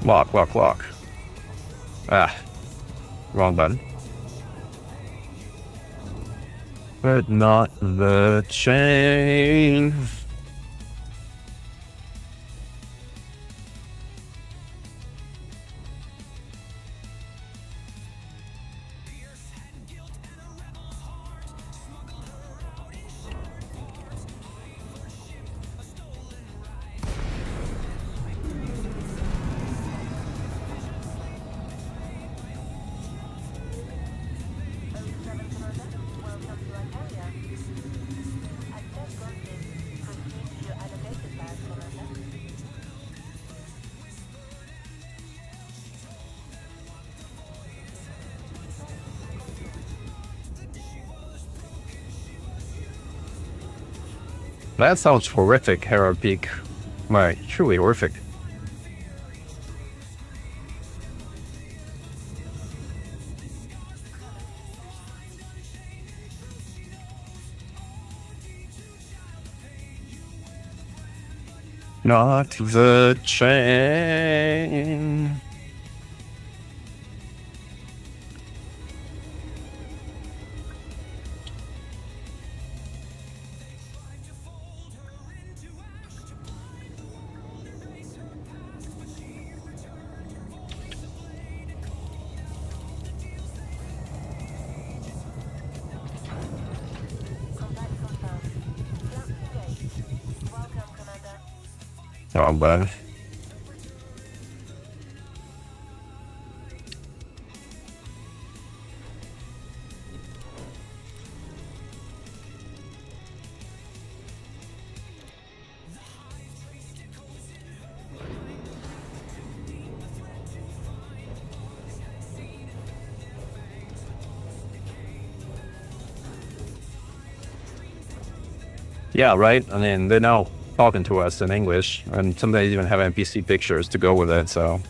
Lock. Ah, wrong button. But not the chain. That sounds horrific, Herald Peak. Right, truly horrific. Not the chain. Oh, but yeah, right. I mean, they're now talking to us in English, and some days even have NPC pictures to go with it. So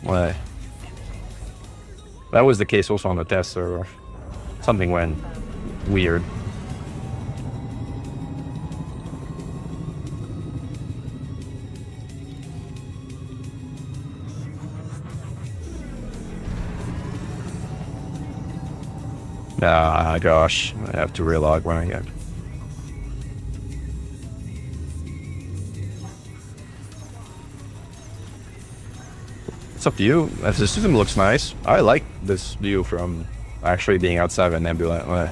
that was the case also on the test server. Something went weird. Ah, gosh, I have to relog when I get. It's up to you. The system looks nice. I like this view from actually being outside of a nebula.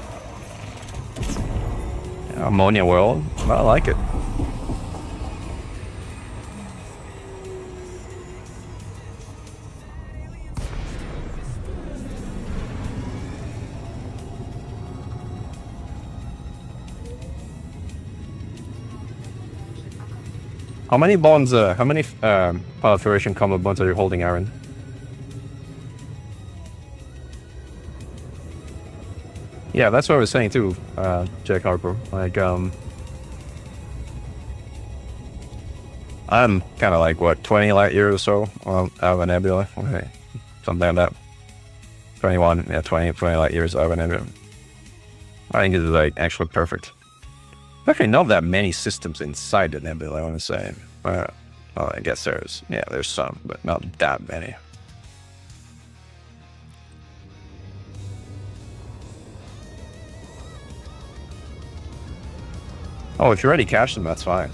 Ammonia world. I like it. How many bonds, how many proliferation combo bonds are you holding, Aaron? Yeah, that's what I was saying too, Jack Harper. Like, I'm kind of like, what, 20 light years or so out of a nebula? Okay. Something like that. 21, yeah, 20 light years out of a nebula. I think this is like actually perfect. Actually, not that many systems inside the nebula, I want to say. Oh, I guess there's some, but not that many. Oh, if you already cached them, that's fine.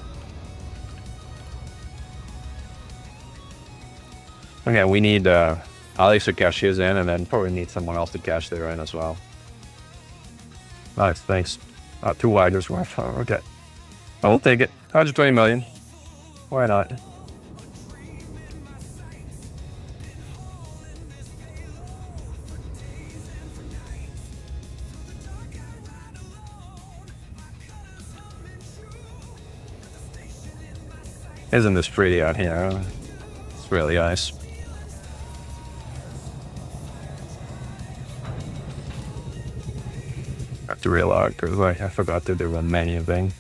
Okay, we need Alex to cash his in, and then probably need someone else to cash their in as well. Nice, thanks. 2 wagers worth. Oh, okay. I'll take it. 120 million. Why not? Isn't this pretty out here? It's really nice. Have to reload because I forgot to do a menu thing.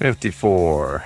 $54.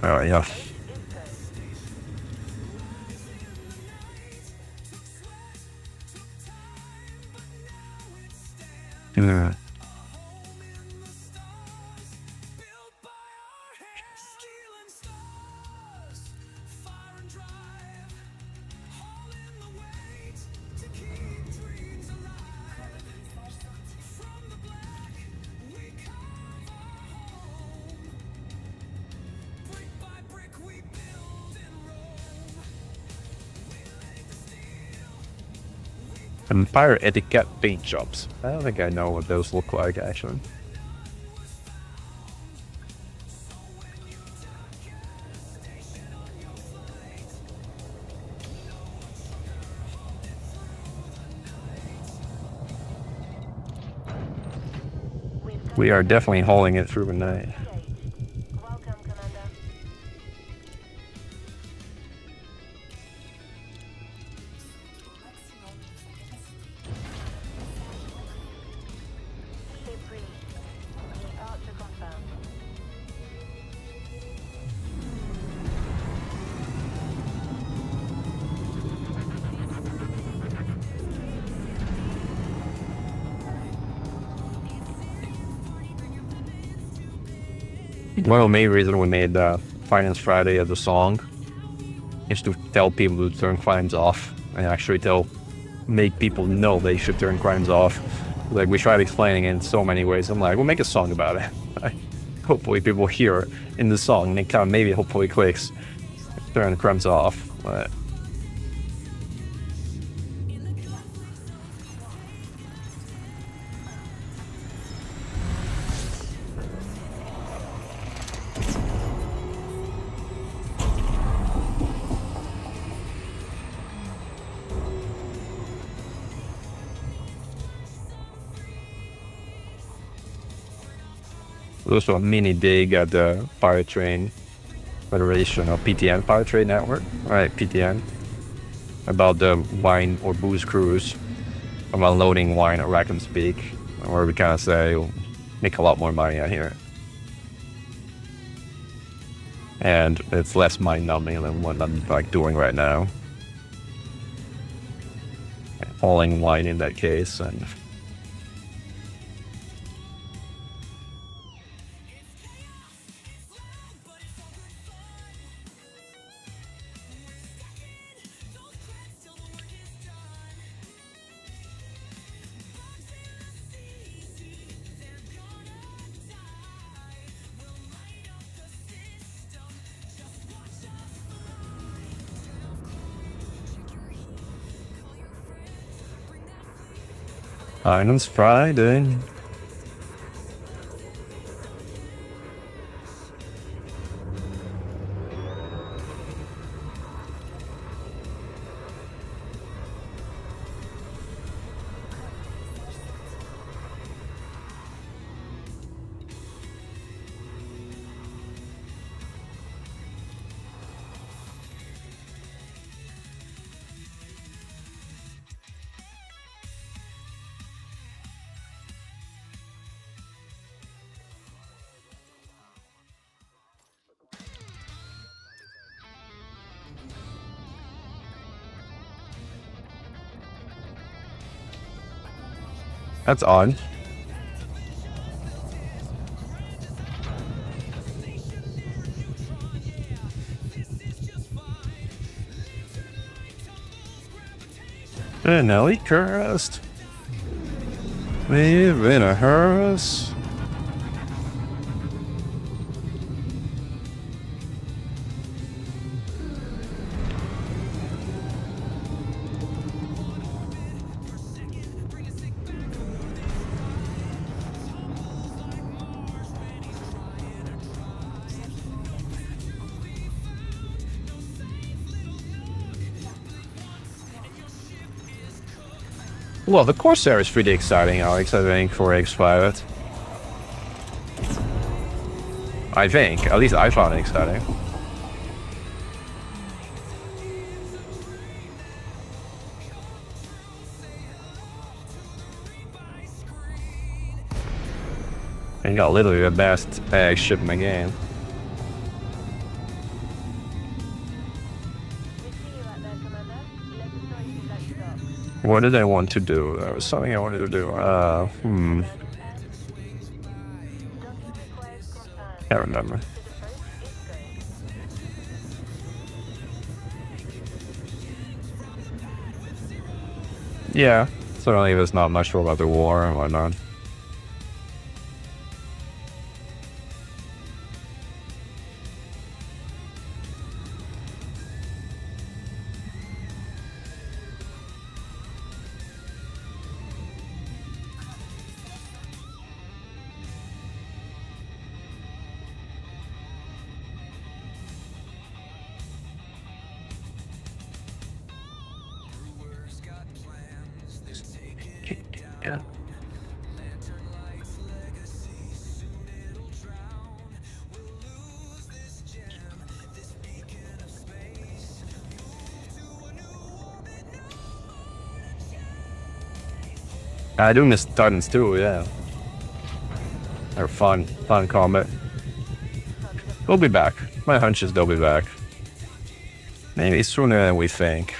Oh, yeah. Yeah. Empire etiquette paint jobs. I don't think I know what those look like actually. We are definitely hauling it through the night. Welcome, Commander. Ship free. Departure confirmed. One of the main reasons we made Finance Friday as a song is to tell people to turn crimes off and actually make people know they should turn crimes off. Like we tried explaining it in so many ways. I'm like, we'll make a song about it. Hopefully people hear it in the song and they kind of maybe hopefully clicks turn crimes off. But there's also a mini dig at the pirate train Federation of PTN, Power Trade Network. Alright, PTN. About the wine or booze cruise. About loading wine at Rackham's Peak. Where we kind of say, we'll make a lot more money out here. And it's less mind-numbing than what I'm like doing right now. Hauling wine in that case, and Finance Friday. That's odd. An elite crest. We've in a hearse. Well, the Corsair is pretty exciting, Alex, I think, for X-Pilot. I think. At least I found it exciting. And got literally the best ship in the game. What did I want to do? There was something I wanted to do. Can't remember. Yeah, certainly there's not much about the war and whatnot. Yeah. I do miss Titans too, yeah. They're fun combat. They'll be back. My hunch is they'll be back. Maybe sooner than we think.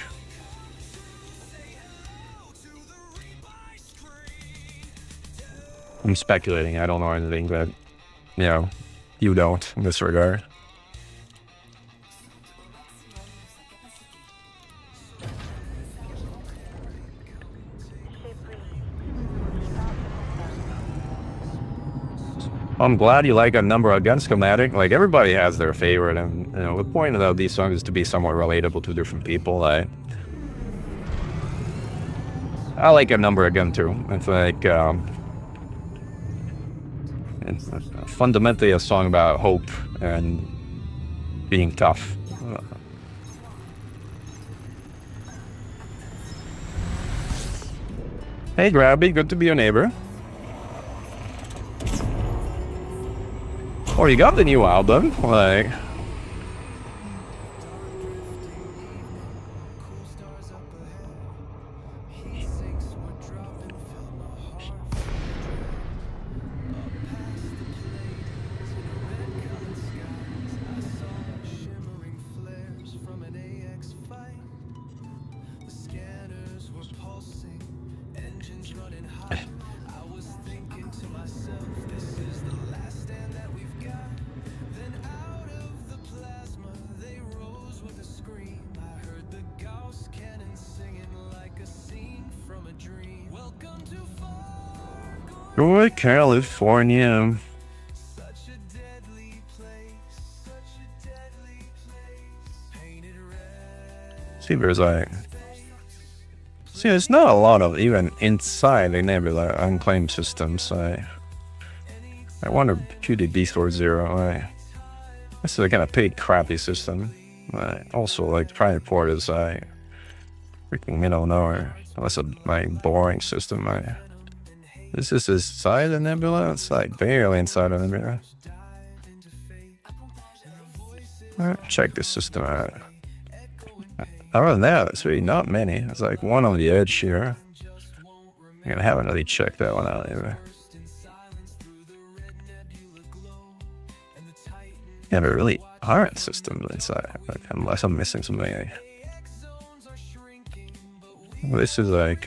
I'm speculating. I don't know anything that, you know, you don't in this regard. I'm glad you like a number again schematic. Like, everybody has their favorite, and you know, the point of these songs is to be somewhat relatable to different people. I like a number again too. It's like it's fundamentally a song about hope and being tough. Hey Grabby, good to be your neighbor. Oh, you got the new album? Like, Joy, California. See, there's like... See, there's not a lot of, even inside the Nebula, unclaimed systems. I wonder, QDB Store 0. This is a kind of pretty crappy system. Also, like, Transport is freaking middle of nowhere. That's a boring system. This is inside the Nebula? It's like barely inside the Nebula. Alright, check this system out. Other than that, it's really not many. It's like one on the edge here. I haven't really checked that one out either. Yeah, there really aren't systems inside, unless I'm missing something. Well, this is like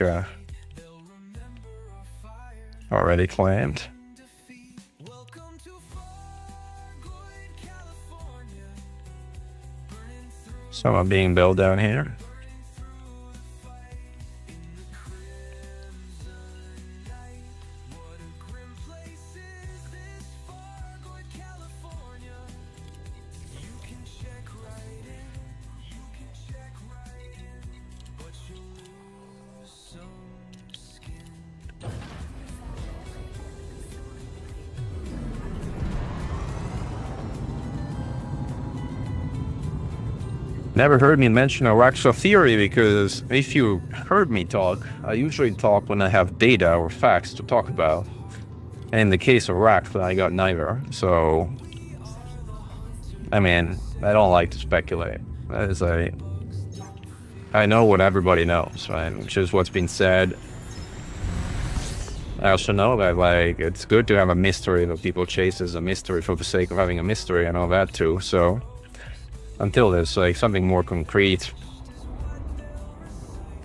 already claimed. Some are being built down here. Never heard me mention a Raxo theory, because if you heard me talk, I usually talk when I have data or facts to talk about. And in the case of Rax, I got neither. So, I mean, I don't like to speculate. That is I know what everybody knows, right? Which is what's been said. I also know that, like, it's good to have a mystery that people chase as a mystery for the sake of having a mystery. I know that too, so... Until there's like something more concrete,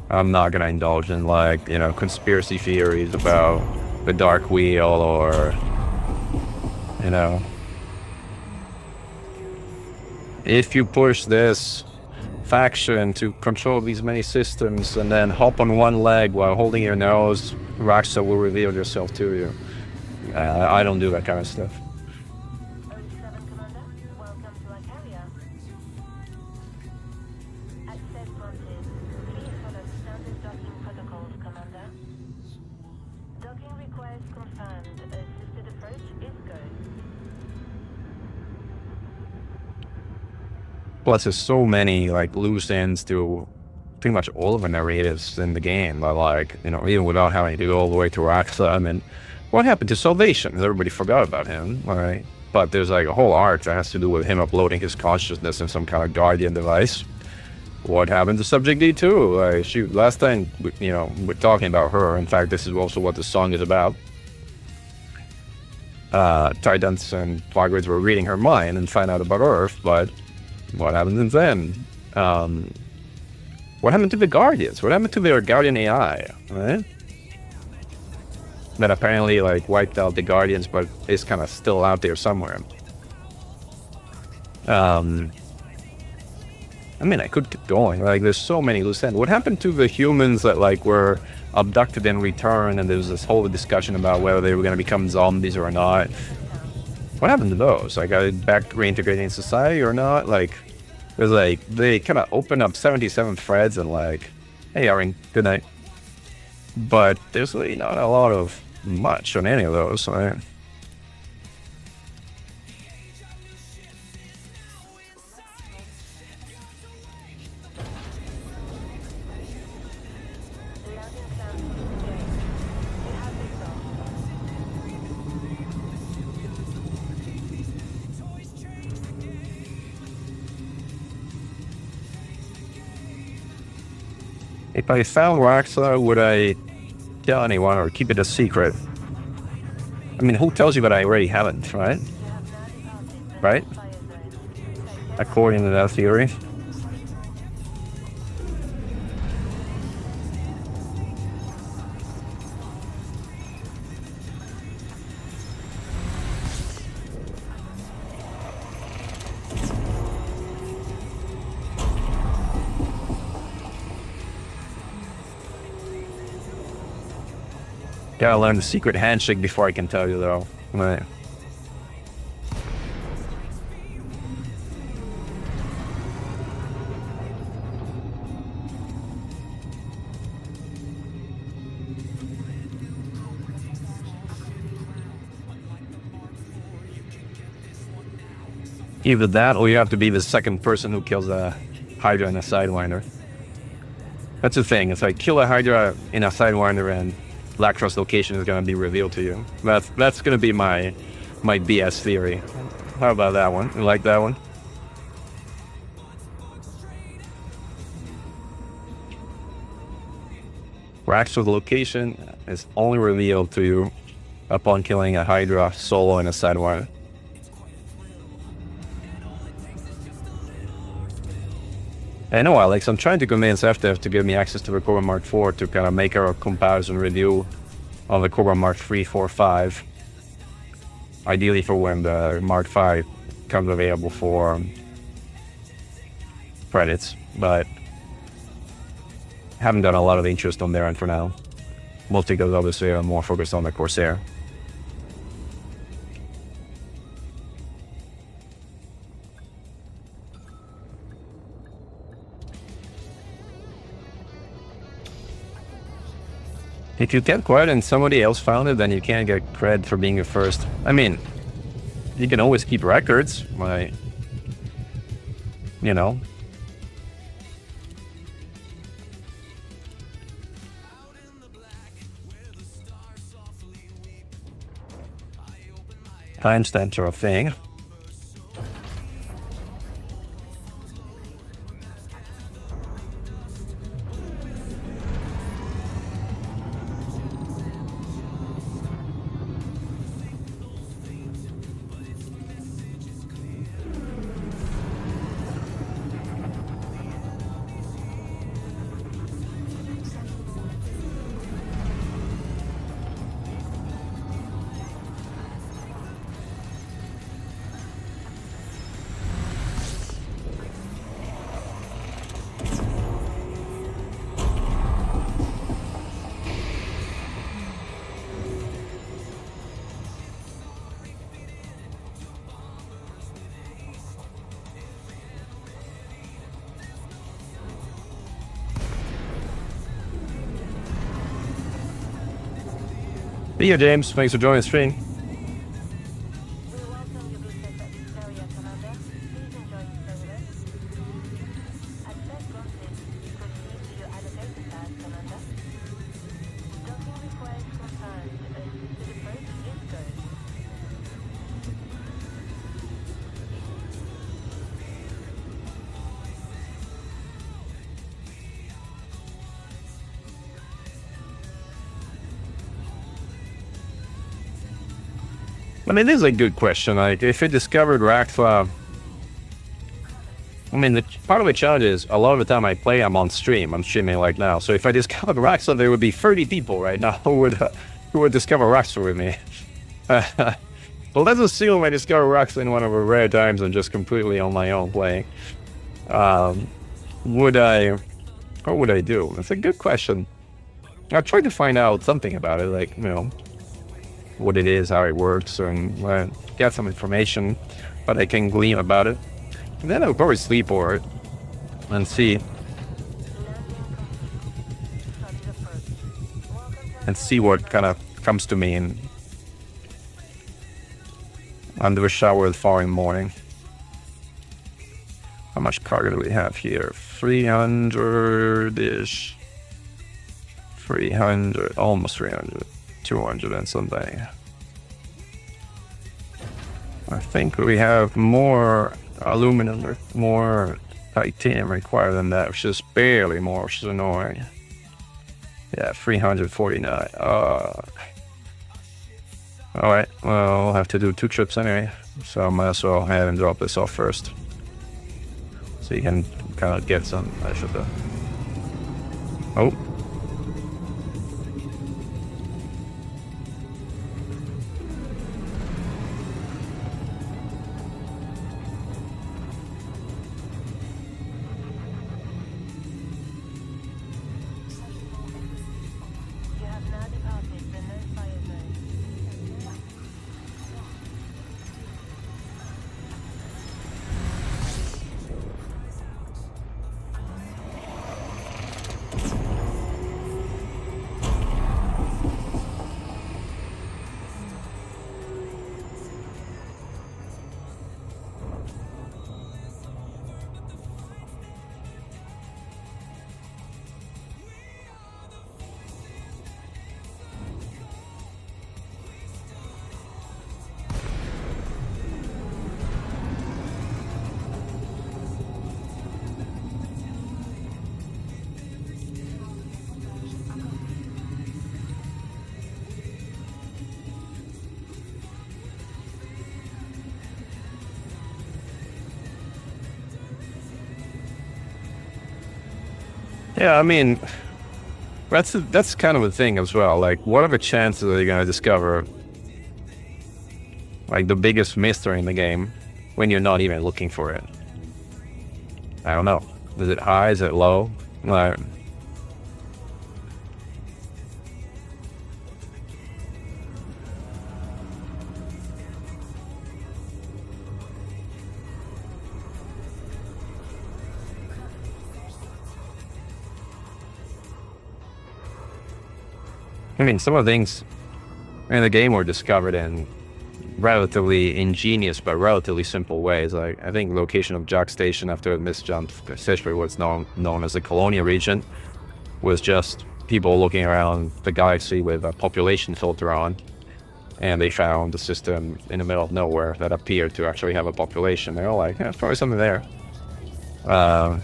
I'm not gonna indulge in, like, you know, conspiracy theories about the Dark Wheel or, you know, if you push this faction to control these many systems and then hop on one leg while holding your nose, Raxa will reveal yourself to you. I don't do that kind of stuff. Plus, there's so many, like, loose ends to pretty much all of the narratives in the game. But, like, you know, even without having to go all the way to Raxa, I mean, what happened to Salvation? Everybody forgot about him, right? But there's, like, a whole arc that has to do with him uploading his consciousness in some kind of Guardian device. What happened to Subject D2? Like, she, last time, you know, we're talking about her. In fact, this is also what the song is about. Titans and Fargrids were reading her mind and find out about Earth, but... what happened since then? What happened to the Guardians? What happened to their Guardian AI, right? That apparently, like, wiped out the Guardians, but is kind of still out there somewhere. I mean, I could keep going. Like, there's so many loose ends. What happened to the humans that, like, were abducted and returned, and there was this whole discussion about whether they were going to become zombies or not? What happened to those? Like, are they back reintegrating in society or not? Like, there's like, they kind of open up 77 threads and like, hey, Aaron, good night. But there's really not a lot of much on any of those, right? If I found Raxa, would I tell anyone or keep it a secret? I mean, who tells you that I already haven't, right? Right? According to that theory. Gotta learn the secret handshake before I can tell you, though. Right. Either that, or you have to be the second person who kills a Hydra in a Sidewinder. That's the thing. It's like kill a Hydra in a Sidewinder, and Lacrosse location is gonna be revealed to you. That's gonna be my BS theory. How about that one? You like that one? Lacrosse location is only revealed to you upon killing a Hydra solo in a Sidewinder. I know, Alex, I'm trying to convince FDev to give me access to the Cobra Mark IV to kind of make a comparison review on the Cobra Mark III, 4, 5. Ideally for when the Mark V comes available for credits, but haven't done a lot of interest on their end for now. Mostly because obviously I'm more focused on the Corsair. If you get credit and somebody else found it, then you can't get credit for being the first. I mean, you can always keep records, like, you know. Timestamps are a thing. See you, James. Thanks for joining the stream. We welcome you to this area, Commander. Please enjoy your stay with us. At first prompted, proceed to your allocated path, Commander. Docking request confirmed. To the approach is go. I mean, this is a good question. Like, if you discovered Raktha, I mean, part of the challenge is a lot of the time I play, I'm on stream. I'm streaming like now. So if I discovered Raktha, there would be 30 people right now who would discover Raktha with me. Well, let's assume I discover Raktha in one of the rare times and just completely on my own playing. What would I do? That's a good question. I tried to find out something about it, like, you know, what it is, how it works, and get some information, but I can glean about it. And then I'll probably sleep over it and see what kind of comes to me in under a shower the following morning. How much cargo do we have here? 300-ish. 300, almost 300. 200 and something. I think we have more aluminum or more titanium required than that, which is barely more, which is annoying. Yeah, 349. Alright, well, I'll have to do 2 trips anyway, so I might as well head and drop this off first. So you can kind of get some. I should have. Oh. You have now departed the No Yeah, I mean, that's kind of a thing as well. Like, what are the chances that you're gonna discover like the biggest mystery in the game when you're not even looking for it? I don't know. Is it high? Is it low? Like, I mean, some of the things in the game were discovered in relatively ingenious but relatively simple ways. Like, I think location of Jack Station after a misjump, especially what's known as the Colonia region, was just people looking around the galaxy with a population filter on, and they found a system in the middle of nowhere that appeared to actually have a population. They're all like, yeah, there's probably something there. I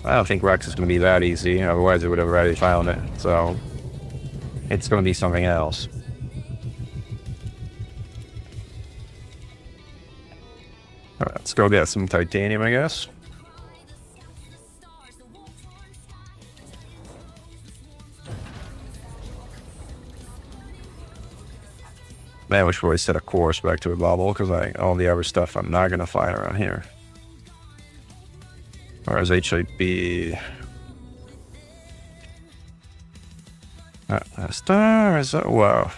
don't think Rex is going to be that easy, otherwise they would have already found it. So it's going to be something else. All right, let's go get some titanium, I guess. Man, we should probably set a course back to a bubble, because all the other stuff I'm not going to find around here. Or as HIP... stars, wow.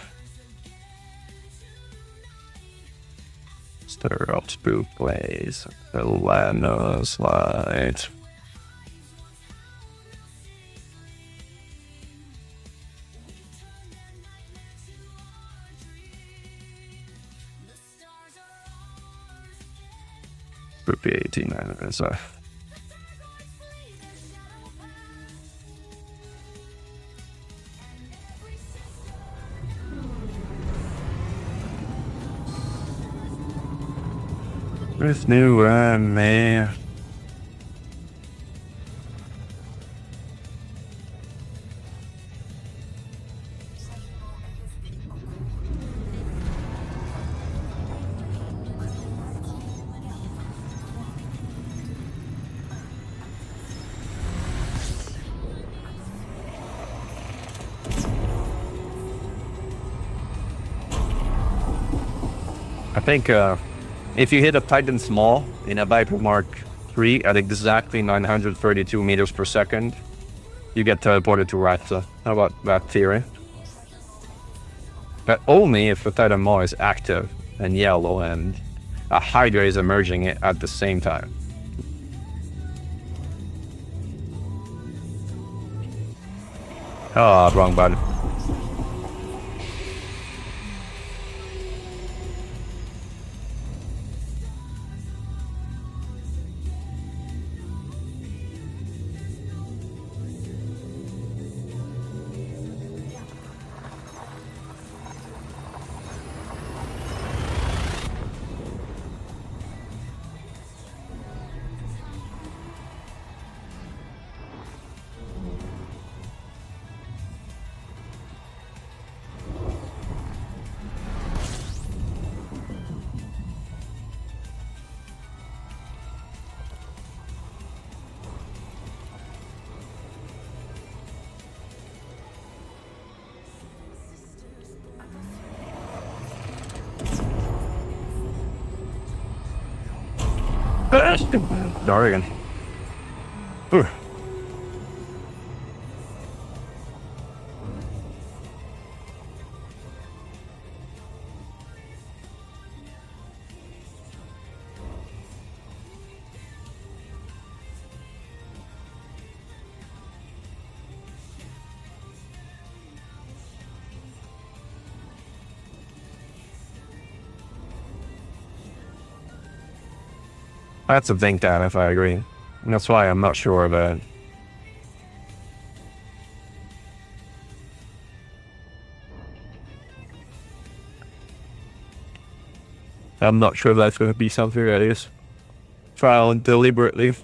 Stir up spook blaze, the Lanos light. Spoopy 18, that's a... With new man. I think if you hit a Titan small in a Viper Mark III at exactly 932 meters per second, you get teleported to Ratza. How about that theory? But only if the Titan Maw is active and yellow and a Hydra is emerging it at the same time. Oh, wrong button. Dargan. Ooh. That's a think down if I agree. And that's why I'm not sure of it. I'm not sure if that's going to be something that is found deliberately. I'm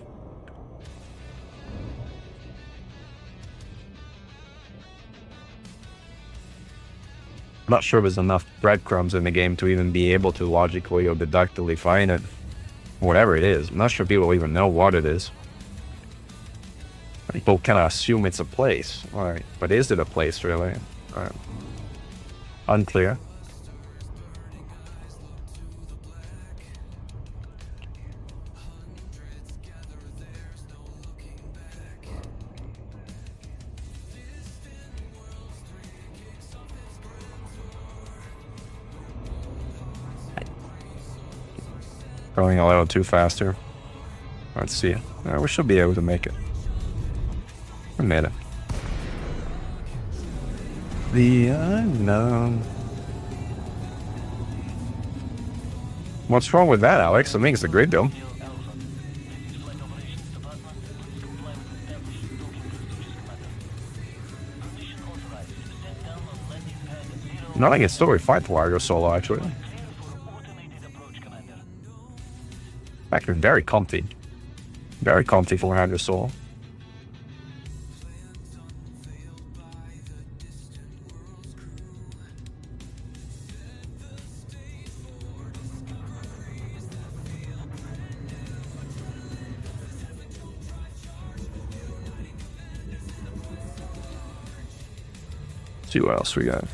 not sure there's enough breadcrumbs in the game to even be able to logically or deductively find it. Whatever it is. I'm not sure people even know what it is. People kind of assume it's a place. Alright, but is it a place really? Unclear. Going a little too faster. Let's see. We should be able to make it. We made it. The unknown. What's wrong with that, Alex? I think it's a great deal. No, I can still refight the Largo solo, actually. Actually, very comfy. Very comfy 400 solo. See what else we got.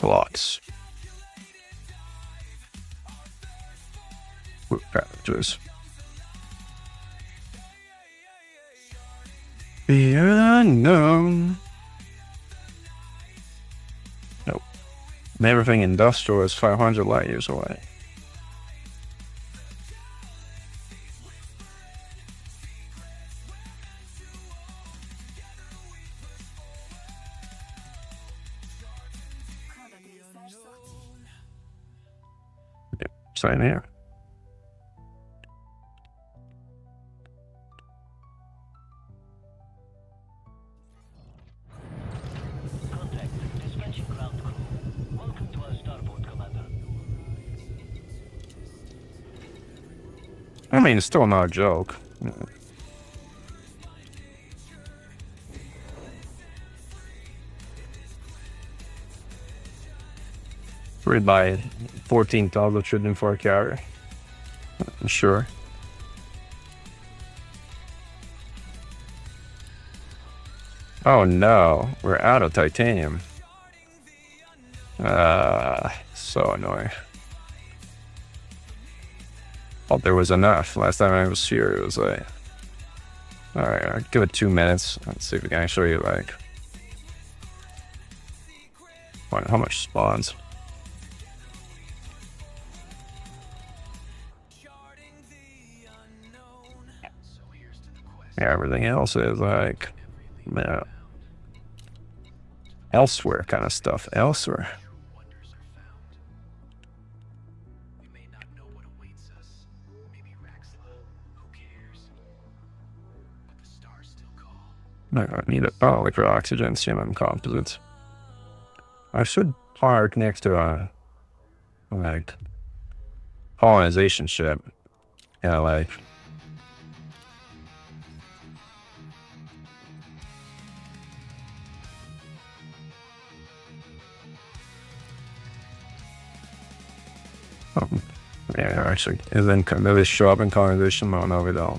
Blocks. Packages. The unknown. Nope. Everything industrial is 500 light years away. Sign here. Contact dispatching ground crew. Welcome to our starboard, Commander. I mean, it's still not a joke. Read by 14,000 shooting for a carrier. Sure. Oh no, we're out of titanium. So annoying. Thought there was enough. Last time I was here, it was like... Alright, I'll give it 2 minutes. Let's see if we can actually, like... How much spawns? Yeah, everything else is like, elsewhere kind of stuff. Elsewhere. No, I need it. Oh, liquid oxygen, CMM composites. I should park next to a like colonization ship. Yeah, like. Yeah, actually, and then maybe show up in colonization mode over there.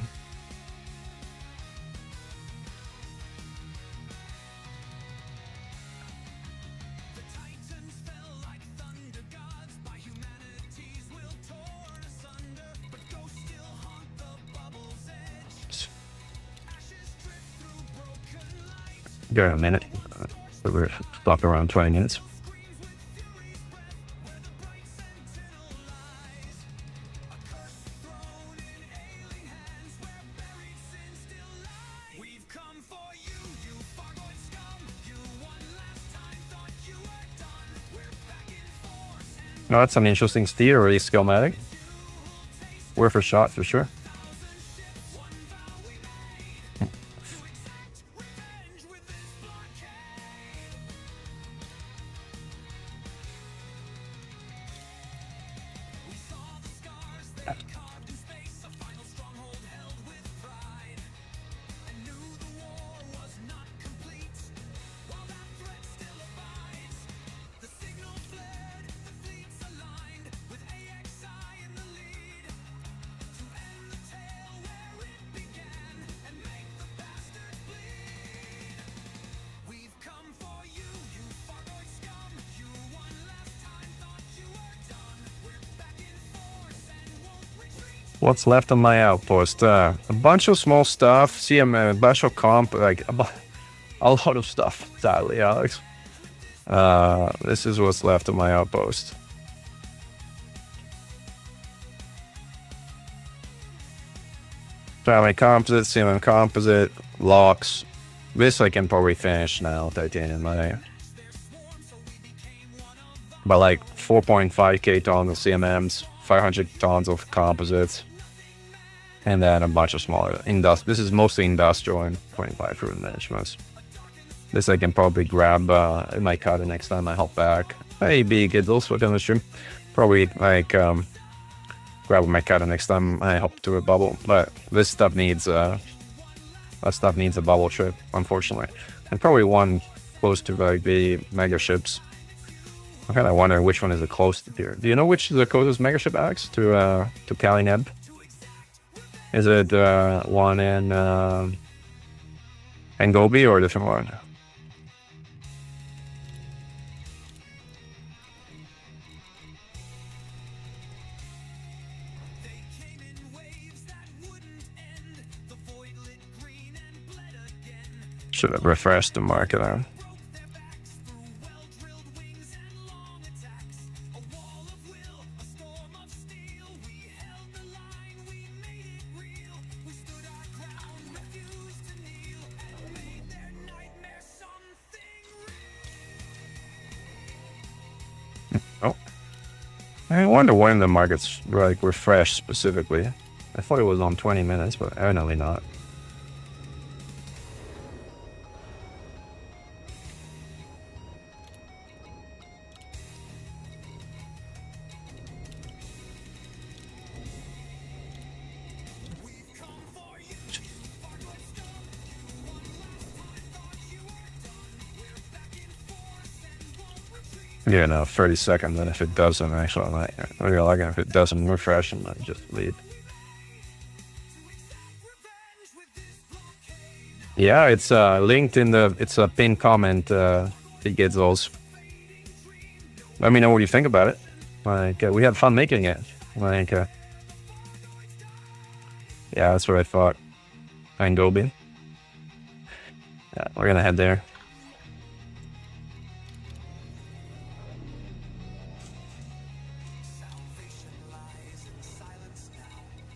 Give it a minute. We're stopped around 20 minutes. No, that's an interesting theory schematic. Worth a shot for sure. What's left on my outpost? A bunch of small stuff. See, I'm a bunch of comp, like a lot of stuff. Sadly, Alex. This is what's left of my outpost. Family composite, CMM composite, locks. This I can probably finish now, titanium money. But like 4.5k tons of CMMs, 500 tons of composites, and then a bunch of smaller this is mostly industrial and 25 fruit managements. This I can probably grab in my cutter next time I hop back. Maybe get those within the stream. Probably like grab my cutter next time I hop to a bubble. But this stuff needs a bubble trip, unfortunately. And probably one close to like the mega ships. I kind of wonder which one is the closest here. Do you know which is the closest mega ship, Alex, to Cali Neb? Is it one in Gobi or a different one? Should have refreshed the market on. Oh, I wonder when the market's like refreshed specifically. I thought it was on 20 minutes, but evidently not. Yeah, no, 30 seconds, and if it doesn't, actually, I might, if it doesn't refresh, I might just leave. Yeah, it's linked in the, it's a pinned comment, to get those. Let me know what you think about it. Like, we had fun making it. Like, yeah, that's what I thought. Gobi. Yeah, we're gonna head there.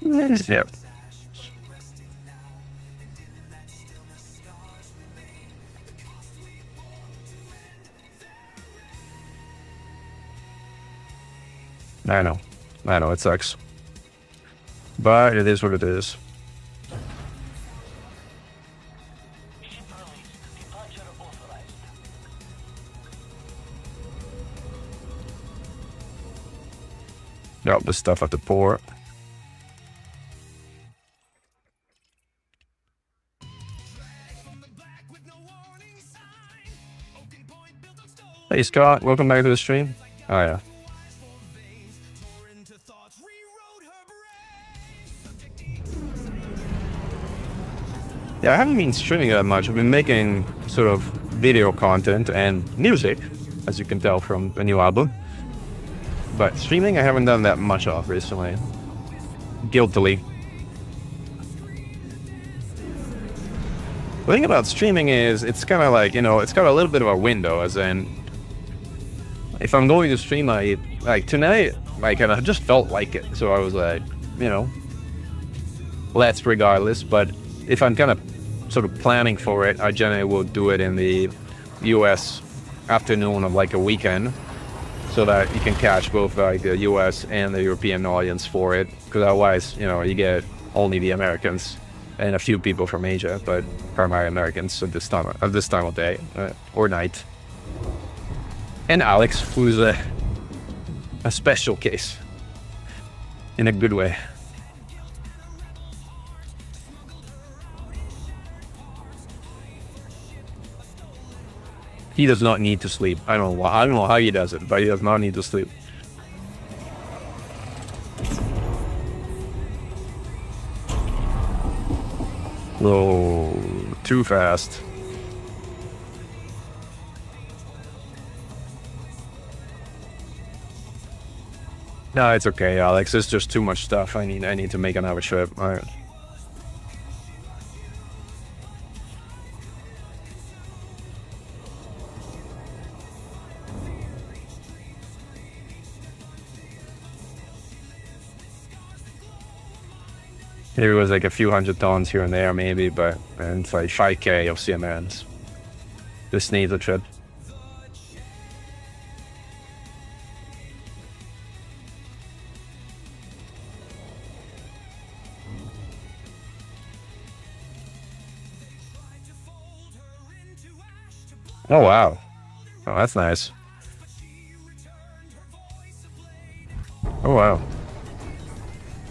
Yep. I know, it sucks. But it is what it is. Ship released. Departure authorized. Yep, the stuff at the port. Hey Scott, welcome back to the stream. Oh yeah. Yeah, I haven't been streaming that much. I've been making sort of video content and music, as you can tell from the new album. But streaming, I haven't done that much of recently. Guiltily. The thing about streaming is, it's kind of like, it's got a little bit of a window, as in, if I'm going to stream, like tonight, I just felt like it. So I was like, let's regardless. But if I'm kind of sort of planning for it, I generally will do it in the US afternoon of like a weekend, so that you can catch both like the US and the European audience for it. Because otherwise, you get only the Americans and a few people from Asia, but primarily Americans at this time of day or night. And Alex, who's a special case, in a good way. He does not need to sleep. I don't know how he does it, but he does not need to sleep. Whoa, too fast. No, it's okay, Alex. It's just too much stuff. I need to make another trip. All right. Maybe it was like a few hundred tons here and there, maybe, but it's like 5K of CMNs. This needs a trip. Oh wow. Oh, that's nice. Oh wow.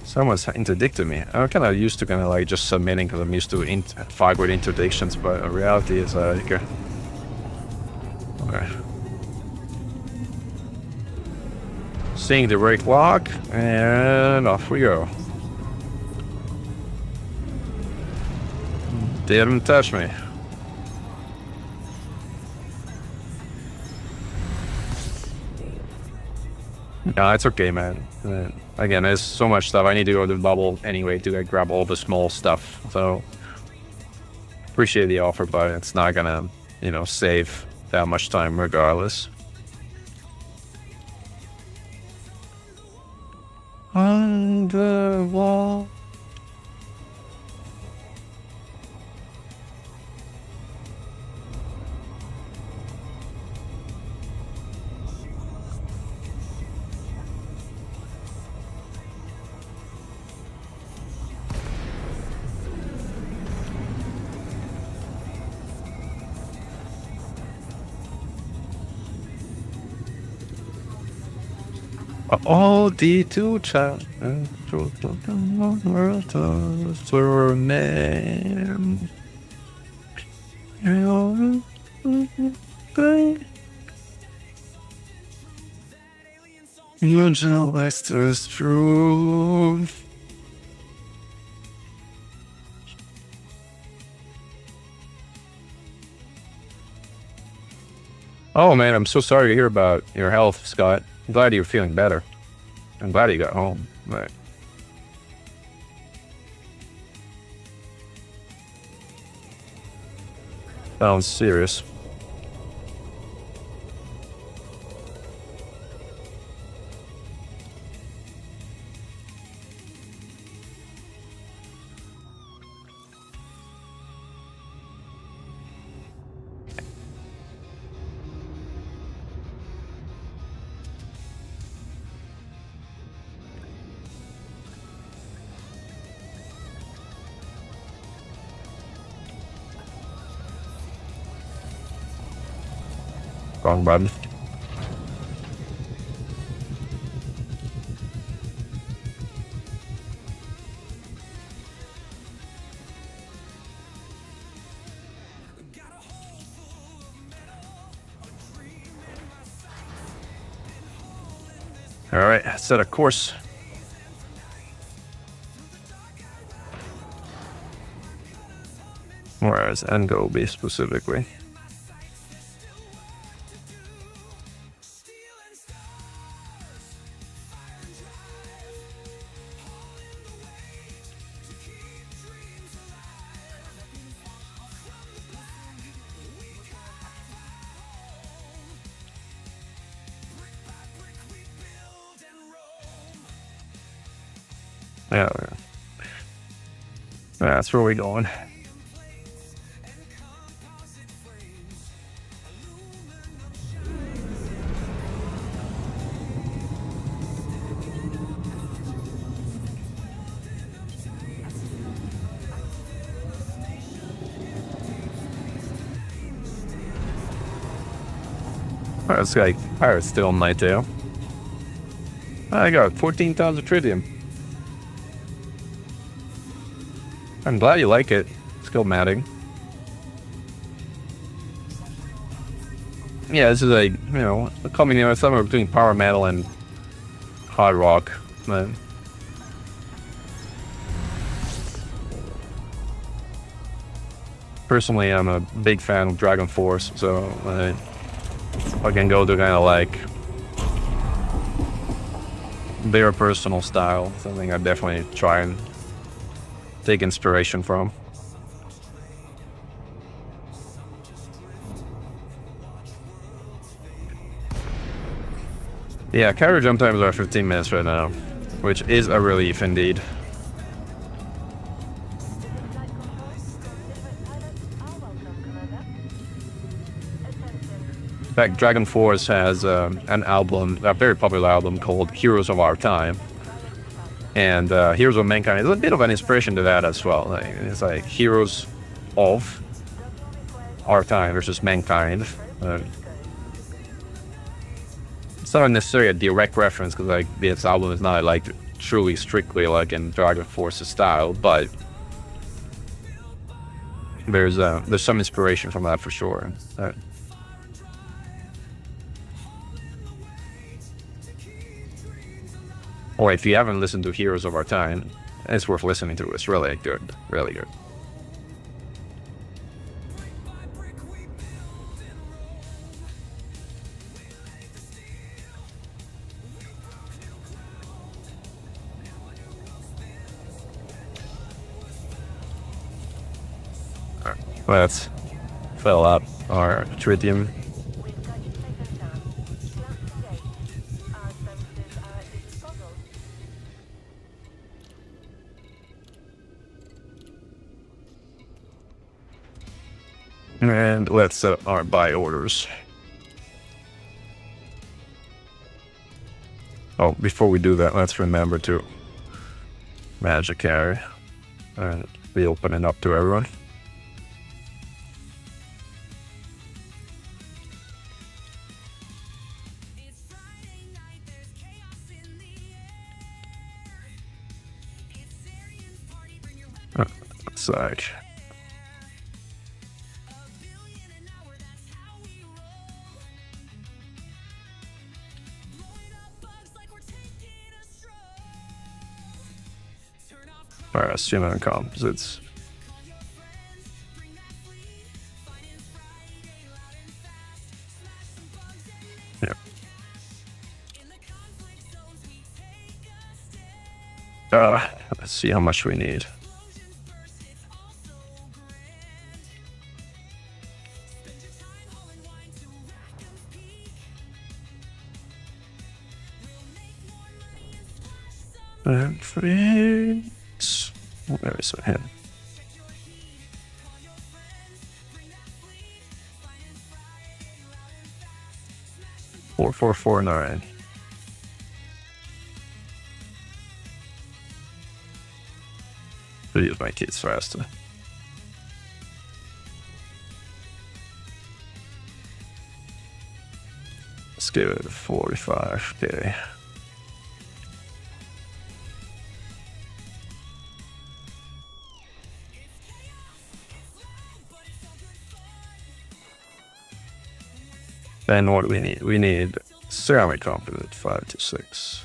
Someone's interdicted me. I'm kind of used to kind of like just submitting because I'm used to fight with interdictions, but in reality is like okay. Seeing the brake lock, and off we go. Didn't touch me. No, it's okay, man. Again, there's so much stuff. I need to go to the bubble anyway to like, grab all the small stuff. So, appreciate the offer, but it's not gonna, save that much time regardless. On the wall. All the two child for man. You know that's the truth. Oh man, I'm so sorry to hear about your health, Scott. I'm glad you're feeling better. I'm glad you got home. Right. Sounds serious. Wrong button. All right, set a course. Where is end goal be specifically? Yeah, that's where we're going. Oh, it's like Pirate's still in Nighttail. I got 14,000 tritium. I'm glad you like it. Skill matting. Yeah, this is a, a coming somewhere between power metal and hard rock. But personally, I'm a big fan of Dragon Force, so I can go to kind of like their personal style. Something I definitely try and take inspiration from. Yeah, carrier jump times are 15 minutes right now, which is a relief indeed. In fact, Dragon Force has an album, a very popular album called Heroes of Our Time. And Heroes of Mankind is a bit of an inspiration to that as well. Like, it's like Heroes of Our Time versus Mankind. It's not necessarily a direct reference because like this album is not like truly strictly like in Dragon Force's style, but there's some inspiration from that for sure. Or if you haven't listened to Heroes of Our Time, it's worth listening to. It's really good, really good. Let's fill up our tritium. And let's set up our buy orders. Oh, before we do that, let's remember to manage a carry and be opening up to everyone. Side. Alright, streaming composites. Yeah. Let's see how much we need. And friends. Where is it? 4449. Use my kids faster. Let's give it 45k. Then what do we need? We need ceramic composite 5 to 6.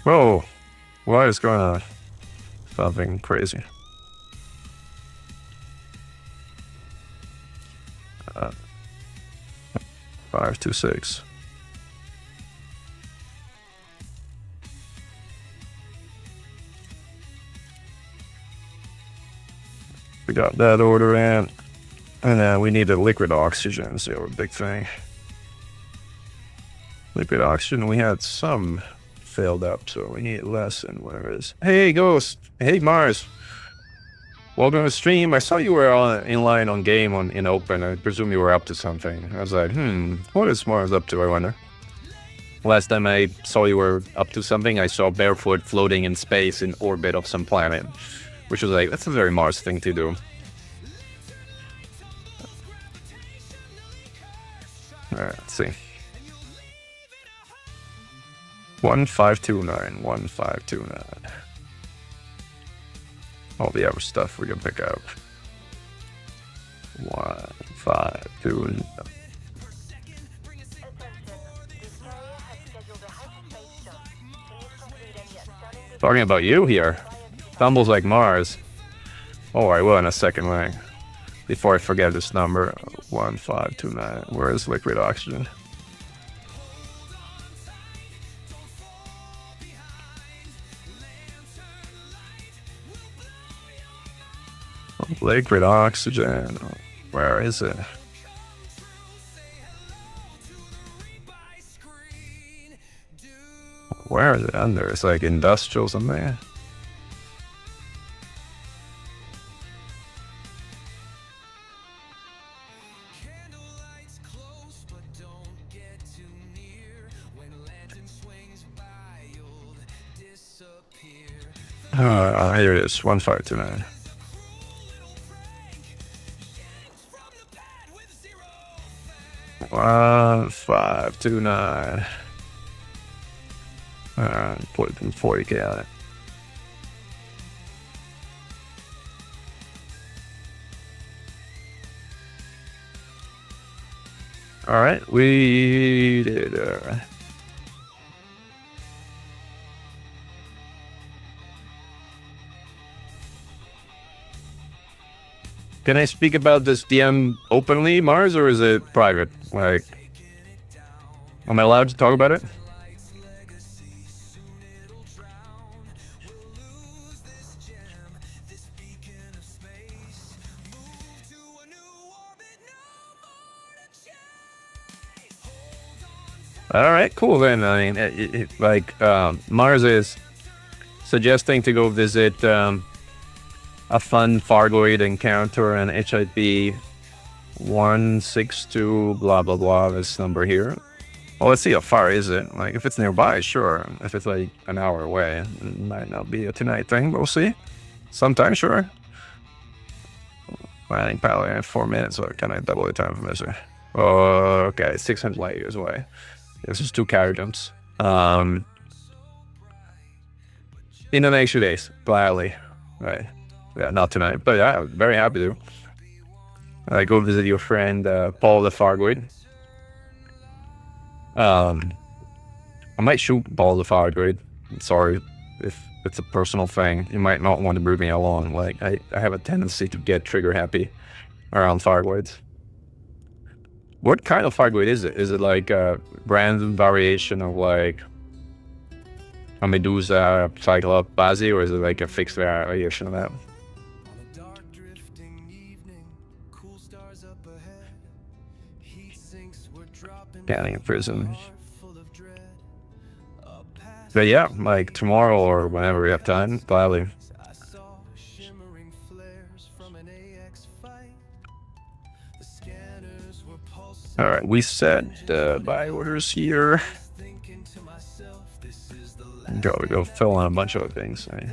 Whoa, what is going on? Something crazy. 5 to 6. We got that order in, and then we need a liquid oxygen. So our big thing. Liquid oxygen. We had some filled up, so we need less. And where is? Hey, Ghost. Hey, Mars. Welcome to the stream. I saw you were in line on game in open. I presume you were up to something. I was like, what is Mars up to, I wonder? Last time I saw you were up to something, I saw Barefoot floating in space in orbit of some planet. Which was like, that's a very Mars thing to do. Alright, let's see. 1529, 1529. All the other stuff we can pick up. 1, 5, 2. Talking about you here. Tumbles like Mars. Oh, I will in a second, like, before I forget this number. 1529. Where is liquid oxygen? Liquid oxygen. Where is it? Where is it under? It's like industrial something. Here it is, 1529. One, 529. Put 40K on it. All right, we did. Can I speak about this DM openly, Mars, or is it private? Like, am I allowed to talk about it? All right, cool then. I mean, Mars is suggesting to go visit a fun Fargoid encounter and HIP 162 blah blah blah, this number here. Well, let's see how far is it. Like, if it's nearby, sure. If it's like an hour away, it might not be a tonight thing, but we'll see. Sometime, sure. Well, I think probably 4 minutes, or can I double the time from this? Oh, okay, 600 light years away. This is 2 carrier jumps. In the next few days, gladly. Right. Yeah, not tonight, but yeah, very happy to. Go visit your friend Paul the Fargoid. I might shoot Paul the Fargoid. Sorry if it's a personal thing. You might not want to bring me along. Like, I have a tendency to get trigger happy around Fargoids. What kind of Fargoid is it? Is it like a random variation of like a Medusa, Cyclops, Bazi, or is it like a fixed variation of that? Counting in prison. But yeah, like tomorrow or whenever we have time, gladly. All right, we set buy orders here. We go fill on a bunch of other things. Right?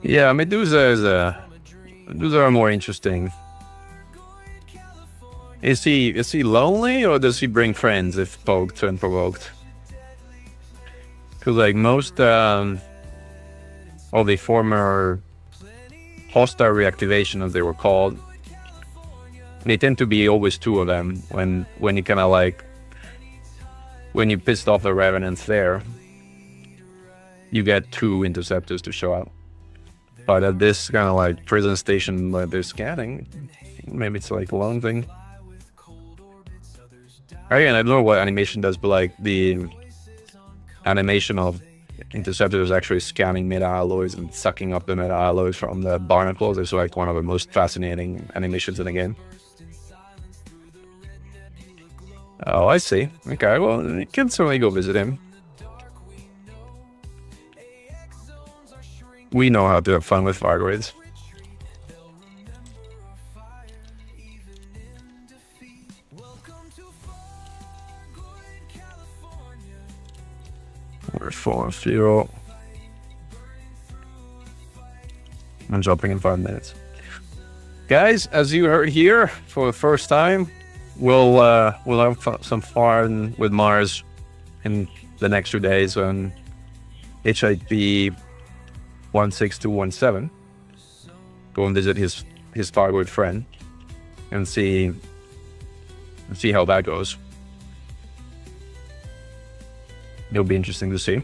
Yeah, Medusa are more interesting. Is he lonely, or does he bring friends if poked and provoked? Because like most of the former hostile reactivation, as they were called, they tend to be always 2 of them when you kind of like, when you pissed off the revenants there, you get 2 interceptors to show up. But at this kind of like prison station where they're scanning, maybe it's like a lone thing. Again, I don't know what animation does, but like the animation of interceptors actually scanning meta-alloys and sucking up the meta-alloys from the barnacles is like one of the most fascinating animations in the game. Oh, I see. Okay, well, you can certainly go visit him. We know how to have fun with Fargoids. We're full of fuel. I'm jumping in 5 minutes. Guys, as you heard here for the first time, we'll have some fun with Mars in the next 2 days on HIP 16217. Go and visit his Fargoid friend and see how that goes. It'll be interesting to see.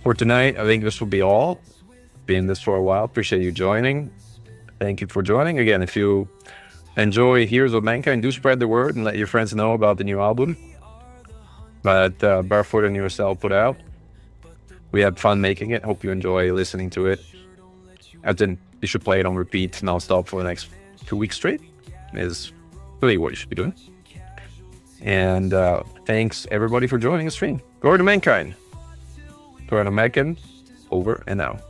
For tonight, I think this will be all. Been this for a while. Appreciate you joining. Thank you for joining. Again, if you enjoy Heroes of Mankind, do spread the word and let your friends know about the new album that Barefoot and USL put out. We had fun making it. Hope you enjoy listening to it. As in, you should play it on repeat non-stop for the next 2 weeks straight. Is really what you should be doing. And thanks everybody for joining the stream. Go to Mankind. Go to Mechan. Over and out.